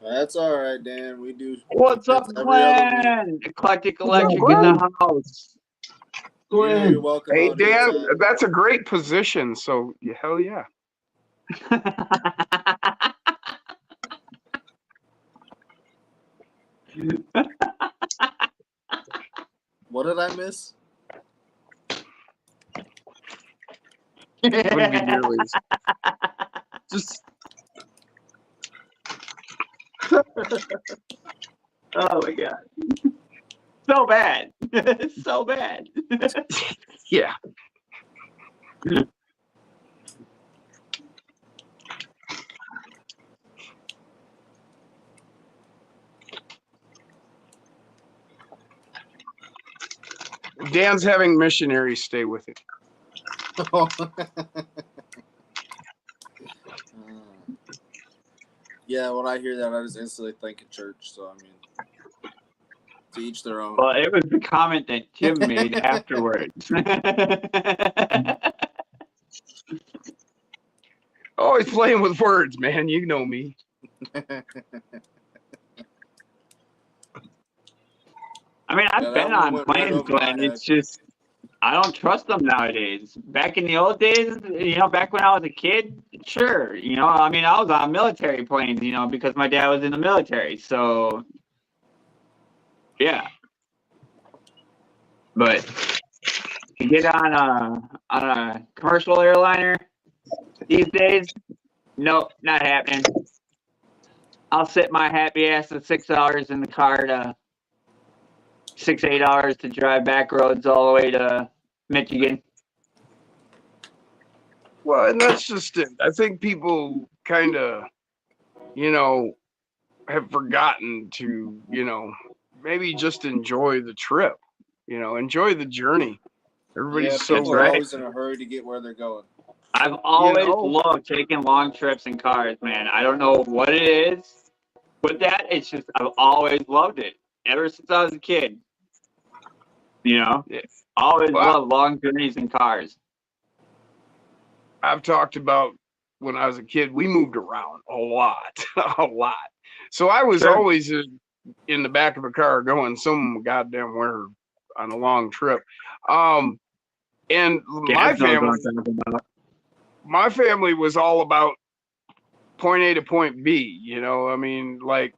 Speaker 4: That's all right, Dan. We do.
Speaker 1: What's up,
Speaker 4: That's every other week.
Speaker 1: Glenn? Eclectic Electric in
Speaker 3: Glenn.
Speaker 1: the house.
Speaker 4: Yeah, you're welcome.
Speaker 2: Hey,
Speaker 4: out
Speaker 2: Dan,
Speaker 4: anytime.
Speaker 2: that's a great position. So, hell yeah.
Speaker 4: What did I miss?
Speaker 2: Wouldn't be nearly as- Just
Speaker 1: Oh my god. So bad. So bad.
Speaker 2: yeah. Dan's having missionaries stay with him.
Speaker 4: Yeah, when I hear that, I just instantly think of church. So, I mean, to each their own.
Speaker 1: Well, it was the comment that Jim made afterwards.
Speaker 2: Always playing with words, man. You know me.
Speaker 1: I mean, I've
Speaker 4: Yeah, that
Speaker 1: been
Speaker 4: one
Speaker 1: on
Speaker 4: went right
Speaker 1: planes,
Speaker 4: over my
Speaker 1: Glenn.
Speaker 4: head.
Speaker 1: It's just, I don't trust them nowadays. Back in the old days, back when I was a kid, sure. I mean, I was on military planes, because my dad was in the military. So, yeah. But to get on a commercial airliner these days, nope, not happening. I'll sit my happy ass of 6 hours in the car to 8 hours to drive back roads all the way to Michigan.
Speaker 2: Well, and that's just it. I think people kind of, have forgotten to, maybe just enjoy the trip, enjoy the journey. Everybody's
Speaker 4: Yeah,
Speaker 2: so
Speaker 4: people are
Speaker 1: right.
Speaker 4: always in a hurry to get where they're going.
Speaker 1: I've always loved taking long trips in cars, man. I don't know what it is with that. It's just I've always loved it. ever since I was a kid. You know,
Speaker 2: Yeah.
Speaker 1: always
Speaker 2: Well,
Speaker 1: loved long journeys in cars.
Speaker 2: I've talked about when I was a kid, we moved around a lot, a lot. So I was
Speaker 1: Sure.
Speaker 2: always in the back of a car going some goddamn where on a long trip. And
Speaker 1: Gaz knows what I'm talking about.
Speaker 2: my family was all about point A to point B, you know, I mean, like,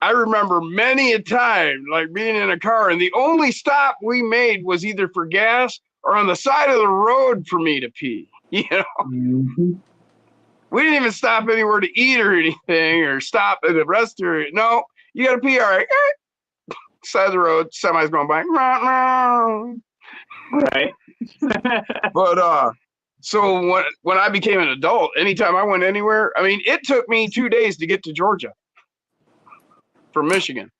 Speaker 2: I remember many a time, like being in a car, and the only stop we made was either for gas or on the side of the road for me to pee. You know,
Speaker 3: Mhm.
Speaker 2: we didn't even stop anywhere to eat or anything, or stop at a restaurant. No, you got to pee. All right, side of the road, semi's going by.
Speaker 1: Right.
Speaker 2: But so when I became an adult, anytime I went anywhere, I mean, it took me 2 days to get to Georgia from Michigan.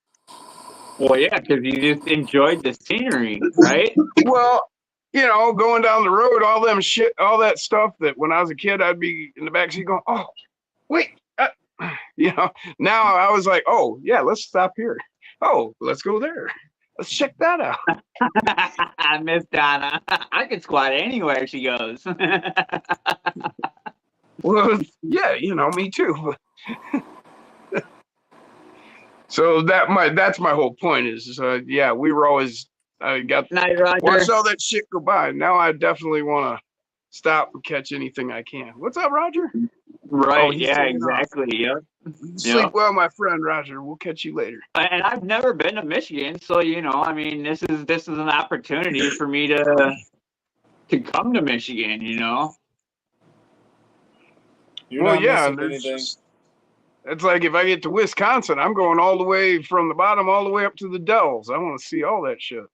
Speaker 1: Well, yeah, because you just enjoyed the scenery, right?
Speaker 2: Well, you know, going down the road, all that stuff that when I was a kid, I'd be in the backseat going, oh, wait, you know, now I was like, oh, yeah, let's stop here. Oh, let's go there. Let's check that out.
Speaker 1: Miss Donna. I could squat anywhere she goes.
Speaker 2: Well, yeah, you know, me too. So that's my whole point is, yeah, we were always, I got
Speaker 1: Night, Roger.
Speaker 2: watch all that shit go by. Now I definitely want to stop and catch anything I can. What's up, Roger?
Speaker 1: Right,
Speaker 2: Oh, he's
Speaker 1: yeah,
Speaker 2: taking off.
Speaker 1: exactly. Yep.
Speaker 2: Sleep well, my friend Roger. We'll catch you later.
Speaker 1: And I've never been to Michigan, so you know, I mean, this is an opportunity for me to come to Michigan. You know.
Speaker 4: You're
Speaker 2: Well,
Speaker 4: not
Speaker 2: yeah,
Speaker 4: missing anything.
Speaker 2: it's like if I get to Wisconsin, I'm going all the way from the bottom all the way up to the Dells. I want to see all that shit.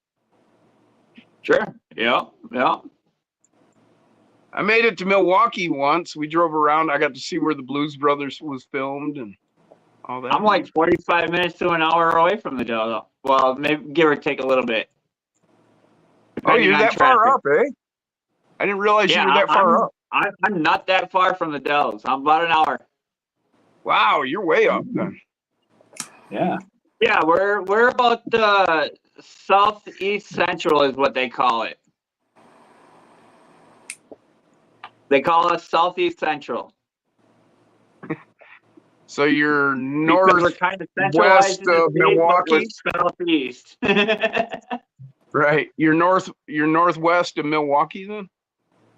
Speaker 1: Sure. Yeah. Yeah.
Speaker 2: I made it to Milwaukee once. We drove around. I got to see where the Blues Brothers was filmed and all that.
Speaker 1: I'm like 45 minutes to an hour away from the Delta. Well, maybe give or take a little bit.
Speaker 2: Oh,
Speaker 1: depending
Speaker 2: you're
Speaker 1: on
Speaker 2: that far
Speaker 1: traffic.
Speaker 2: up, eh? I didn't realize you were that far up.
Speaker 1: I'm not that far from the Dells. I'm about an hour.
Speaker 2: Wow, you're way up then.
Speaker 1: Yeah. Yeah, we're about southeast central is what they call it. They call us southeast central.
Speaker 2: So you're
Speaker 1: Because we're
Speaker 2: north,
Speaker 1: kind of centralized
Speaker 2: west
Speaker 1: in the
Speaker 2: of
Speaker 1: state, but we're
Speaker 2: Milwaukee?
Speaker 1: southeast.
Speaker 2: Right? You're northwest of Milwaukee then?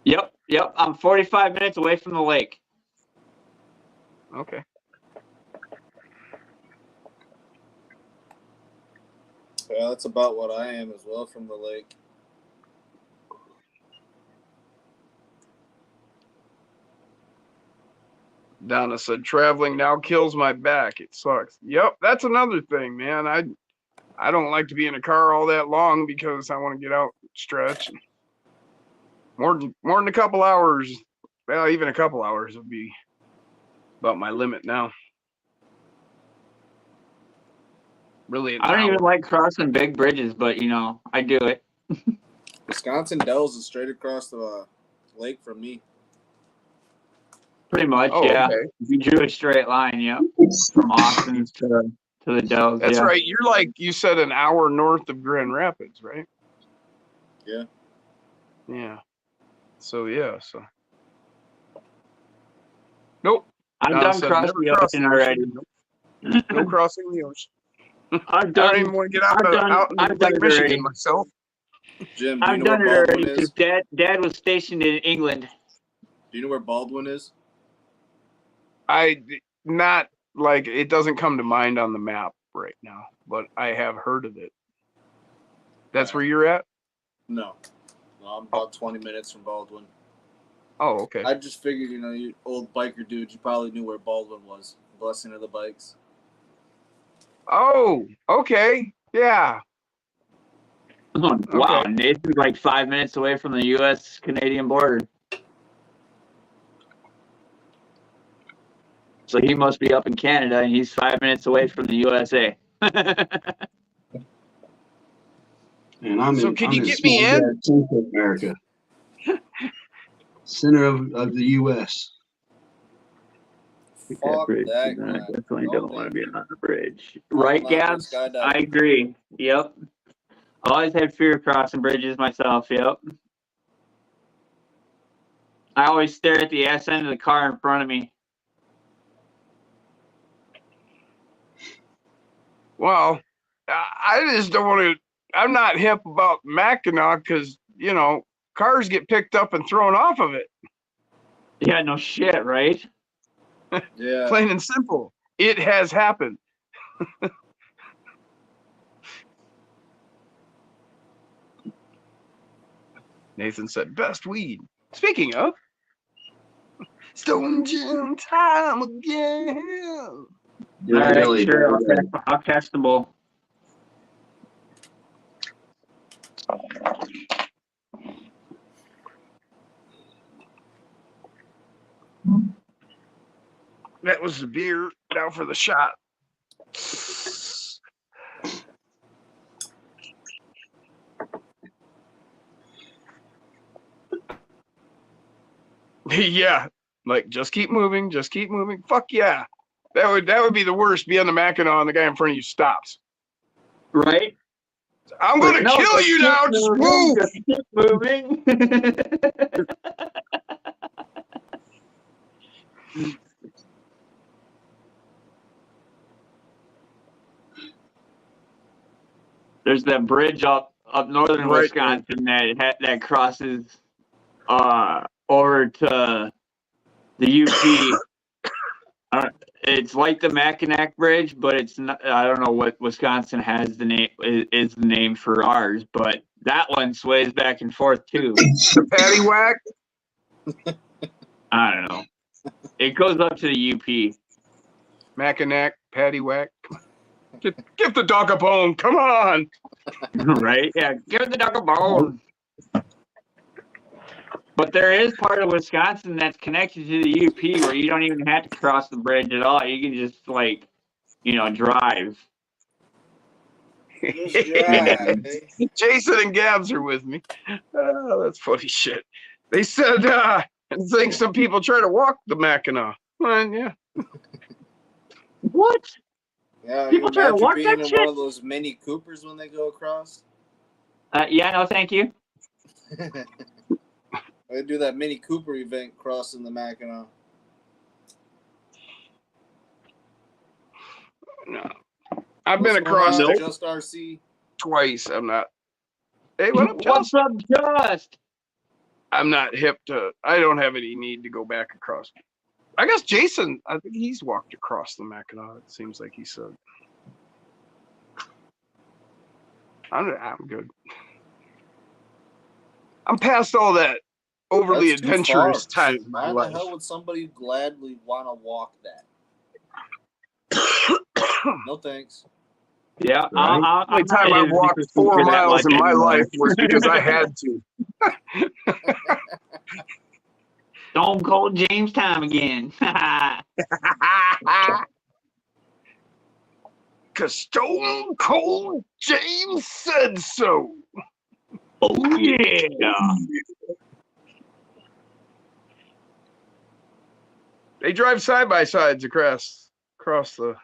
Speaker 1: Yep. I'm 45 minutes away from the lake.
Speaker 2: Okay.
Speaker 4: Yeah, that's about what I am as well from the lake.
Speaker 2: Donna said, traveling now kills my back. It sucks. Yep, that's another thing, man. I don't like to be in a car all that long because I want to get out, stretch. More than a couple hours. Well, even a couple hours would be about my limit now. Really,
Speaker 1: I don't even like crossing big bridges, but you know, I do it.
Speaker 4: Wisconsin Dells is straight across the lake from me.
Speaker 1: Pretty much,
Speaker 2: Oh,
Speaker 1: yeah.
Speaker 2: okay.
Speaker 1: You drew a straight line, yep. From Austin to the Dells.
Speaker 2: That's
Speaker 1: yeah.
Speaker 2: right. You're like, you said, an hour north of Grand Rapids, right?
Speaker 4: Yeah.
Speaker 2: Yeah. So, yeah. So. Nope.
Speaker 1: I've
Speaker 2: Donna
Speaker 1: done
Speaker 2: said,
Speaker 1: cross
Speaker 2: never
Speaker 1: the
Speaker 2: cross
Speaker 1: ocean already.
Speaker 2: No crossing the ocean.
Speaker 1: I've
Speaker 2: I don't
Speaker 1: done
Speaker 2: even want to get out
Speaker 1: I've
Speaker 2: into
Speaker 1: done
Speaker 2: Lake
Speaker 1: it
Speaker 2: Michigan
Speaker 1: already.
Speaker 2: myself.
Speaker 4: Jim, do you
Speaker 1: I've
Speaker 4: know
Speaker 1: done it
Speaker 4: where
Speaker 1: already
Speaker 4: Baldwin
Speaker 1: because
Speaker 4: is?
Speaker 1: dad was stationed in England.
Speaker 4: Do you know where Baldwin is?
Speaker 2: Not like it doesn't come to mind on the map right now, but I have heard of it. That's where you're at?
Speaker 4: No. No, I'm about 20 minutes from Baldwin.
Speaker 2: Oh, okay.
Speaker 4: I just figured, you know, you old biker dude, you probably knew where Baldwin was. Blessing of the bikes.
Speaker 2: Oh, okay. Yeah.
Speaker 1: Oh, wow,
Speaker 2: Okay.
Speaker 1: Nathan's like 5 minutes away from the U.S.-Canadian border. So he must be up in Canada, and he's 5 minutes away from the USA.
Speaker 3: And I'm
Speaker 2: So
Speaker 3: in,
Speaker 2: can
Speaker 3: I'm
Speaker 2: you
Speaker 3: in
Speaker 2: get me
Speaker 3: small
Speaker 2: in?
Speaker 3: gas Central America, center of the U.S.
Speaker 4: Fuck
Speaker 1: bridge.
Speaker 4: that
Speaker 1: And I
Speaker 4: crap.
Speaker 1: definitely
Speaker 4: No,
Speaker 1: don't want to
Speaker 4: thank
Speaker 1: be
Speaker 4: you.
Speaker 1: on the bridge.
Speaker 4: I'm
Speaker 1: Right,
Speaker 4: not doing
Speaker 1: Gabs?
Speaker 4: skydiving.
Speaker 1: I agree. Yep. Always had fear of crossing bridges myself. Yep. I always stare at the ass end of the car in front of me.
Speaker 2: Well, I just don't want to. I'm not hip about Mackinac because cars get picked up and thrown off of it.
Speaker 1: Yeah, no shit, right?
Speaker 4: Yeah.
Speaker 2: Plain and simple. It has happened. Nathan said, "Best weed." Speaking of, Stone Gin time again.
Speaker 3: Yeah,
Speaker 1: All right,
Speaker 3: really.
Speaker 1: sure. I'll catch the bull.
Speaker 2: That was the beer. Now for the shot. Yeah, like just keep moving, just keep moving. Fuck yeah, that would be the worst. Be on the Mackinac and the guy in front of you stops.
Speaker 1: Right?
Speaker 2: I'm gonna
Speaker 1: No,
Speaker 2: kill
Speaker 1: just
Speaker 2: you
Speaker 1: keep
Speaker 2: now. Just
Speaker 1: moving,
Speaker 2: move.
Speaker 1: just keep moving. There's that bridge up northern
Speaker 2: Right.
Speaker 1: Wisconsin that crosses over to the UP. It's like the Mackinac Bridge, but it's not. I don't know what Wisconsin has the name is the name for ours, but that one sways back and forth too.
Speaker 2: The patty whack.
Speaker 1: I don't know. It goes up to the UP.
Speaker 2: Mackinac, patty whack. Give the dog a bone. Come on.
Speaker 1: Right? Yeah, give the dog a bone. But there is part of Wisconsin that's connected to the UP where you don't even have to cross the bridge at all. You can just drive.
Speaker 4: Just drive, eh?
Speaker 2: Jason and Gabs are with me. Oh, that's funny shit. They said, I think some people try to walk the Mackinac. Well, yeah.
Speaker 1: What?
Speaker 4: Yeah,
Speaker 1: People
Speaker 4: you
Speaker 1: try to
Speaker 4: imagine
Speaker 1: walk
Speaker 4: being
Speaker 1: that
Speaker 4: in
Speaker 1: shit?
Speaker 4: one of those Mini Coopers when they go across?
Speaker 1: Yeah, no, thank you.
Speaker 4: They do that Mini Cooper event crossing the Mackinac.
Speaker 2: No. I've been
Speaker 4: What's going
Speaker 2: across
Speaker 4: on,
Speaker 2: it
Speaker 4: Just RC?
Speaker 2: twice. I'm not. Hey, what up,
Speaker 1: What's
Speaker 2: Josh?
Speaker 1: up, Just?
Speaker 2: I'm not hip to. I don't have any need to go back across. I guess Jason. I think he's walked across the Mackinac. It seems like he said. I'm good. I'm past all that overly
Speaker 4: That's too
Speaker 2: adventurous
Speaker 4: far.
Speaker 2: time in my
Speaker 4: Why
Speaker 2: life.
Speaker 4: the hell would somebody gladly want to walk that? No thanks.
Speaker 1: Yeah,
Speaker 3: Right.
Speaker 2: The only time I walked 4 miles in my life was because I had to.
Speaker 1: Stone Cold James time again.
Speaker 2: Cause Stone Cold James said so.
Speaker 1: Oh yeah.
Speaker 2: They drive side by sides across the.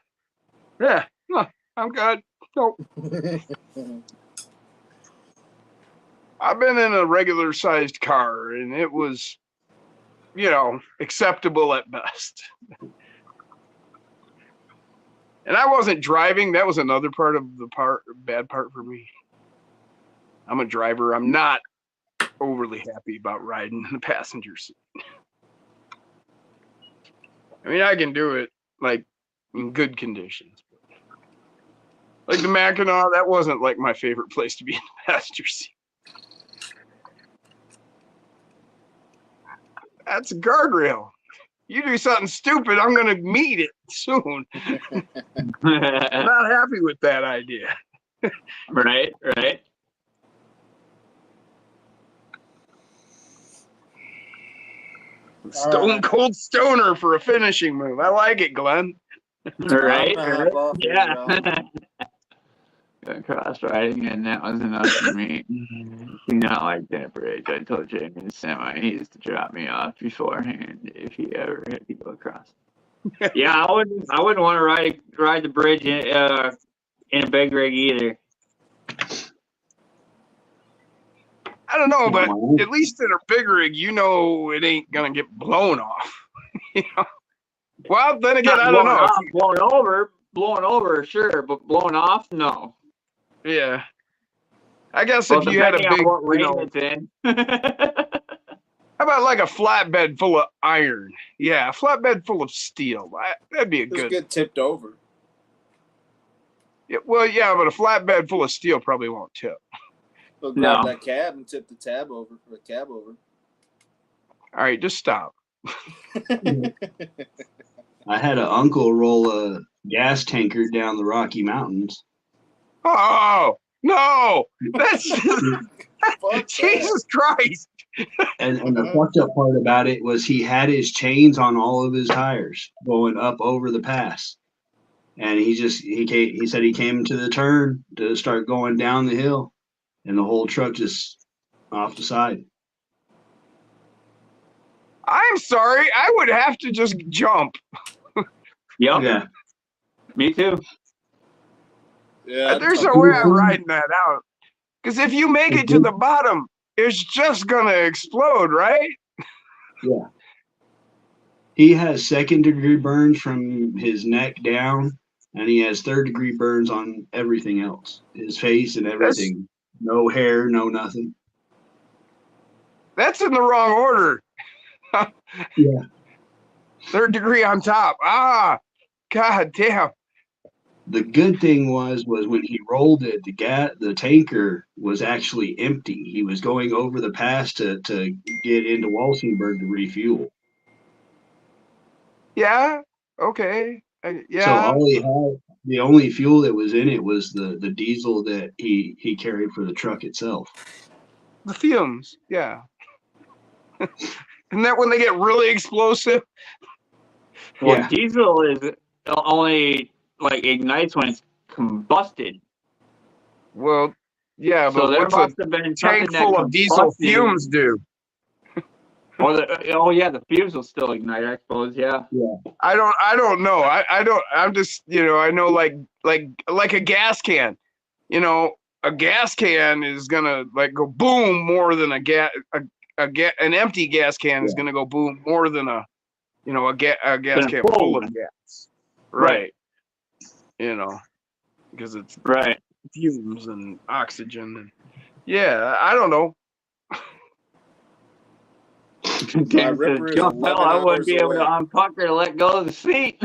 Speaker 2: Yeah, no, I'm good. Nope. I've been in a regular sized car and it was, acceptable at best. And I wasn't driving. That was another part of the bad part for me. I'm a driver. I'm not overly happy about riding in the passenger seat. I mean, I can do it like in good conditions. Like the Mackinac, that wasn't like my favorite place to be in the passenger seat. That's a guardrail. You do something stupid, I'm going to meet it soon. Not happy with that idea.
Speaker 1: Right.
Speaker 2: Stone Cold Stoner for a finishing move. I like it, Glenn.
Speaker 1: Right.
Speaker 4: I'm gonna hop off here,
Speaker 1: Yeah.
Speaker 4: y'all.
Speaker 1: Cross riding, and that was enough for me. Do not like that bridge. I told Jamie the semi he used to drop me off beforehand if he ever had to go across. Yeah, I wouldn't want to ride the bridge in a big rig either.
Speaker 2: I don't know, but
Speaker 3: Wow.
Speaker 2: at least in a big rig, you know it ain't gonna get blown off. You know? Well, then again,
Speaker 1: Not
Speaker 2: I don't
Speaker 1: blowing
Speaker 2: know.
Speaker 1: off, blowing over, sure, but blowing off, no.
Speaker 2: Yeah. I guess
Speaker 1: Well,
Speaker 2: if you had a
Speaker 1: depending
Speaker 2: big,
Speaker 1: on what
Speaker 2: you
Speaker 1: lane
Speaker 2: know,
Speaker 1: it's in.
Speaker 2: how about like a flatbed full of iron? Yeah, a flatbed full of steel. That'd be a
Speaker 4: Just
Speaker 2: good.
Speaker 4: get tipped over.
Speaker 2: Yeah, well, yeah, but a flatbed full of steel probably won't tip.
Speaker 4: They'll grab
Speaker 1: No.
Speaker 4: that cab and tip the cab over.
Speaker 2: All right, just stop.
Speaker 3: I had an uncle roll a gas tanker down the Rocky Mountains.
Speaker 2: Oh no, that's
Speaker 4: Fuck
Speaker 2: Jesus Christ.
Speaker 3: And the fucked up part about it was he had his chains on all of his tires going up over the pass. And he said he came to the turn to start going down the hill, and the whole truck just off the side.
Speaker 2: I'm sorry, I would have to just jump.
Speaker 1: Yep,
Speaker 3: Yeah.
Speaker 1: me too.
Speaker 4: Yeah.
Speaker 2: There's no way I'm riding that out. Because if you make it to the bottom, it's just gonna explode, right?
Speaker 3: Yeah. He has second-degree burns from his neck down, and he has third-degree burns on everything else. His face and everything. No hair, no nothing.
Speaker 2: That's in the wrong order.
Speaker 3: Yeah.
Speaker 2: Third degree on top. Ah, god damn.
Speaker 3: The good thing was when he rolled it, the tanker was actually empty. He was going over the pass to get into Walsenburg to refuel.
Speaker 2: Yeah. Okay.
Speaker 3: So
Speaker 2: Yeah.
Speaker 3: all he had, the only fuel that was in it was the diesel that he carried for the truck itself.
Speaker 2: The fumes. Yeah. Isn't that when they get really explosive?
Speaker 1: Well,
Speaker 3: Yeah.
Speaker 1: diesel is only like ignites when it's combusted.
Speaker 2: Well, yeah,
Speaker 1: So
Speaker 2: but
Speaker 1: there
Speaker 2: what's a
Speaker 1: must have been something
Speaker 2: tank
Speaker 1: that
Speaker 2: full of diesel
Speaker 1: combusted.
Speaker 2: fumes do?
Speaker 1: Or the fumes will still ignite, I suppose. Yeah.
Speaker 2: I don't know. I'm just, I know like a gas can. A gas can is gonna like go boom more than an empty gas can is gonna go boom more than a gas
Speaker 1: Than a
Speaker 2: can
Speaker 1: full
Speaker 2: full of
Speaker 1: one.
Speaker 2: gas.
Speaker 1: Right.
Speaker 2: Because it's
Speaker 1: Right.
Speaker 2: fumes and oxygen and I don't know.
Speaker 1: James
Speaker 4: Ripper
Speaker 1: says,
Speaker 4: is
Speaker 1: "Jump,
Speaker 4: 11
Speaker 1: hell, I wouldn't
Speaker 4: hours
Speaker 1: be able to
Speaker 4: away."
Speaker 1: unpucker to let go of the seat."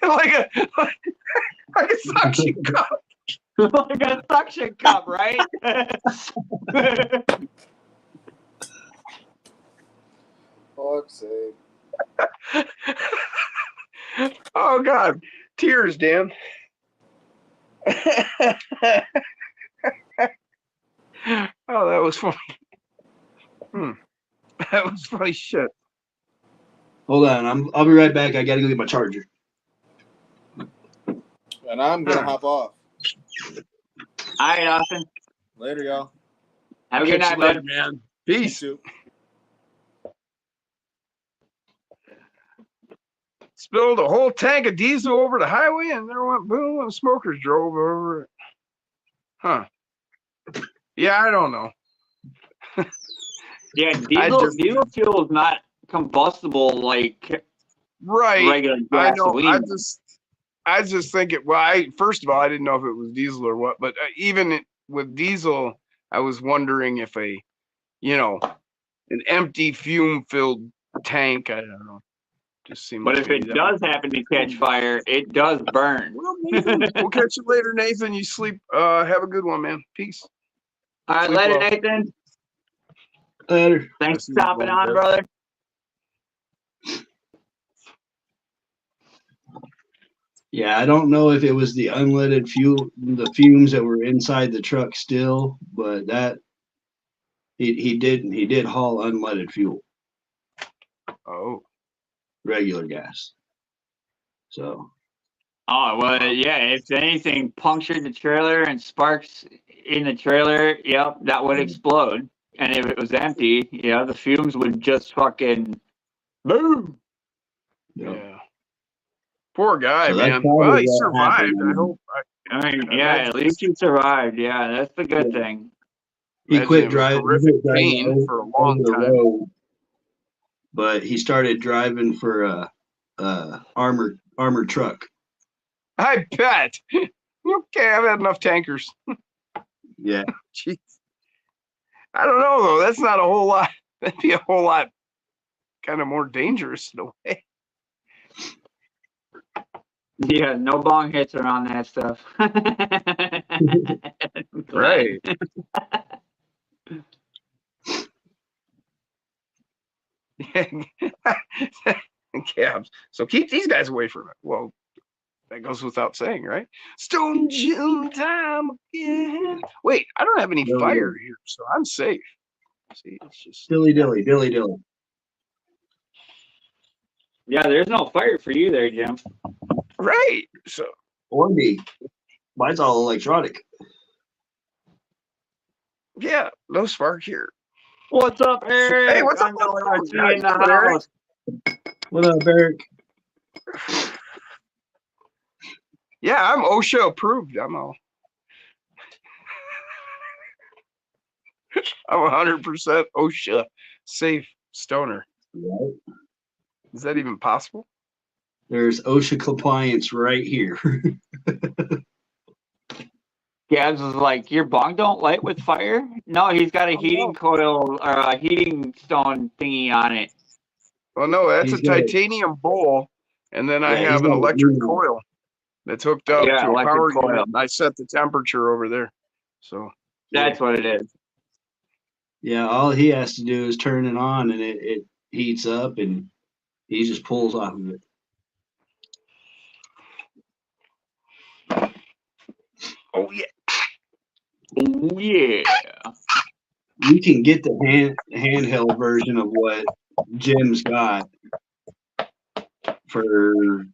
Speaker 2: like a suction cup.
Speaker 1: Like a suction cup, right?
Speaker 4: Fuck's sake.
Speaker 2: Oh God, tears, Dan. Oh, that was funny. That was funny shit.
Speaker 3: Hold on, I'll be right back. I gotta go get my charger.
Speaker 4: And I'm gonna hop off.
Speaker 1: All right, Austin.
Speaker 4: Later, y'all.
Speaker 1: Have a good
Speaker 2: Catch
Speaker 1: night,
Speaker 2: you later,
Speaker 1: bud.
Speaker 2: man.
Speaker 4: You
Speaker 2: Peace.
Speaker 4: too.
Speaker 2: Spilled a whole tank of diesel over the highway and there went boom and smokers drove over it. Huh. Yeah, I don't know.
Speaker 1: Yeah, diesel fuel is not combustible like
Speaker 2: Right.
Speaker 1: regular
Speaker 2: I know.
Speaker 1: gasoline.
Speaker 2: I just think it. Well, first of all, I didn't know if it was diesel or what. But even with diesel, I was wondering if an empty fume-filled tank. I don't know. Just seems.
Speaker 1: But if it does happen to catch fire, it does burn.
Speaker 2: Well, Nathan, we'll catch you later, Nathan. You sleep. Have a good one, man. Peace.
Speaker 1: All right,
Speaker 2: Sleep
Speaker 1: later,
Speaker 2: well.
Speaker 1: Nathan.
Speaker 3: Later.
Speaker 1: Thanks for
Speaker 2: Sleep
Speaker 1: stopping
Speaker 2: well,
Speaker 1: on,
Speaker 2: bud.
Speaker 1: brother.
Speaker 3: Yeah, I don't know if it was the unleaded fuel, the fumes that were inside the truck still, but that he did haul unleaded fuel,
Speaker 2: Oh.
Speaker 3: regular gas. So
Speaker 1: Oh, well, yeah, if anything punctured the trailer and sparks in the trailer, yep, that would explode. And if it was empty, yeah, the fumes would just fucking boom.
Speaker 2: Yeah. Poor guy,
Speaker 3: So that's
Speaker 2: man.
Speaker 3: probably
Speaker 2: Well, he
Speaker 3: what
Speaker 2: survived.
Speaker 3: happened.
Speaker 2: I hope.
Speaker 1: I mean,
Speaker 2: I
Speaker 1: yeah,
Speaker 2: imagine
Speaker 1: at least he survived. Yeah, that's the good
Speaker 3: Yeah.
Speaker 1: thing.
Speaker 3: He
Speaker 2: Imagine
Speaker 3: quit
Speaker 2: it was
Speaker 3: driving.
Speaker 2: horrific pain for a long
Speaker 3: the
Speaker 2: time.
Speaker 3: road, but he started driving for a armored truck.
Speaker 2: I bet. Okay, I've had enough tankers.
Speaker 3: Yeah.
Speaker 2: Jeez. I don't know though. That's not a whole lot. That'd be a whole lot kind of more dangerous in a way.
Speaker 1: Yeah, no bong hits around that stuff.
Speaker 2: Right. Cabs. So keep these guys away from it. Well, that goes without saying, right? Stone Jim time again. Wait, I don't have any
Speaker 3: No,
Speaker 2: fire here, so I'm safe. See, it's just
Speaker 3: Dilly dilly.
Speaker 1: Yeah, there's no fire for you there, Jim.
Speaker 2: right. So
Speaker 3: Or me. Mine's all electronic.
Speaker 2: yeah, no spark here.
Speaker 1: What's up, Eric?
Speaker 2: Hey, what's up?
Speaker 1: I'm going
Speaker 2: What's
Speaker 1: to
Speaker 2: up?
Speaker 1: see in the
Speaker 2: How you doing, Eric?
Speaker 1: house.
Speaker 3: What up, Eric?
Speaker 2: Yeah, I'm OSHA approved. I'm 100% OSHA safe stoner.
Speaker 3: Right.
Speaker 2: Is that even possible?
Speaker 3: There's OSHA compliance right here.
Speaker 1: Gabs was like, your bong don't light with fire? No, he's got a
Speaker 2: Oh,
Speaker 1: heating
Speaker 2: no.
Speaker 1: coil or a heating stone thingy on it.
Speaker 2: Well, no, that's
Speaker 3: He's
Speaker 2: a
Speaker 3: got it.
Speaker 2: titanium bowl, and then I
Speaker 3: Yeah, he's
Speaker 2: have an
Speaker 3: got it.
Speaker 2: electric coil that's hooked up
Speaker 1: Yeah,
Speaker 2: to a
Speaker 1: electric
Speaker 2: power
Speaker 1: coil.
Speaker 2: unit. And I set the temperature over there. So
Speaker 1: That's what it is.
Speaker 3: Yeah, all he has to do is turn it on and it heats up and he just pulls off of it.
Speaker 2: oh yeah.
Speaker 1: Oh, yeah.
Speaker 3: You can get the handheld version of what Jim's got for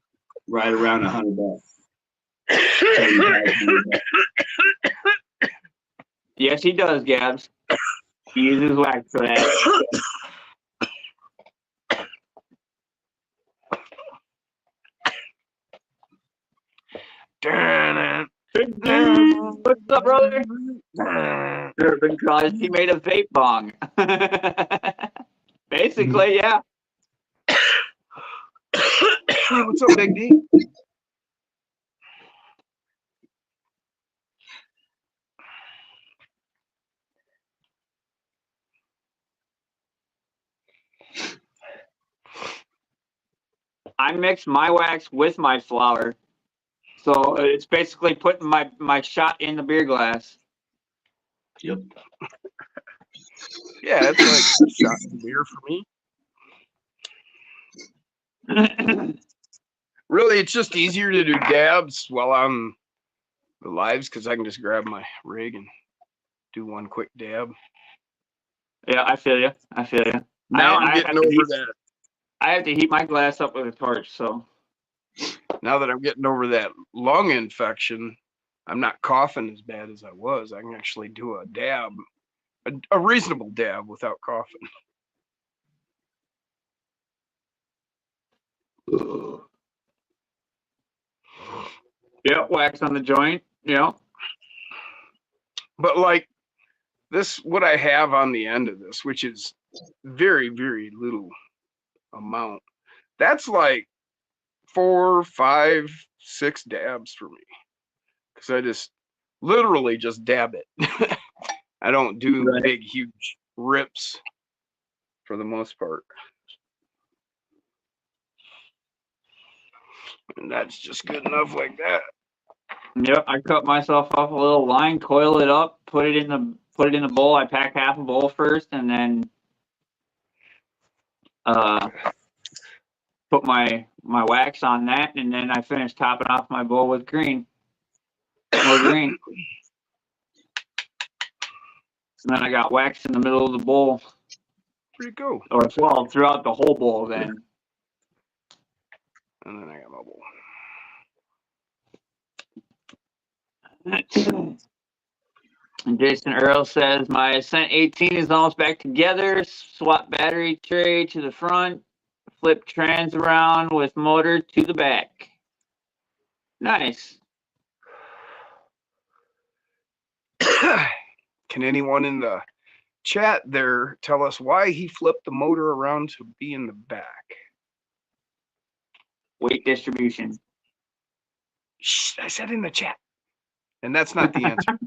Speaker 3: right around $100. $75.
Speaker 1: Yes, he does, Gabs. He uses wax for that. What's up, brother? Because he made a vape bong. Basically, yeah.
Speaker 2: What's up, Big D?
Speaker 1: I mix my wax with my flour. So it's basically putting my shot in the beer glass.
Speaker 3: Yep.
Speaker 2: Yeah, it's like a shot of beer for me. Really, it's just easier to do dabs while I'm the lives because I can just grab my rig and do one quick dab.
Speaker 1: Yeah, I feel you.
Speaker 2: Now
Speaker 1: I
Speaker 2: I'm getting
Speaker 1: have to
Speaker 2: over
Speaker 1: heat-
Speaker 2: that.
Speaker 1: I have to heat my glass up with a torch, so.
Speaker 2: Now that I'm getting over that lung infection, I'm not coughing as bad as I was. I can actually do a dab, a reasonable dab without coughing.
Speaker 1: Yeah, wax on the joint. Yeah.
Speaker 2: But like this, what I have on the end of this, which is very, very little amount, that's like 4, 5, 6 dabs for me. Because I just literally just dab it. I don't do
Speaker 1: Right.
Speaker 2: big, huge rips for the most part. And that's just good enough like that.
Speaker 1: Yep, I cut myself off a little line, coil it up, put it in the bowl. I pack half a bowl first, and then put my wax on that, and then I finish topping off my bowl with green. More green. And then I got wax in the middle of the bowl,
Speaker 2: Pretty cool.
Speaker 1: or well, throughout the whole bowl. Then.
Speaker 2: And then I got my bowl.
Speaker 1: And Jason Earl says, my Ascent 18 is almost back together. Swap battery tray to the front. Flip trans around with motor to the back. Nice.
Speaker 2: Can anyone in the chat there tell us why he flipped the motor around to be in the back?
Speaker 1: Weight distribution.
Speaker 2: Shh, I said in the chat. And that's not the answer.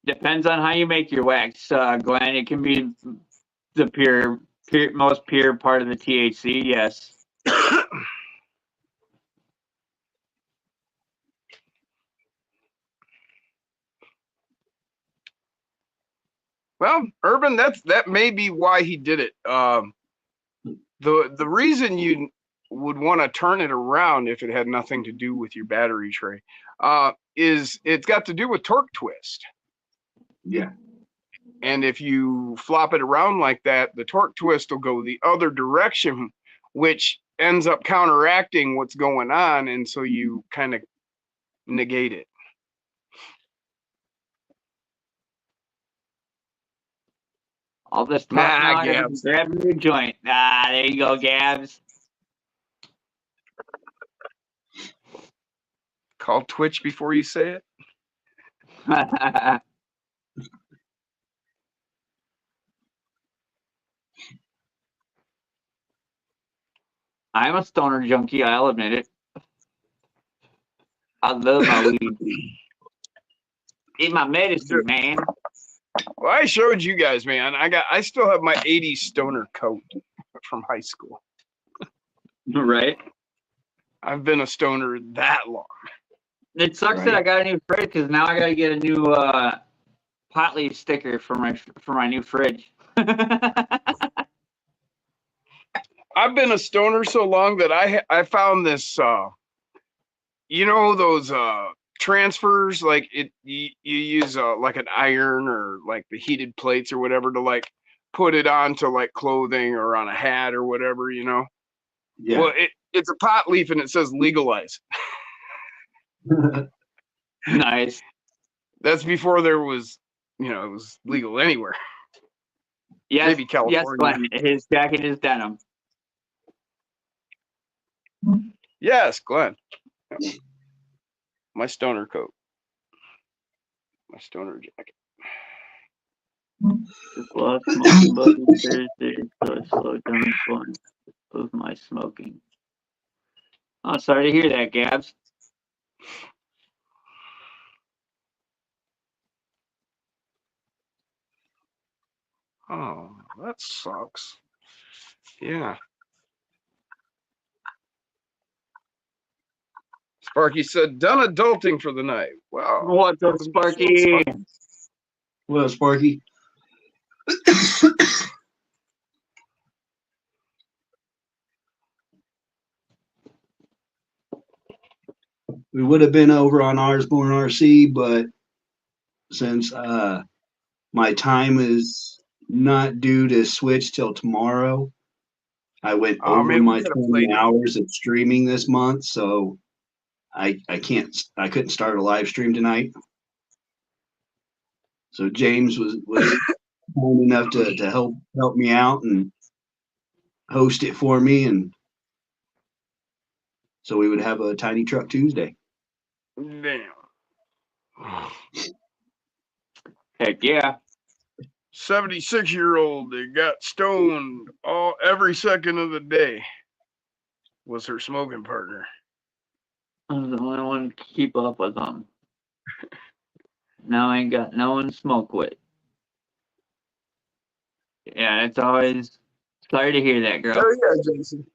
Speaker 1: Depends on how you make your wax, Glenn. It can be the most pure part of the THC, yes.
Speaker 2: Well, Urban, that may be why he did it. The reason you would want to turn it around if it had nothing to do with your battery tray is it's got to do with torque twist.
Speaker 3: Yeah.
Speaker 2: And if you flop it around like that, the torque twist will go the other direction, which ends up counteracting what's going on, and so you kind of negate it.
Speaker 1: All this talk
Speaker 2: Nah,
Speaker 1: now,
Speaker 2: Gabs.
Speaker 1: grabbing your joint. Ah, there you go, Gabs.
Speaker 2: Call Twitch before you say it.
Speaker 1: I'm a stoner junkie, I'll admit it. I love my weed. Eat my medicine, man.
Speaker 2: Well, I showed you guys, man. I still have my 80s stoner coat from high school.
Speaker 1: Right?
Speaker 2: I've been a stoner that long.
Speaker 1: It sucks that I got a new fridge because now I got to get a new pot leaf sticker for my new fridge.
Speaker 2: I've been a stoner so long that I found this you know those transfers, like you use like an iron or like the heated plates or whatever to like put it onto like clothing or on a hat or whatever, you know.
Speaker 3: Yeah.
Speaker 2: Well, it's a pot leaf and it says legalize.
Speaker 1: Nice.
Speaker 2: That's before there was, you know, it was legal anywhere.
Speaker 1: Yes,
Speaker 2: Maybe California.
Speaker 1: yes, Glenn. His jacket is denim.
Speaker 2: Yes, Glenn. My stoner coat. My stoner jacket.
Speaker 1: Just love smoking bugs Thursday, so I slowed down fun of my smoking. Oh, sorry to hear that, Gabs.
Speaker 2: Oh, that sucks. Yeah. Sparky said, done adulting for the night. Wow.
Speaker 1: What's up, Sparky?
Speaker 3: What up, Sparky? We would have been over on Osborne RC, but since my time is not due to switch till tomorrow, I went
Speaker 2: Oh,
Speaker 3: over
Speaker 2: man, we
Speaker 3: my
Speaker 2: gotta
Speaker 3: 20
Speaker 2: play.
Speaker 3: hours of streaming this month, so I couldn't start a live stream tonight. So James was kind enough to help me out and host it for me, and so we would have a Tiny Truck Tuesday.
Speaker 2: Damn.
Speaker 1: Heck yeah.
Speaker 2: 76-year-old that got stoned every second of the day was her smoking partner.
Speaker 1: I'm the only one to keep up with them. Now I ain't got no one to smoke with. Yeah, it's always sorry to hear that, girl.
Speaker 2: Oh yeah, Jason.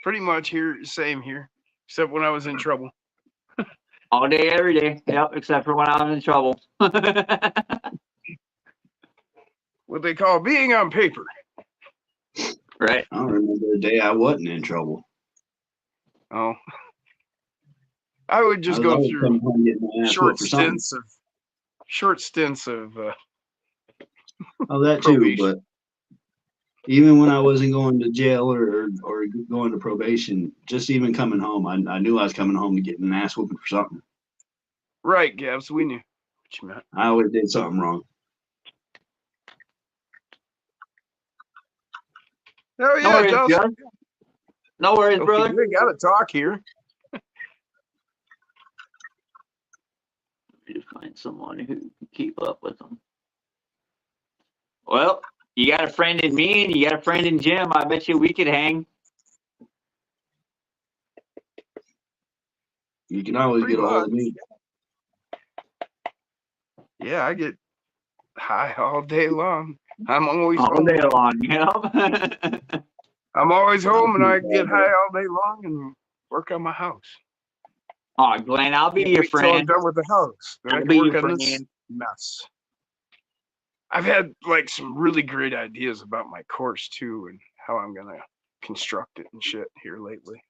Speaker 2: Pretty much here, same here, except when I was in trouble.
Speaker 1: All day, every day. Yep, except for when I was in trouble.
Speaker 2: What they call being on paper.
Speaker 1: Right.
Speaker 3: I don't remember the day I wasn't in trouble.
Speaker 2: Oh, I would just
Speaker 3: I was
Speaker 2: go
Speaker 3: always
Speaker 2: through
Speaker 3: coming home getting my ass
Speaker 2: short
Speaker 3: whooped for something.
Speaker 2: stints of
Speaker 3: Oh, that too,
Speaker 2: probation.
Speaker 3: but Even when I wasn't going to jail or going to probation, just even coming home, I knew I was coming home to get an ass whooping for something.
Speaker 2: Right, Gabs. We knew what you meant.
Speaker 3: I always did something wrong.
Speaker 2: Oh
Speaker 1: No
Speaker 2: yeah,
Speaker 1: worries,
Speaker 2: Justin.
Speaker 1: John. No worries,
Speaker 2: Okay,
Speaker 1: brother.
Speaker 2: we gotta talk here.
Speaker 1: To find someone who can keep up with them. Well, you got a friend in me and you got a friend in Jim. I bet you we could hang.
Speaker 3: You can always
Speaker 2: Pretty
Speaker 3: get a hold of me.
Speaker 2: Yeah, I get high all day long. I'm always
Speaker 1: All
Speaker 2: home.
Speaker 1: day long, you know?
Speaker 2: I'm always home, and I get high all day long and work on my house.
Speaker 1: Oh, Glenn, I'll be
Speaker 2: Can't
Speaker 1: your
Speaker 2: wait till I'm
Speaker 1: friend.
Speaker 2: done with the house. Then I
Speaker 1: I'll
Speaker 2: can
Speaker 1: be
Speaker 2: work
Speaker 1: your
Speaker 2: on this
Speaker 1: friend.
Speaker 2: mess. I've had like some really great ideas about my course too, and how I'm gonna construct it and shit here lately.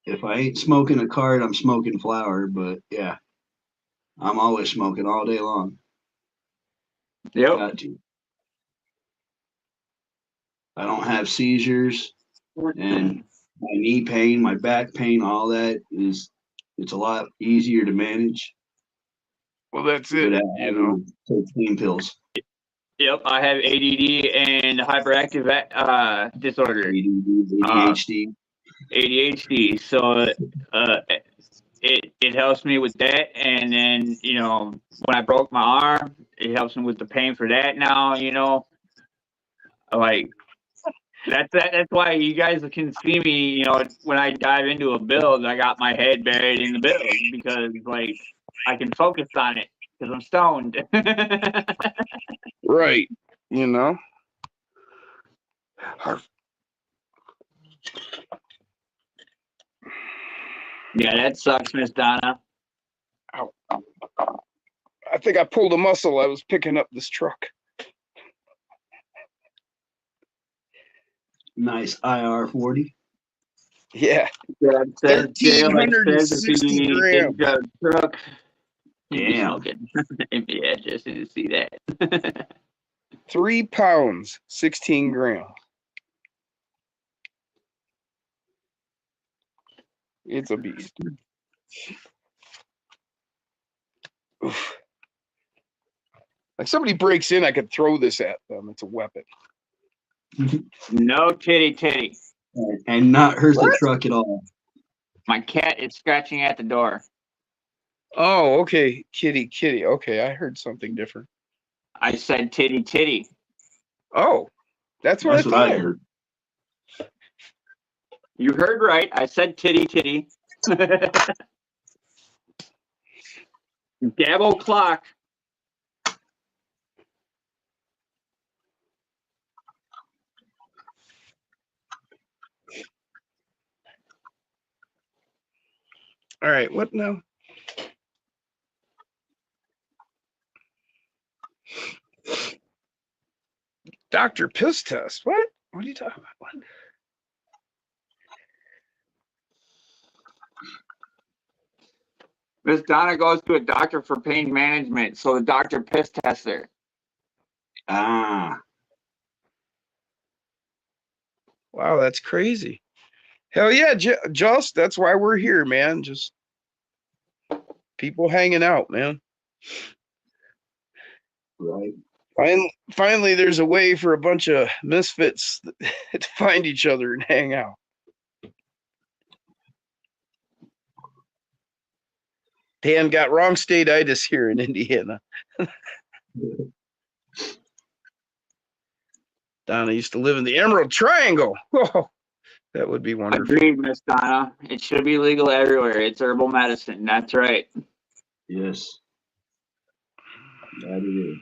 Speaker 3: If I ain't smoking a card, I'm smoking flower. But yeah, I'm always smoking all day long.
Speaker 1: Yep.
Speaker 3: Got to. I don't have seizures, and my knee pain, my back pain, all that it's a lot easier to manage.
Speaker 2: Well, that's it.
Speaker 3: Without
Speaker 2: You know.
Speaker 3: having to take pain pills.
Speaker 1: Yep, I have ADD and hyperactive disorder,
Speaker 3: ADHD.
Speaker 1: ADHD. So it helps me with that, and then when I broke my arm, it helps me with the pain for that. Now like that's why you guys can see me. When I dive into a build, I got my head buried in the build because like I can focus on it because I'm stoned.
Speaker 2: Right. You know.
Speaker 1: Yeah, that sucks, Miss Donna.
Speaker 2: I think I pulled a muscle. I was picking up this truck.
Speaker 3: Nice IR-40.
Speaker 2: Yeah.
Speaker 1: Yeah, it says jail, it says if
Speaker 2: 1,360
Speaker 1: you
Speaker 2: grams.
Speaker 1: take a truck, you'd be
Speaker 3: Damn.
Speaker 1: smoking. Yeah, just need to see that.
Speaker 2: 3 pounds, 16 grams. It's a beast. Oof. Like somebody breaks in, I could throw this at them. It's a weapon.
Speaker 1: No titty.
Speaker 3: And not hurt the truck at all.
Speaker 1: My cat is scratching at the door.
Speaker 2: Oh, okay. Kitty. Okay, I heard something different.
Speaker 1: I said titty.
Speaker 2: Oh, that's what
Speaker 3: That's
Speaker 2: I
Speaker 3: what
Speaker 2: thought.
Speaker 3: I heard.
Speaker 1: You heard right. I said titty. Dabble clock.
Speaker 2: All right, what now? Dr. Piss Test. What? What are you talking about? What?
Speaker 1: Miss Donna goes to a doctor for pain management, so the doctor piss tests her.
Speaker 3: Ah.
Speaker 2: Wow, that's crazy. Hell yeah, just that's why we're here, man. Just people hanging out, man.
Speaker 3: Right.
Speaker 2: Finally, there's a way for a bunch of misfits to find each other and hang out. Dan got wrong state-itis here in Indiana. Donna used to live in the Emerald Triangle. Whoa, that would be wonderful.
Speaker 1: Agreed, Miss Donna. It should be legal everywhere. It's herbal medicine. That's right.
Speaker 3: Yes. That it is.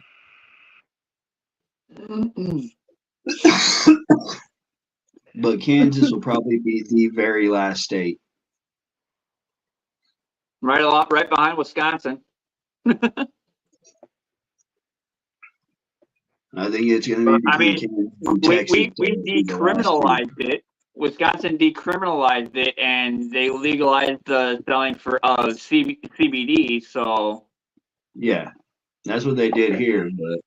Speaker 3: But Kansas will probably be the very last state.
Speaker 1: Right behind Wisconsin.
Speaker 3: I think it's going to be between Kansas and Texas.
Speaker 1: We decriminalized it. Wisconsin decriminalized it, and they legalized the selling for CBD. So
Speaker 3: yeah, that's what they did here. But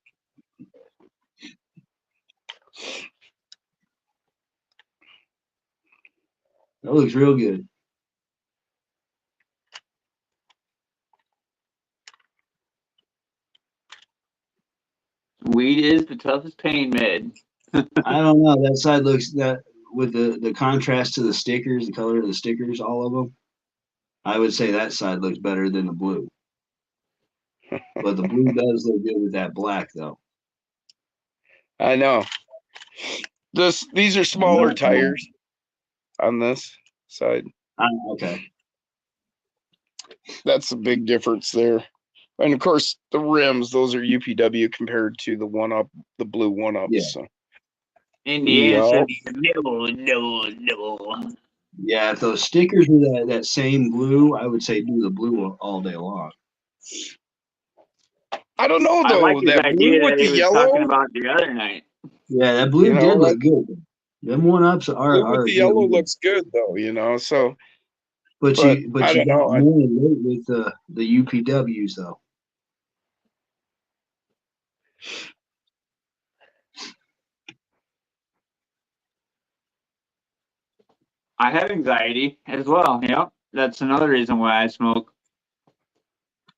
Speaker 3: That looks real good.
Speaker 1: Weed is the toughest pain med.
Speaker 3: I don't know. That side looks that with the contrast to the stickers, the color of the stickers, all of them. I would say that side looks better than the blue. But the blue does look good with that black, though.
Speaker 2: I know. These are smaller tires on this side.
Speaker 3: Okay.
Speaker 2: That's a big difference there. And of course, the rims, those are UPW compared to the blue one up.
Speaker 3: Yeah.
Speaker 2: So
Speaker 1: Indiana
Speaker 2: Yeah.
Speaker 1: said, no.
Speaker 3: Yeah, if those stickers were that same blue, I would say do the blue all day long.
Speaker 2: I don't know
Speaker 1: I like
Speaker 2: though.
Speaker 1: his
Speaker 2: That blue
Speaker 1: idea
Speaker 2: with
Speaker 1: that he
Speaker 2: the
Speaker 1: was
Speaker 2: yellow,
Speaker 1: talking about the other night.
Speaker 3: Yeah, that blue
Speaker 2: You know,
Speaker 3: did
Speaker 2: like-
Speaker 3: look good. Them one ups are
Speaker 2: blue with the
Speaker 3: good.
Speaker 2: yellow looks good though. So
Speaker 3: But
Speaker 2: but
Speaker 3: you
Speaker 2: I
Speaker 3: you
Speaker 2: don't know.
Speaker 3: got more weight with the UPWs though.
Speaker 1: I have anxiety as well. Yep. That's another reason why I smoke.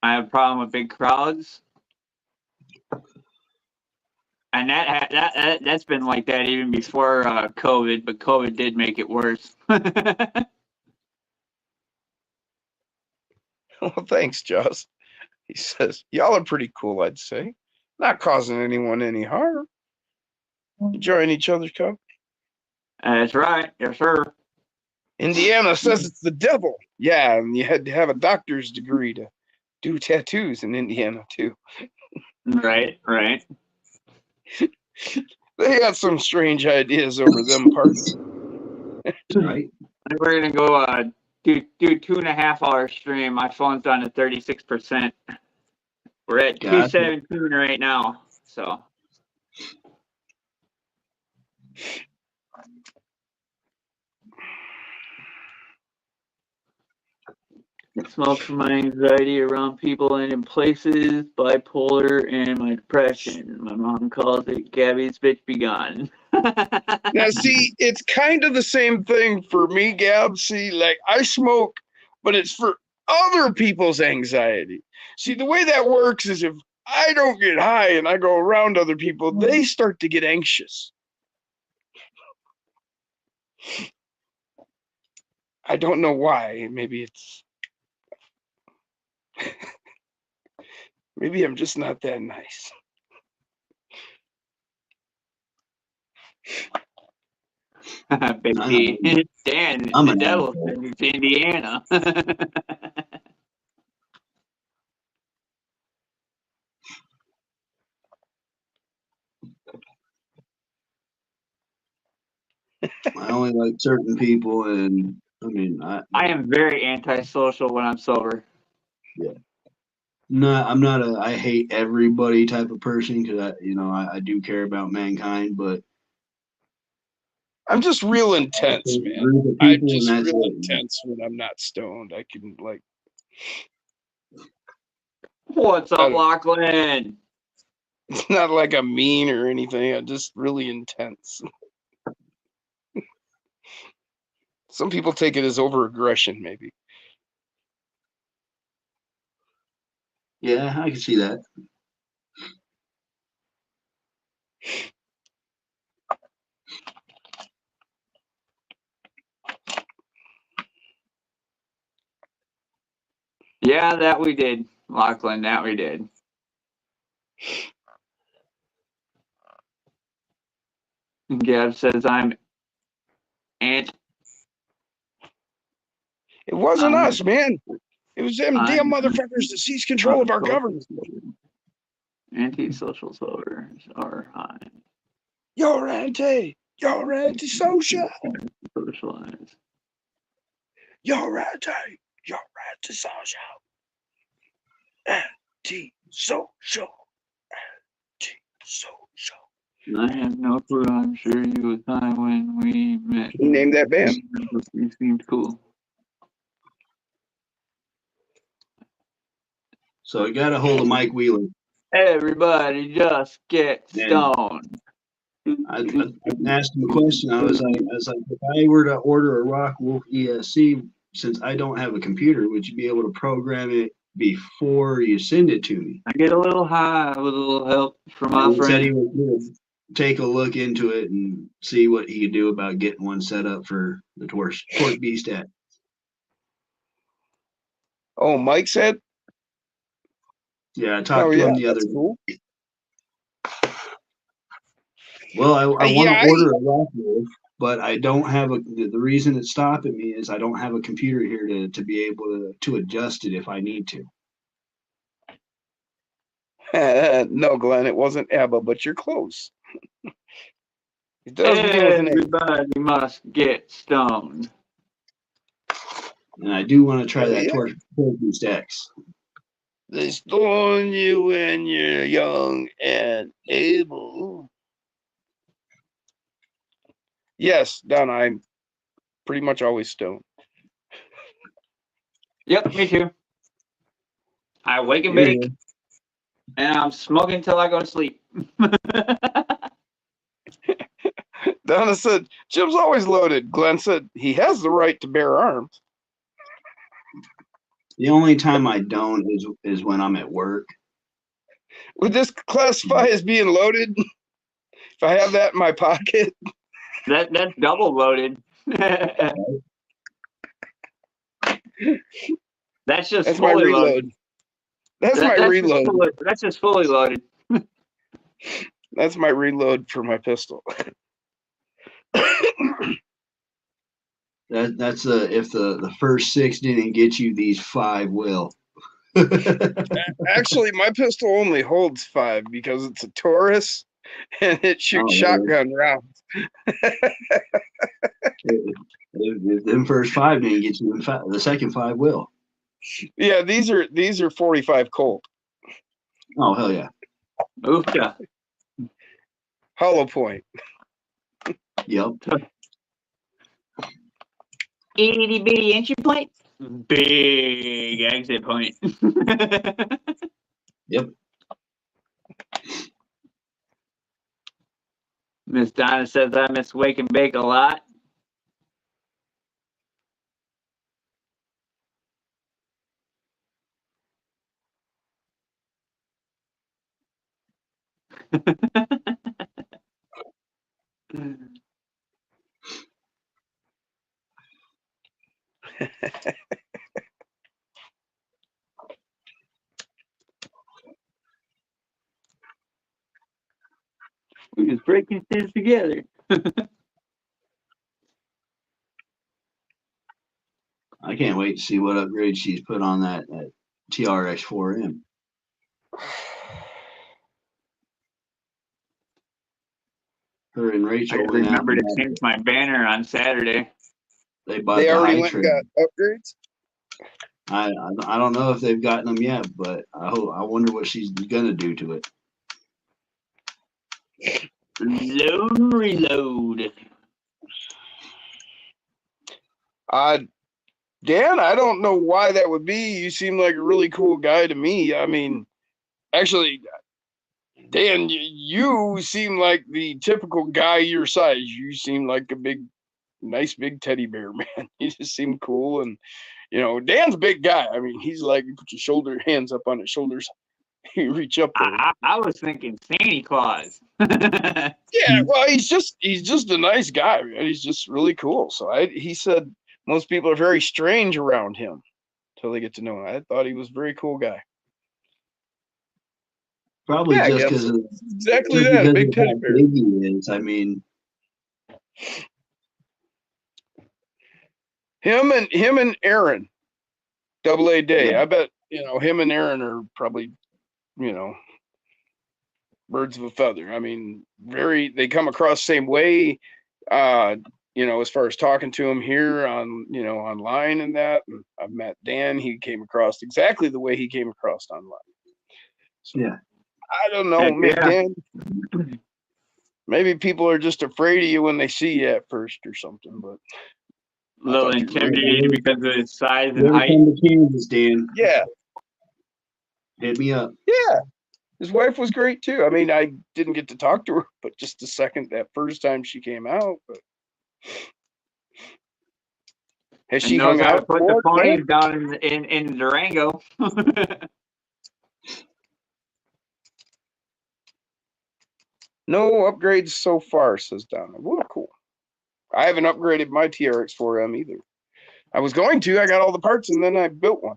Speaker 1: I have a problem with big crowds. And that's been like that even before COVID, but COVID did make it worse.
Speaker 2: Well, thanks, Joss. He says, y'all are pretty cool, I'd say. Not causing anyone any harm. Enjoying each other's company.
Speaker 1: That's right. Yes, sir.
Speaker 2: Indiana says it's the devil. Yeah, and you had to have a doctor's degree to do tattoos in Indiana too.
Speaker 1: Right.
Speaker 2: They got some strange ideas over them parts.
Speaker 3: Right.
Speaker 1: We're gonna go do 2.5 hour stream. My phone's down to 36%. We're at
Speaker 3: Gotcha.
Speaker 1: 217 right now. So smoke for my anxiety around people and in places, bipolar, and my depression. My mom calls it Gabby's bitch be gone.
Speaker 2: Now, see, it's kind of the same thing for me, Gab. See, like I smoke, but it's for other people's anxiety. See, the way that works is if I don't get high and I go around other people, they start to get anxious. I don't know why. Maybe it's. Maybe I'm just not that nice.
Speaker 1: Baby, Dan,
Speaker 3: I'm
Speaker 1: the
Speaker 3: an
Speaker 1: devil
Speaker 3: asshole.
Speaker 1: sent me to Indiana.
Speaker 3: I only like certain people, and I mean,
Speaker 1: I am very antisocial when I'm sober.
Speaker 3: I'm not a I hate everybody type of person because I do care about mankind, but
Speaker 2: I'm just real intense,
Speaker 3: a
Speaker 2: man.
Speaker 3: group of
Speaker 2: I'm
Speaker 3: people,
Speaker 2: just
Speaker 3: and that's
Speaker 2: real
Speaker 3: it.
Speaker 2: intense when I'm not stoned. I can like.
Speaker 1: What's
Speaker 2: I
Speaker 1: up,
Speaker 2: don't-
Speaker 1: Lachlan?
Speaker 2: It's not like I'm mean or anything. I'm just really intense. Some people take it as over aggression, maybe.
Speaker 3: Yeah, I can see that.
Speaker 1: Yeah, that we did, Lachlan. That we did. And Gab says I'm ant.
Speaker 2: It wasn't
Speaker 1: Um,
Speaker 2: us, man. It was them damn motherfuckers that seized control of our government.
Speaker 1: Anti-social soldiers are high.
Speaker 2: You're anti-social.
Speaker 1: Socialize.
Speaker 2: You're anti-social. Anti-social. Anti-social.
Speaker 1: I have no clue. I'm sure he was high when we met.
Speaker 2: He named that band.
Speaker 1: He seemed cool.
Speaker 3: So I got a hold of Mike Wheeler.
Speaker 1: Everybody just get
Speaker 3: Yeah.
Speaker 1: stoned.
Speaker 3: I asked him a question. I was like, if I were to order a Rockwolf ESC, since I don't have a computer, would you be able to program it before you send it to me?
Speaker 1: I get a little high with a little help from my
Speaker 3: He said he
Speaker 1: friend.
Speaker 3: would take a look into it and see what he could do about getting one set up for the Torque Beast at.
Speaker 2: Oh, Mike said.
Speaker 3: Yeah, I talked to him the other
Speaker 2: that's
Speaker 3: day.
Speaker 2: cool.
Speaker 3: Well, I want
Speaker 2: Yeah,
Speaker 3: to order a Rockwolf, but I don't have the reason it's stopping me is I don't have a computer here to be able to adjust it if I need to.
Speaker 2: No, Glenn, it wasn't ABBA, but you're close. It does begin with an A.
Speaker 1: Everybody must get stoned.
Speaker 3: And I do want to try
Speaker 2: Oh,
Speaker 3: that
Speaker 2: yeah.
Speaker 3: Torque Beast X.
Speaker 2: They stone you when you're young and able. Yes, Don, I'm pretty much always stoned.
Speaker 1: Yep, me too. I wake and
Speaker 3: Here
Speaker 1: bake,
Speaker 3: you
Speaker 1: and I'm smoking until I go to sleep.
Speaker 2: Donna said, Jim's always loaded. Glenn said, he has the right to bear arms.
Speaker 3: The only time I don't is when I'm at work.
Speaker 2: Would this classify as being loaded? If I have that in my pocket?
Speaker 1: That's double loaded. That's just
Speaker 2: That's my
Speaker 1: fully
Speaker 2: reload.
Speaker 1: loaded.
Speaker 2: That's my reload.
Speaker 1: That's just fully loaded.
Speaker 2: That's my reload for my pistol.
Speaker 3: That's if the first 6 didn't get you, these 5 will.
Speaker 2: Actually, my pistol only holds 5 because it's a Taurus and it shoots shotgun rounds.
Speaker 3: If them first 5 didn't get you, the second 5 will.
Speaker 2: Yeah, these are 45 Colt.
Speaker 3: Oh hell yeah!
Speaker 1: Oofta.
Speaker 2: Hollow point.
Speaker 3: Yep.
Speaker 1: Itty bitty entry point. Big exit point.
Speaker 3: Yep.
Speaker 1: Miss Donna says I miss wake and bake a lot. We just breaking things together.
Speaker 3: I can't wait to see what upgrade she's put on that TRX 4M. Her and
Speaker 1: I
Speaker 3: Rachel
Speaker 1: gotta
Speaker 3: went out
Speaker 1: remember to
Speaker 3: and
Speaker 1: change my banner on Saturday.
Speaker 3: they bought
Speaker 2: They
Speaker 3: the
Speaker 2: already
Speaker 3: high
Speaker 2: went and
Speaker 3: trim.
Speaker 2: got upgrades?
Speaker 3: I don't know if they've gotten them yet, but I wonder what she's gonna do to it.
Speaker 1: Load and reload.
Speaker 2: Dan, I don't know why that would be. You seem like a really cool guy to me. I mean, actually, Dan, you seem like the typical guy your size. You seem like a nice big teddy bear, man. You just seem cool. And, Dan's a big guy. I mean, he's like, you put your hands up on his shoulders. You reach up there.
Speaker 1: I was thinking Santa Claus.
Speaker 2: Yeah, well, he's just a nice guy, man. He's just really cool. So he said most people are very strange around him until they get to know him. I thought he was a very cool guy.
Speaker 3: Probably
Speaker 2: Yeah, I
Speaker 3: just
Speaker 2: guess
Speaker 3: because of
Speaker 2: exactly that, a big teddy
Speaker 3: how
Speaker 2: bear.
Speaker 3: big he is. I mean,
Speaker 2: Him and Aaron, Double A Day. I bet him and Aaron are probably birds of a feather. I mean, they come across the same way. As far as talking to him here on online and that. And I've met Dan. He came across exactly the way he came across online. So,
Speaker 3: yeah.
Speaker 2: I don't know,
Speaker 1: Heck yeah.
Speaker 2: Dan. Maybe people are just afraid of you when they see you at first or something. But
Speaker 1: A little
Speaker 2: thought you were
Speaker 1: intimidated because of his size and
Speaker 3: Never
Speaker 1: height.
Speaker 3: come to Kansas, Dan.
Speaker 2: yeah,
Speaker 3: Hit me up.
Speaker 2: yeah. His wife was great too. I mean, I didn't get to talk to her, but just that first time she came out. But has
Speaker 1: And
Speaker 2: she
Speaker 1: knows
Speaker 2: hung
Speaker 1: how to
Speaker 2: out
Speaker 1: put the
Speaker 2: more?
Speaker 1: ponies down in Durango.
Speaker 2: No upgrades so far, says Donna. Well, cool. I haven't upgraded my TRX-4M either. I was going to. I got all the parts, and then I built one.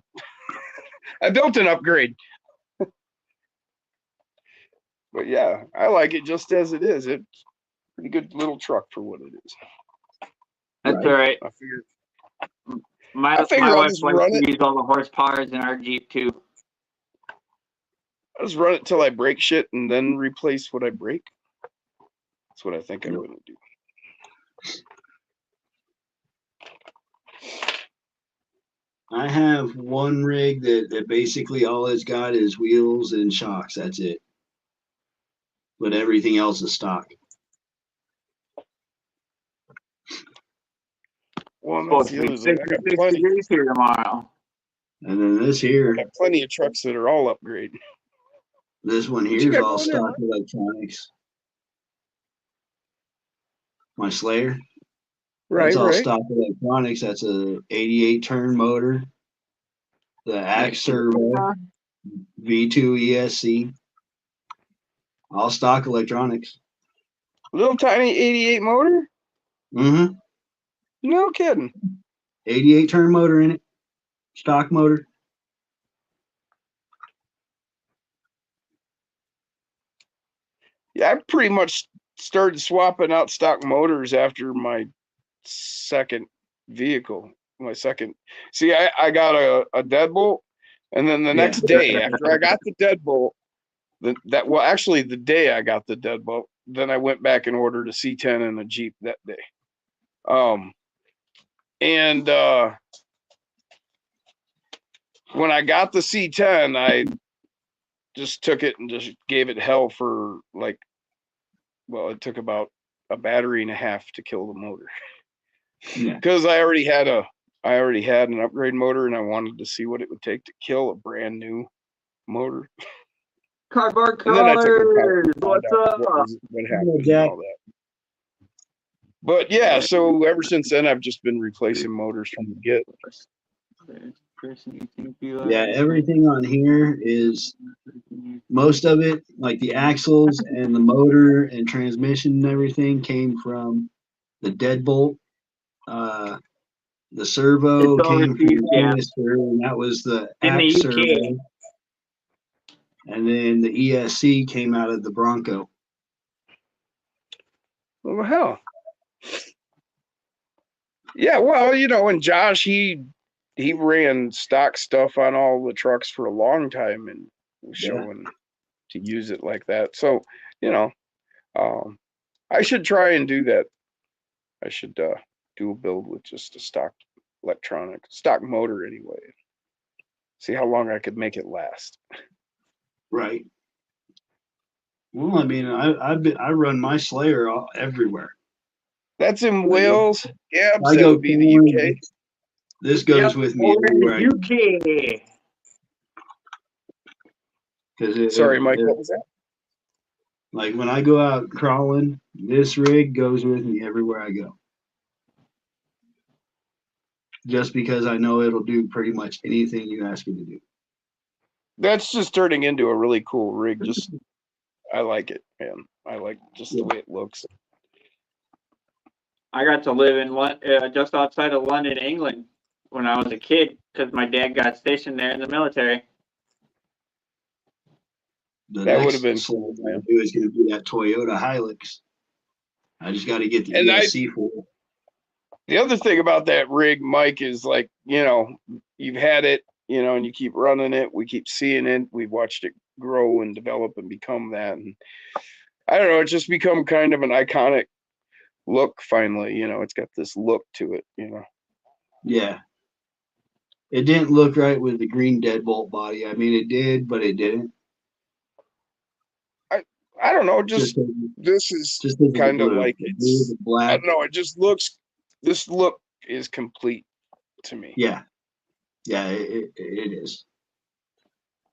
Speaker 2: I built an upgrade. But yeah, I like it just as it is. It's a pretty good little truck for what it is.
Speaker 1: That's all right.
Speaker 2: I figured.
Speaker 1: My
Speaker 2: I'll
Speaker 1: wife
Speaker 2: just
Speaker 1: likes
Speaker 2: run
Speaker 1: to
Speaker 2: it.
Speaker 1: use all the horsepowers in our Jeep too.
Speaker 2: I'll just run it till I break shit and then replace what I break. That's what I think I'm going to do.
Speaker 3: I have one rig that basically all it's got is wheels and shocks. That's it. But everything else is stock.
Speaker 2: Well,
Speaker 1: Supposed
Speaker 2: that's
Speaker 1: to
Speaker 2: the
Speaker 1: be
Speaker 2: other thing. I got
Speaker 1: 66
Speaker 2: plenty.
Speaker 1: degrees here tomorrow.
Speaker 3: And then this here,
Speaker 2: I got plenty of trucks that are all upgrade.
Speaker 3: this one
Speaker 2: What you
Speaker 3: here is
Speaker 2: got
Speaker 3: all
Speaker 2: going there,
Speaker 3: stock electronics. My Slayer. That's all stock electronics. That's a 88 turn motor. The Axe Servo, V2 ESC. All stock electronics.
Speaker 2: Little tiny 88 motor?
Speaker 3: Mm-hmm.
Speaker 2: No kidding.
Speaker 3: 88 turn motor in it. Stock motor.
Speaker 2: Yeah, I pretty much started swapping out stock motors after my second vehicle. See, I got a deadbolt, and then the next day after I got the deadbolt, the day I got the deadbolt, then I went back and ordered a C10 and a Jeep that day. When I got the C10, I just took it and just gave it hell for it took about a battery and a half to kill the motor. Because I already had an upgrade motor, and I wanted to see what it would take to kill a brand new motor.
Speaker 1: Cardboard
Speaker 2: And then I took it apart
Speaker 1: colors.
Speaker 2: and found
Speaker 1: What's
Speaker 2: out
Speaker 1: up?
Speaker 2: what happened and all that. But yeah, so ever since then, I've just been replacing motors from the get.
Speaker 3: Yeah, everything on here is, most of it, like the axles and the motor and transmission and everything, came from the deadbolt. The servo
Speaker 1: It's
Speaker 3: came from
Speaker 1: overseas, yeah.
Speaker 3: Lannister, and that was the
Speaker 1: In the
Speaker 3: Axe
Speaker 1: UK.
Speaker 3: servo. And then the ESC came out of the Bronco.
Speaker 2: Well, hell. Yeah, well, and Josh, he ran stock stuff on all the trucks for a long time and was showing to use it like that. So, I should try and do that. I should do a build with just a stock motor anyway. See how long I could make it last.
Speaker 3: Right. Well, I mean, I run my Slayer everywhere.
Speaker 2: That's in Wales. Yeah,
Speaker 3: I
Speaker 2: that
Speaker 3: go
Speaker 2: would be the UK.
Speaker 3: This goes with me everywhere.
Speaker 1: UK.
Speaker 2: Sorry, Mike, what was that?
Speaker 3: Like when I go out crawling, this rig goes with me everywhere I go. Just because I know it'll do pretty much anything you ask it to do.
Speaker 2: That's just turning into a really cool rig. I like it, man. I like just the way it looks.
Speaker 1: I got to live in just outside of London, England, when I was a kid, because my dad got stationed there in the military.
Speaker 2: That would have been cool, man.
Speaker 3: It was going to be that Toyota Hilux. I just got to get the ESC for it.
Speaker 2: The other thing about that rig, Mike, is you've had it, and you keep running it. We keep seeing it. We've watched it grow and develop and become that. And I don't know, it's just become kind of an iconic look finally. It's got this look to it,
Speaker 3: Yeah. It didn't look right with the green deadbolt body. I mean, it did, but it didn't.
Speaker 2: I don't know. This is just kind of like it's black. I don't know. It just looks. This look is complete to me.
Speaker 3: Yeah, it is.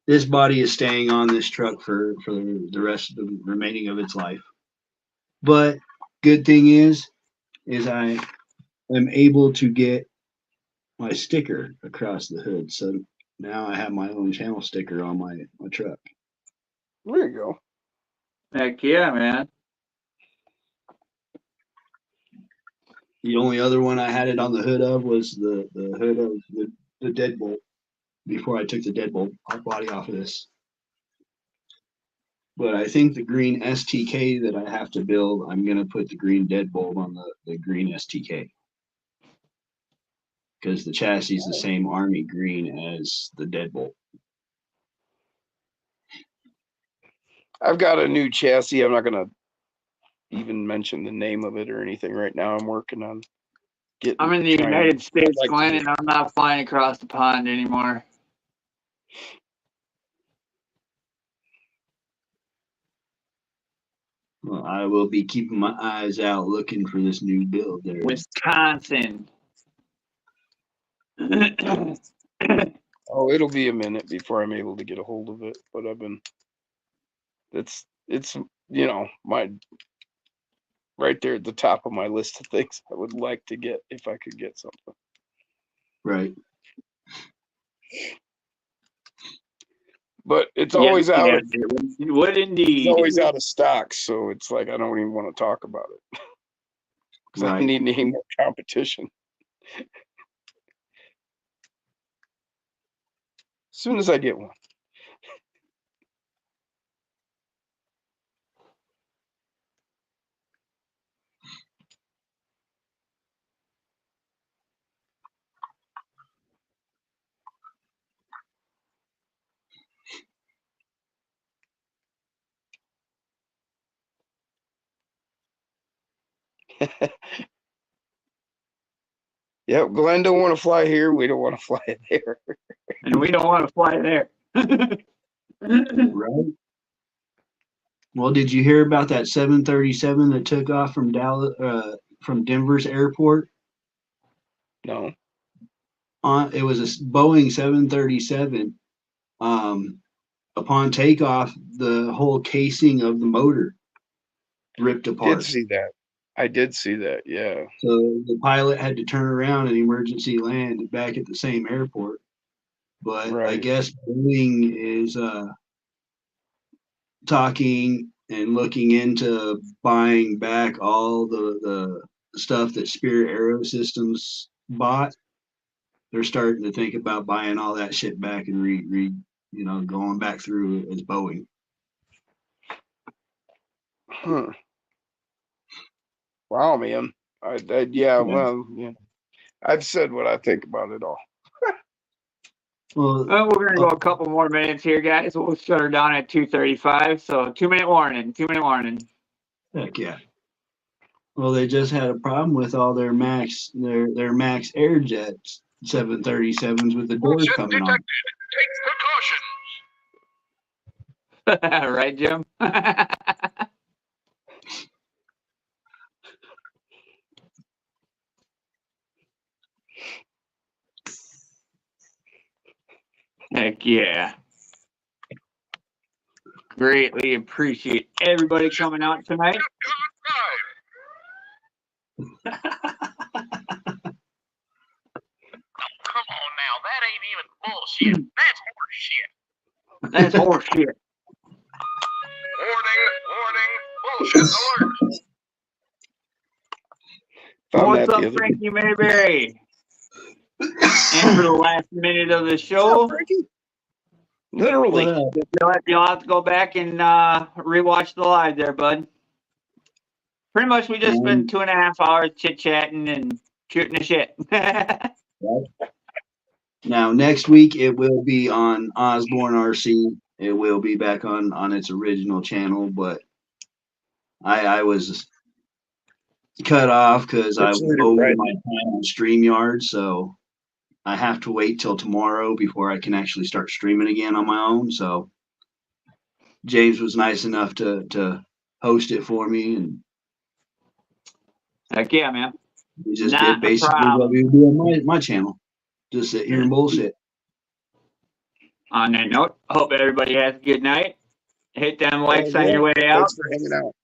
Speaker 3: this body is staying on this truck for the rest of the remaining of its life. But good thing is I am able to get my sticker across the hood. So now I have my own channel sticker on my truck.
Speaker 2: There you go.
Speaker 1: Heck yeah, man.
Speaker 3: The only other one I had it on the hood of was the hood of the deadbolt before I took the deadbolt body off of this. But I think the green STK that I have to build, I'm going to put the green deadbolt on the green STK. Because the chassis is the same Army green as the deadbolt.
Speaker 2: I've got a new chassis. I'm not gonna even mention the name of it or anything right now. I'm working on getting.
Speaker 1: I'm in the United States,
Speaker 2: like to
Speaker 1: Glenn,
Speaker 2: get-
Speaker 1: and I'm not flying across the pond anymore.
Speaker 3: Well, I will be keeping my eyes out looking for this new build there.
Speaker 1: Wisconsin.
Speaker 2: Oh, it'll be a minute before I'm able to get a hold of it, but it's my right there at the top of my list of things I would like to get if I could get something.
Speaker 3: Right.
Speaker 2: But it's always out of
Speaker 1: It would indeed.
Speaker 2: it's always out of stock, so it's like I don't even want to talk about it because I
Speaker 3: Right.
Speaker 2: need any more competition. As soon as I get one. Yep, Glenn don't want to fly here. We don't want to fly there.
Speaker 1: And we don't want to fly there.
Speaker 3: Right. Well, did you hear about that 737 that took off from from Denver's airport?
Speaker 2: No.
Speaker 3: It was a Boeing 737. Upon takeoff, the whole casing of the motor ripped apart.
Speaker 2: Did see that. I did see that, yeah.
Speaker 3: So the pilot had to turn around and emergency land back at the same airport. But I
Speaker 2: Right.
Speaker 3: guess Boeing is talking and looking into buying back all the stuff that Spirit Aerosystems bought. They're starting to think about buying all that shit back and going back through as Boeing.
Speaker 2: Huh. Wow, man. Well, yeah. I've said what I think about it all.
Speaker 3: Well,
Speaker 1: Well, we're gonna go a couple more minutes here, guys. We'll shut her down at 2:35. So 2-minute warning. 2-minute warning.
Speaker 3: heck yeah. Well, they just had a problem with all their Max Air Jets 737s with the doors coming off.
Speaker 1: Right, Jim? Heck yeah. Greatly appreciate everybody coming out tonight.
Speaker 7: Come on now, that ain't even bullshit. That's horseshit.
Speaker 1: That's horseshit.
Speaker 7: Warning, bullshit alert.
Speaker 2: Found
Speaker 1: What's
Speaker 2: that
Speaker 1: up,
Speaker 2: the other day.
Speaker 1: Frankie Mayberry? And for the last minute of the show,
Speaker 2: Literally.
Speaker 1: you'll have to go back and rewatch the live there, bud. Pretty much, we just spent 2.5 hours chit-chatting and shooting the shit.
Speaker 3: Now, next week it will be on Osborne RC. It will be back on its original channel, but I was cut off because I was
Speaker 2: Absolutely
Speaker 3: over
Speaker 2: right.
Speaker 3: my time on StreamYard, so I have to wait till tomorrow before I can actually start streaming again on my own. So James was nice enough to host it for me, and
Speaker 1: Heck yeah, man.
Speaker 3: we just
Speaker 1: Not
Speaker 3: did
Speaker 1: a
Speaker 3: basically
Speaker 1: problem.
Speaker 3: what we do on my channel. Just sit here and bullshit.
Speaker 1: On that note, hope everybody has a good night. Hit them likes on your way out.
Speaker 2: Thanks for hanging out.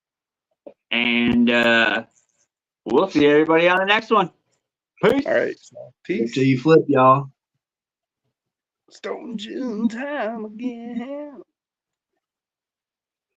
Speaker 1: And we'll see everybody on the next one. Peace.
Speaker 2: All right. Peace.
Speaker 3: Till you flip, y'all.
Speaker 2: Stone June time again.